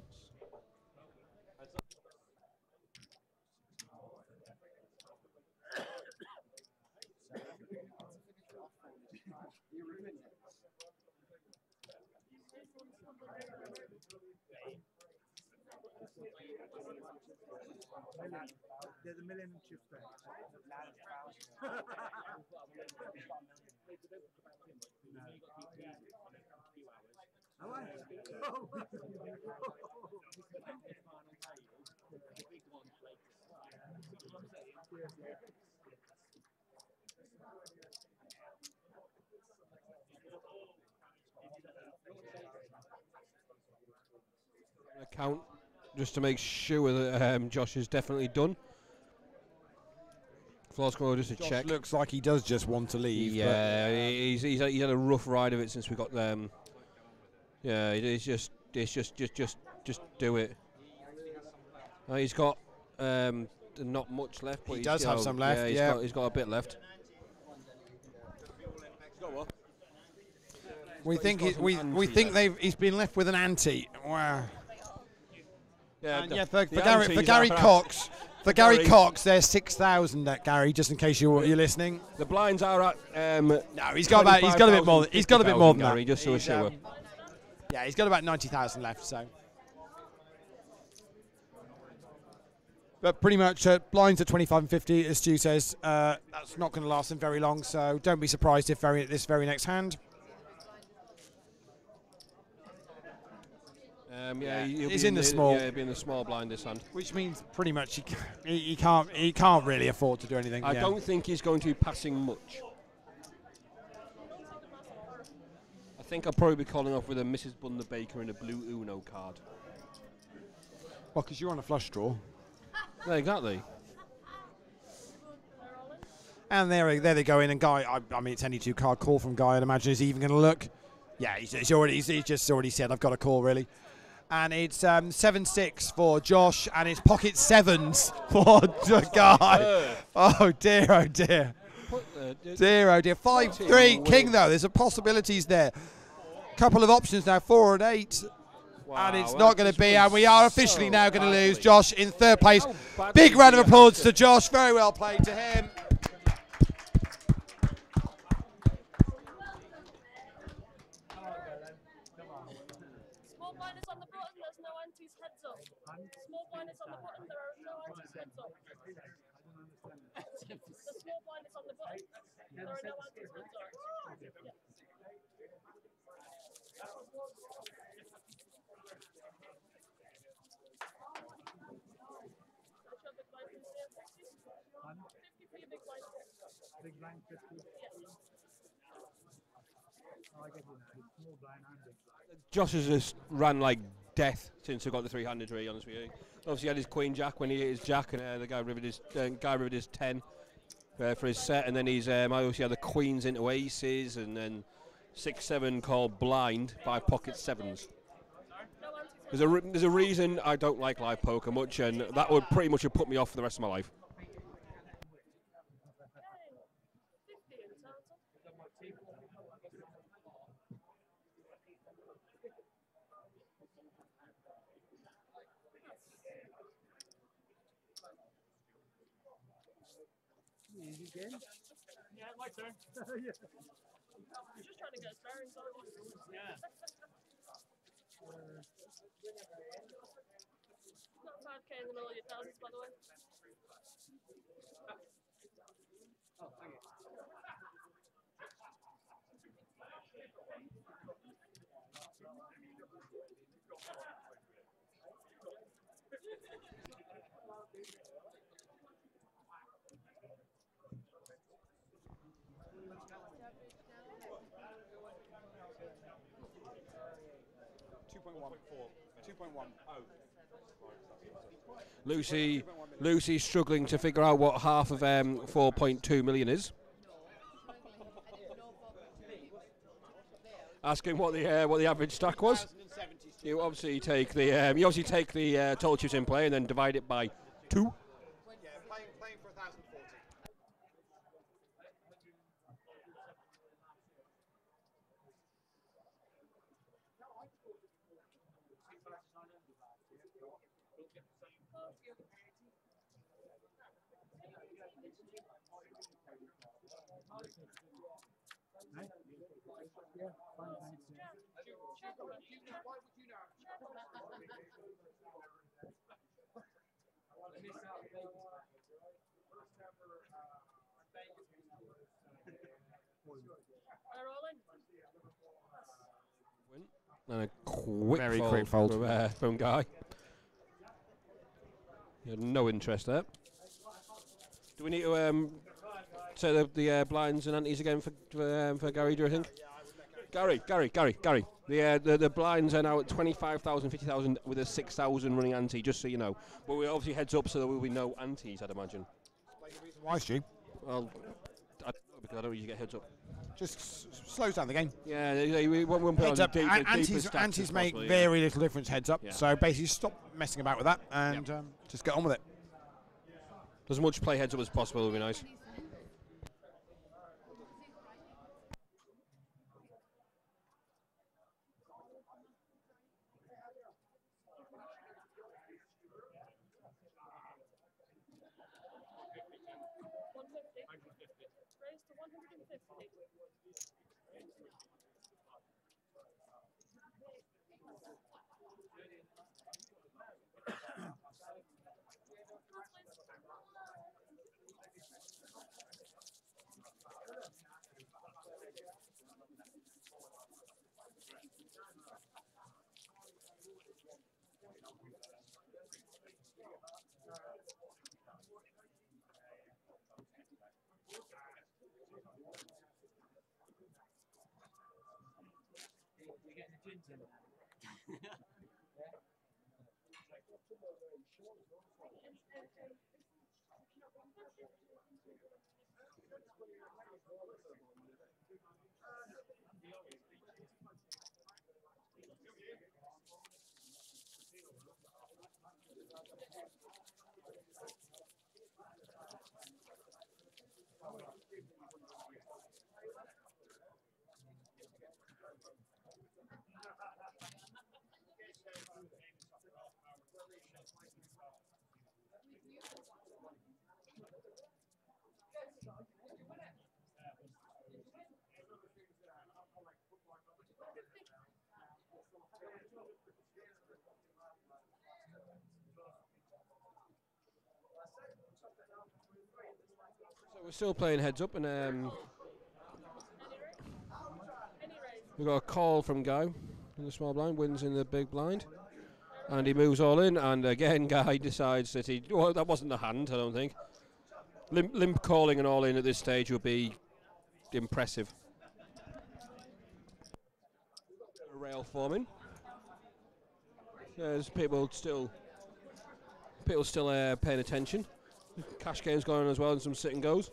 There's a million chips there. Count just to make sure that Josh is definitely done. Floor score just a Josh check. Looks like he does just want to leave. Yeah, he's had a rough ride of it since we got them. Yeah, it's just do it. He's got not much left, but he does have some left. Yeah, he's got a bit left. We think he's been left with an ante. Wow. Yeah, and yeah, for Gary Cox, For Gary Cox, there's 6,000 at Gary, just in case you're listening. The blinds are at. No, he's got a bit more. He's got a bit more than Gary, that. just so we're sure. Yeah, he's got about 90,000 left. So, but pretty much blinds at 25 and 50, as Stu says. That's not going to last him very long. So don't be surprised if this very next hand. He's in the small. Yeah, he'll be in the small blind this hand. Which means pretty much he can't really afford to do anything. I don't think he's going to be passing much. I think I'll probably be calling off with a Mrs. Bunda Baker and a blue Uno card. Well, because you're on a flush draw. Yeah, exactly. And there they go in, and Guy. I mean, it's any 2 card call from Guy. I'd imagine is he even going to look? Yeah, he's just already said I've got a call really. And it's 7-6 for Josh, and it's pocket 7s for Guy. Oh dear, oh dear. Dear, oh dear. 5-3 king though. There's possibilities there. Couple of options now, 4 and 8. Wow, and it's not going to be, and we are officially now going to lose. Josh in 3rd place. Big round of applause to Josh. Very well played to him. Small blind is on the button, there are no antis heads up. The small blind is on the button, there are no antis heads up. Big blind 50. I get small blind and big blind. Josh has just ran like death since I got the 300, to be honest with you. Obviously, he had his Queen Jack when he hit his Jack, and the guy riveted his 10 for his set, and then he's I obviously had the Queens into aces, and then 6-7 called blind by pocket 7s. There's a reason I don't like live poker much, and that would pretty much have put me off for the rest of my life. Easy game. Yeah, my turn. Yeah. You're just trying to get bearings on it. Yeah. Not 5k in the middle of your thousands, by the way. Oh, thank you. 2.1. Lucy struggling to figure out what half of 4.2 million is. Asking what the average stack was. You obviously take the total chips in play and then divide it by 2. Yeah, playing for 1,040. Yeah, fine, thanks. And a quick Very fold, quick fold. From Guy. He had no interest there. Do we need to say the blinds and antes again for Gary, do you think? Gary. The blinds are now at 25,000, 50,000 with a 6,000 running ante, just so you know. But we obviously heads up so there will be no antes, I'd imagine. Why, Stu? Well, I don't know, because I don't usually get heads up. Just slows down the game. Yeah, we won't put Heads on up. the Antes deepest make possible, very little difference heads up. Yeah. So basically, stop messing about with that and just get on with it. As much play heads up as possible would be nice. Raised to 150. You're getting the gins in. So we're still playing heads up, and we've got a call from Guy in the small blind, wins in the big blind, and he moves all in, and again Guy decides that that wasn't the hand, I don't think. Limp calling and all in at this stage would be impressive. A rail forming. There's people still paying attention. Cash game's going on as well, and some sit and goes.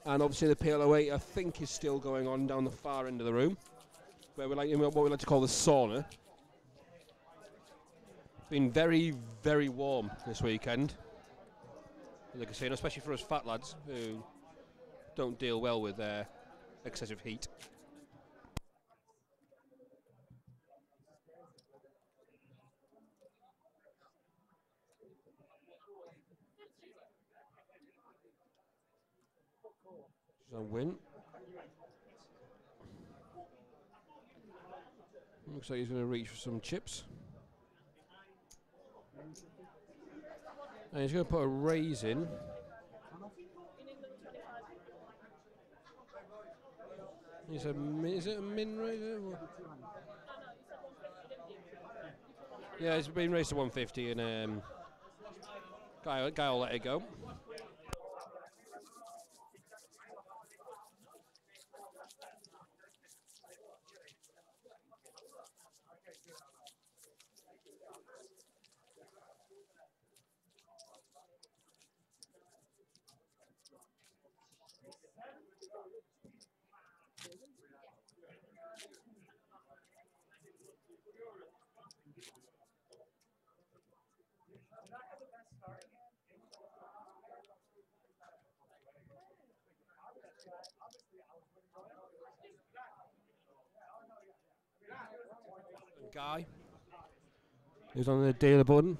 And obviously the PLO8 I think is still going on down the far end of the room, where what we like to call the sauna. Been very, very warm this weekend in the casino, especially for us fat lads who don't deal well with excessive heat. She's on win. Looks like he's going to reach for some chips. And he's going to put a raise in. Is it a min raise? Yeah, it's been raised to 150, and Guy will let it go. Guy, who's on the dealer button,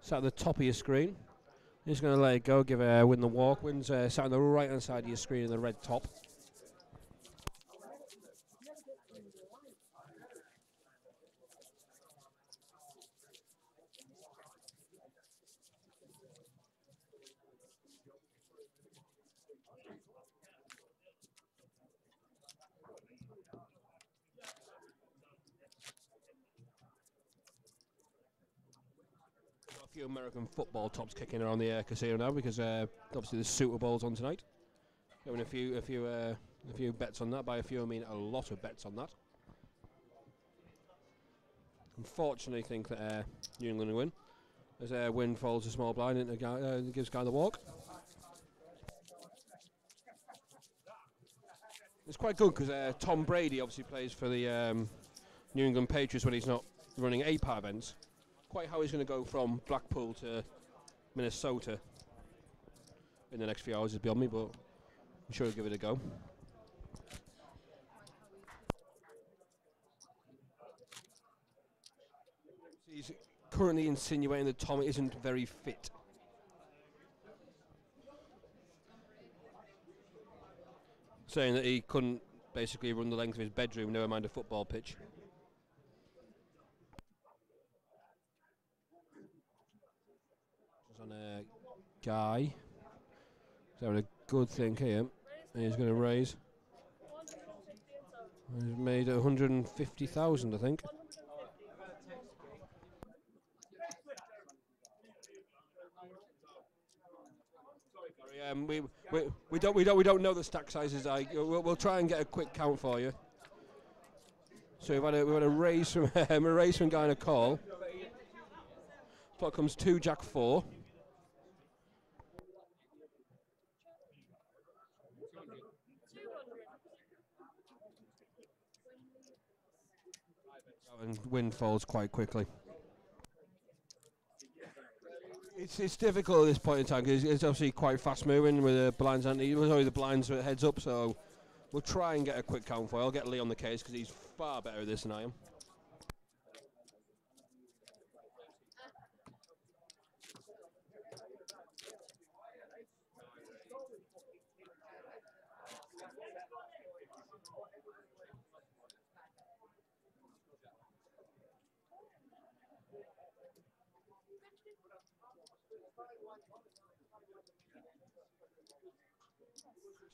sat at the top of your screen. He's going to let it go, give a win the walk. Wins sat on the right hand side of your screen in the red top. A few American football tops kicking around the casino now because obviously the Super Bowl's on tonight. Having a few bets on that. By a few I mean a lot of bets on that. Unfortunately, I think that New England will win as Win folds a small blind and gives Guy the walk. It's quite good because Tom Brady obviously plays for the New England Patriots when he's not running APA events. Quite how he's going to go from Blackpool to Minnesota in the next few hours is beyond me, but I'm sure he'll give it a go. He's currently insinuating that Tom isn't very fit. saying that he couldn't basically run the length of his bedroom, never mind a football pitch. It's on a Guy. He's having a good thing here. And he's going to raise. He's made 150,000, I think. We don't know the stack sizes. We'll try and get a quick count for you. So we've had a raise from Guy and a call. Pot comes 2 Jack 4. And win falls quite quickly. It's difficult at this point in time because it's obviously quite fast moving with the blinds. The blinds heads up, so we'll try and get a quick count for you. I'll get Lee on the case because he's far better at this than I am.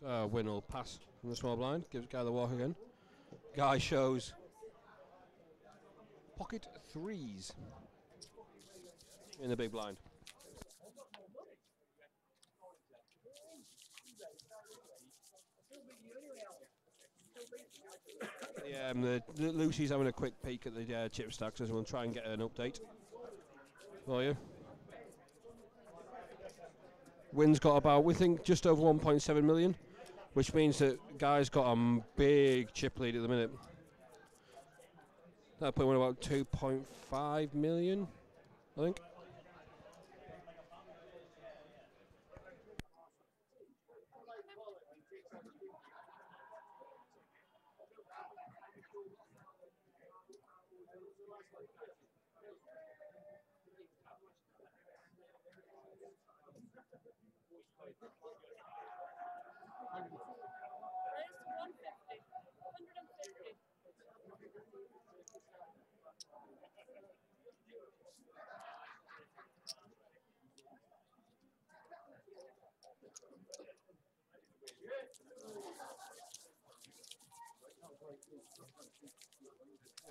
So Win will pass from the small blind, gives Guy the walk again. Guy shows pocket 3s in the big blind. Yeah, Lucy's having a quick peek at the chip stacks, so we'll try and get an update for you. Win's got about, we think, just over 1.7 million, which means that Guy's got a big chip lead at the minute. That'll put him at about 2.5 million, I think.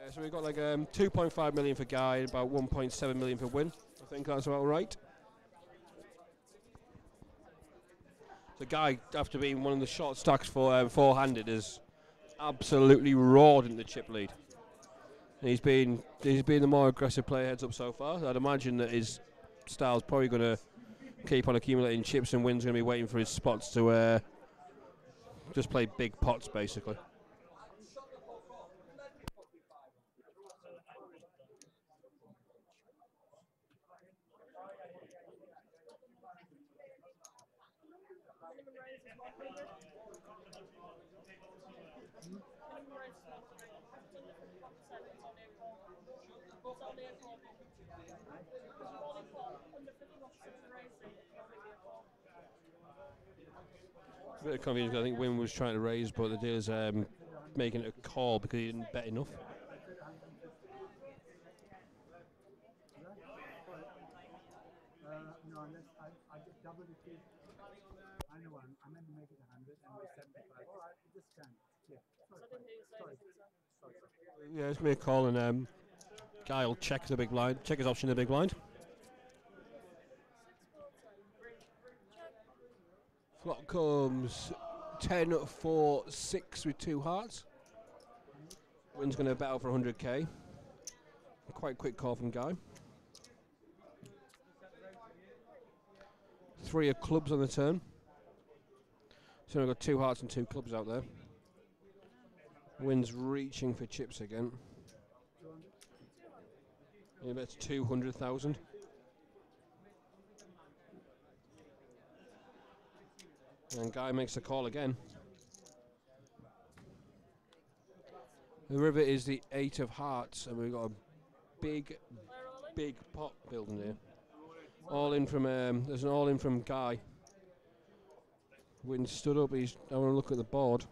Yeah, so we've got like 2.5 million for Guy, about 1.7 million for Win. I think that's about right. So Guy, after being one of the short stacks for four-handed, has absolutely roared in the chip lead. And he's been the more aggressive player heads up so far. I'd imagine that his style's probably going to keep on accumulating chips, and Win's going to be waiting for his spots to just play big pots, basically. A bit of confusion. I think Win was trying to raise, but the dealer's making it a call because he didn't bet enough. No, unless I just double the fee. I know I meant to make it 100 and we're 75. All right, just stand. Yeah. Sorry. Yeah, it's going to be a call, and Guy will check the big blind, check his option in the big blind. Flop comes 10, 4, 6 with 2 hearts. Win's going to bet out for 100k. A quite quick call from Guy. 3 of clubs on the turn. So we've got 2 hearts and 2 clubs out there. Win's reaching for chips again. He bets 200,000. And Guy makes the call again. The river is the 8 of hearts, and we've got a big pot building here. All in from there's an all in from Guy. Win stood up. He's having a look at the board.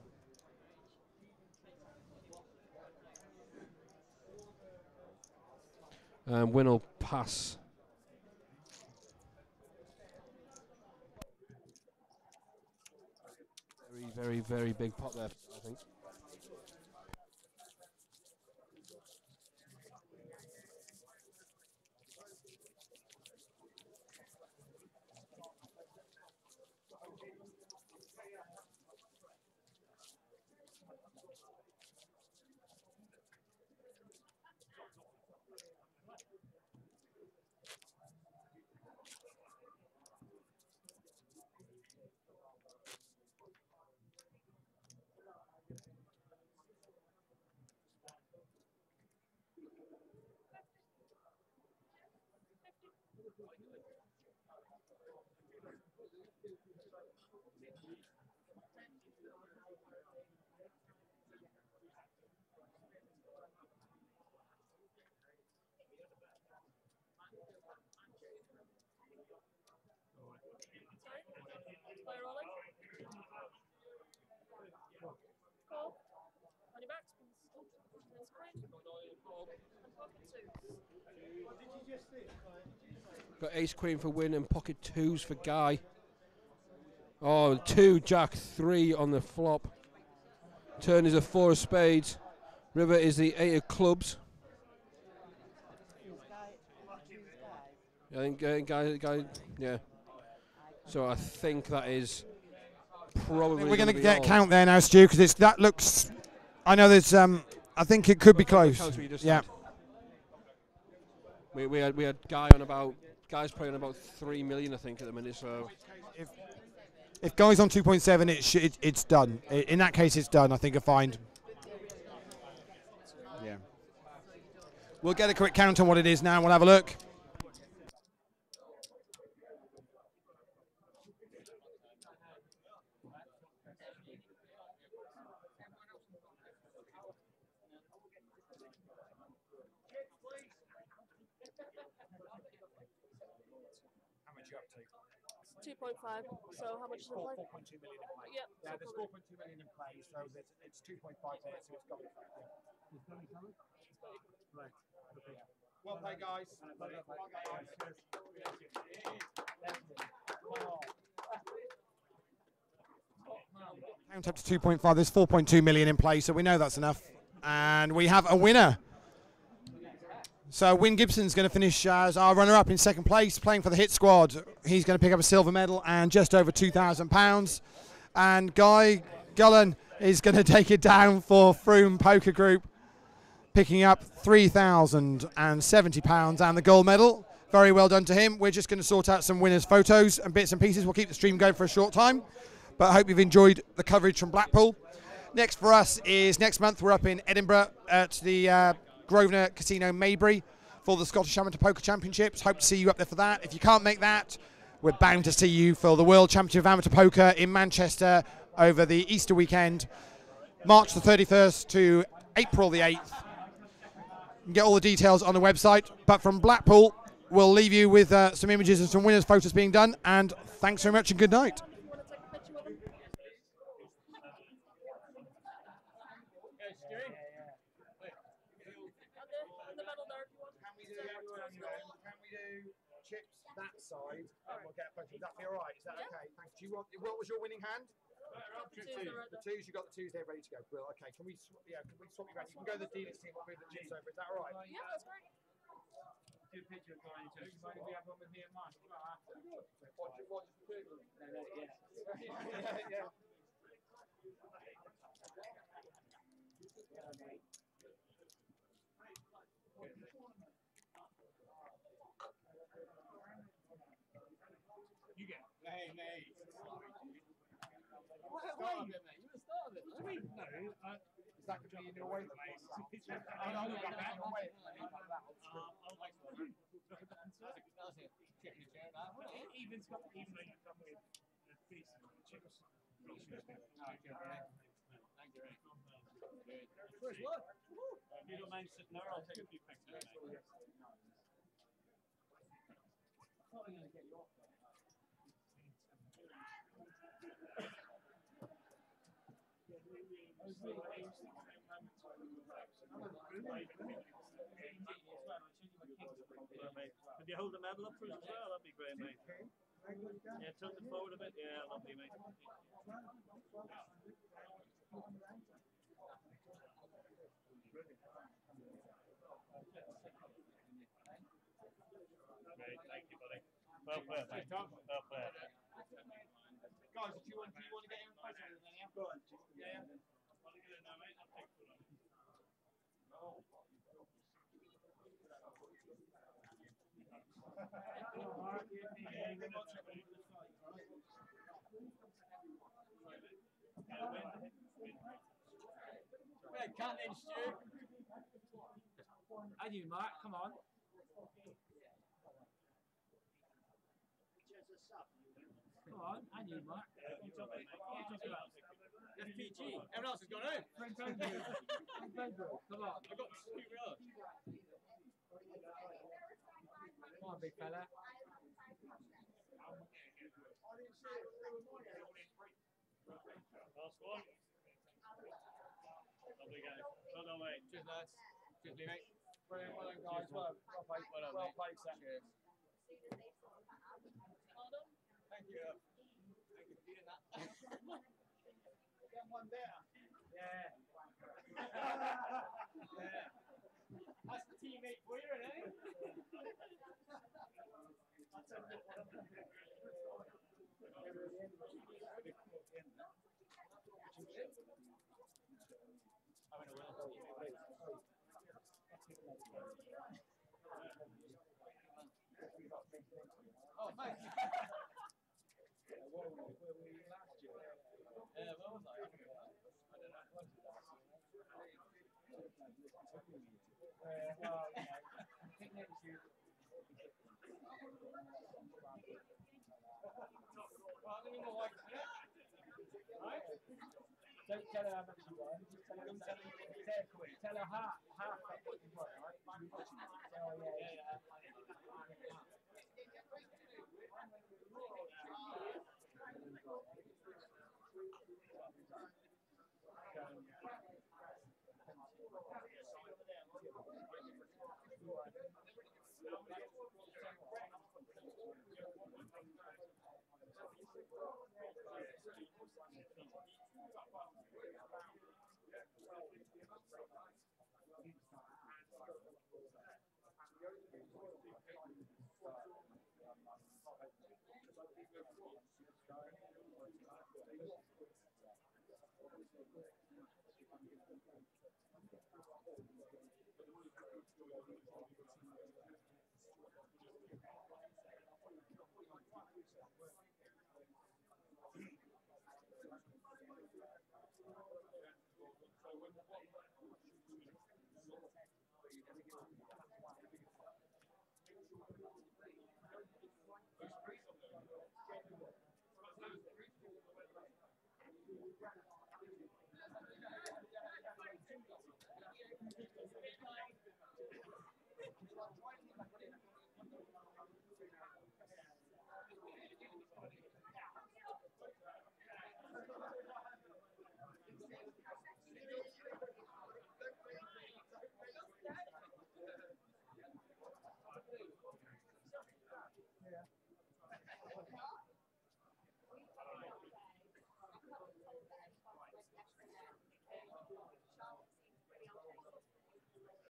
Win will pass. Very, very big pot there, I think. Play rolling. Call. On your backs, please. That's great. And pocket twos. Got ace queen for Win and pocket twos for Guy. Oh, 2, Jack, 3 on the flop. Turn is a 4 of spades. River is the 8 of clubs. I think Guy, yeah. So I think that is probably. We're going to get count there now, Stu, because that looks. I know there's. I think it could be close. Yeah. We had Guy on about. Guy's playing about 3 million, I think, at the minute. So. If Guy's on 2.7, it's done. In that case, it's done. I think a find. Yeah. We'll get a quick count on what it is now. We'll have a look. How much you up to? 2.5. So how much is it play? 4.2 million in play. Yep. Yeah, there's 4.2 million in play, so it's 2.5 there, so it's got it. Right. Okay. Well played, guys. Count up to 2.5. There's 4.2 million in play, so we know that's enough. And we have a winner. So Win Gibson's going to finish as our runner-up in second place, playing for the Hit Squad. He's going to pick up a silver medal and just over £2,000. And Guy Gullen is going to take it down for Froome Poker Group, picking up £3,070 and the gold medal. Very well done to him. We're just going to sort out some winners' photos and bits and pieces. We'll keep the stream going for a short time, but I hope you've enjoyed the coverage from Blackpool. Next for us is next month. We're up in Edinburgh at the Grosvenor Casino Maybury for the Scottish Amateur Poker Championships. Hope to see you up there for that. If you can't make that, we're bound to see you for the World Championship of Amateur Poker in Manchester over the Easter weekend, March the 31st to April the 8th. You can get all the details on the website. But from Blackpool, we'll leave you with some images and some winners' photos being done. And thanks very much and good night. Chips that side, and we'll get a photo. Would that be all right? Is that okay? Thanks. Do you want? What was your winning hand? The twos. You got the twos there ready to go. Well, okay. Can we? Can we swap you around? You can go to the dealer's team. We'll move the chips over. Is that all right? Yeah, that's great. Do a picture of Brian too. Might we have one with me and Mark? Yeah. You get. Hey, mate. Start of it, mate. You started it. Sweet. No. Is that going to be in your way? I'll look at that. I'll like Even's got even though you come with a piece of chips. First look. You don't mind sitting there? I'll take a few pictures. I thought I was going to get you off there. mate. Could you hold the medal up for us as well? That'd be great, mate. Yeah, tilt it forward a bit. Yeah, lovely, mate. Great, thank you, buddy. Well played, mate. Well played. Guys, do you want to get in closer than any? Go on. Yeah. What are you doing now, mate? I'll take it. Right, can't in, Stu. And you, Mark, come on. Come on, and you, Mark. FPG. Everyone else has gone home. Come on. I've got to scoot up. Come on, big fella. Last one. Lovely guy. Well done, mate. Cheers, lads. Cheers, mate. Brilliant, well done, guys. Well played, well played, Sam. Cheers. Thank you. Thank you for doing that. Get one down. Yeah. Yeah. That's the teammate for you, eh? Oh, mate. Where were you last year? Yeah, where was I? I don't know. Well, you know, I think next year. Well, I mean, my wife, right? Don't tell her how much you won. Just tell her tell her half what you won, right? Oh yeah.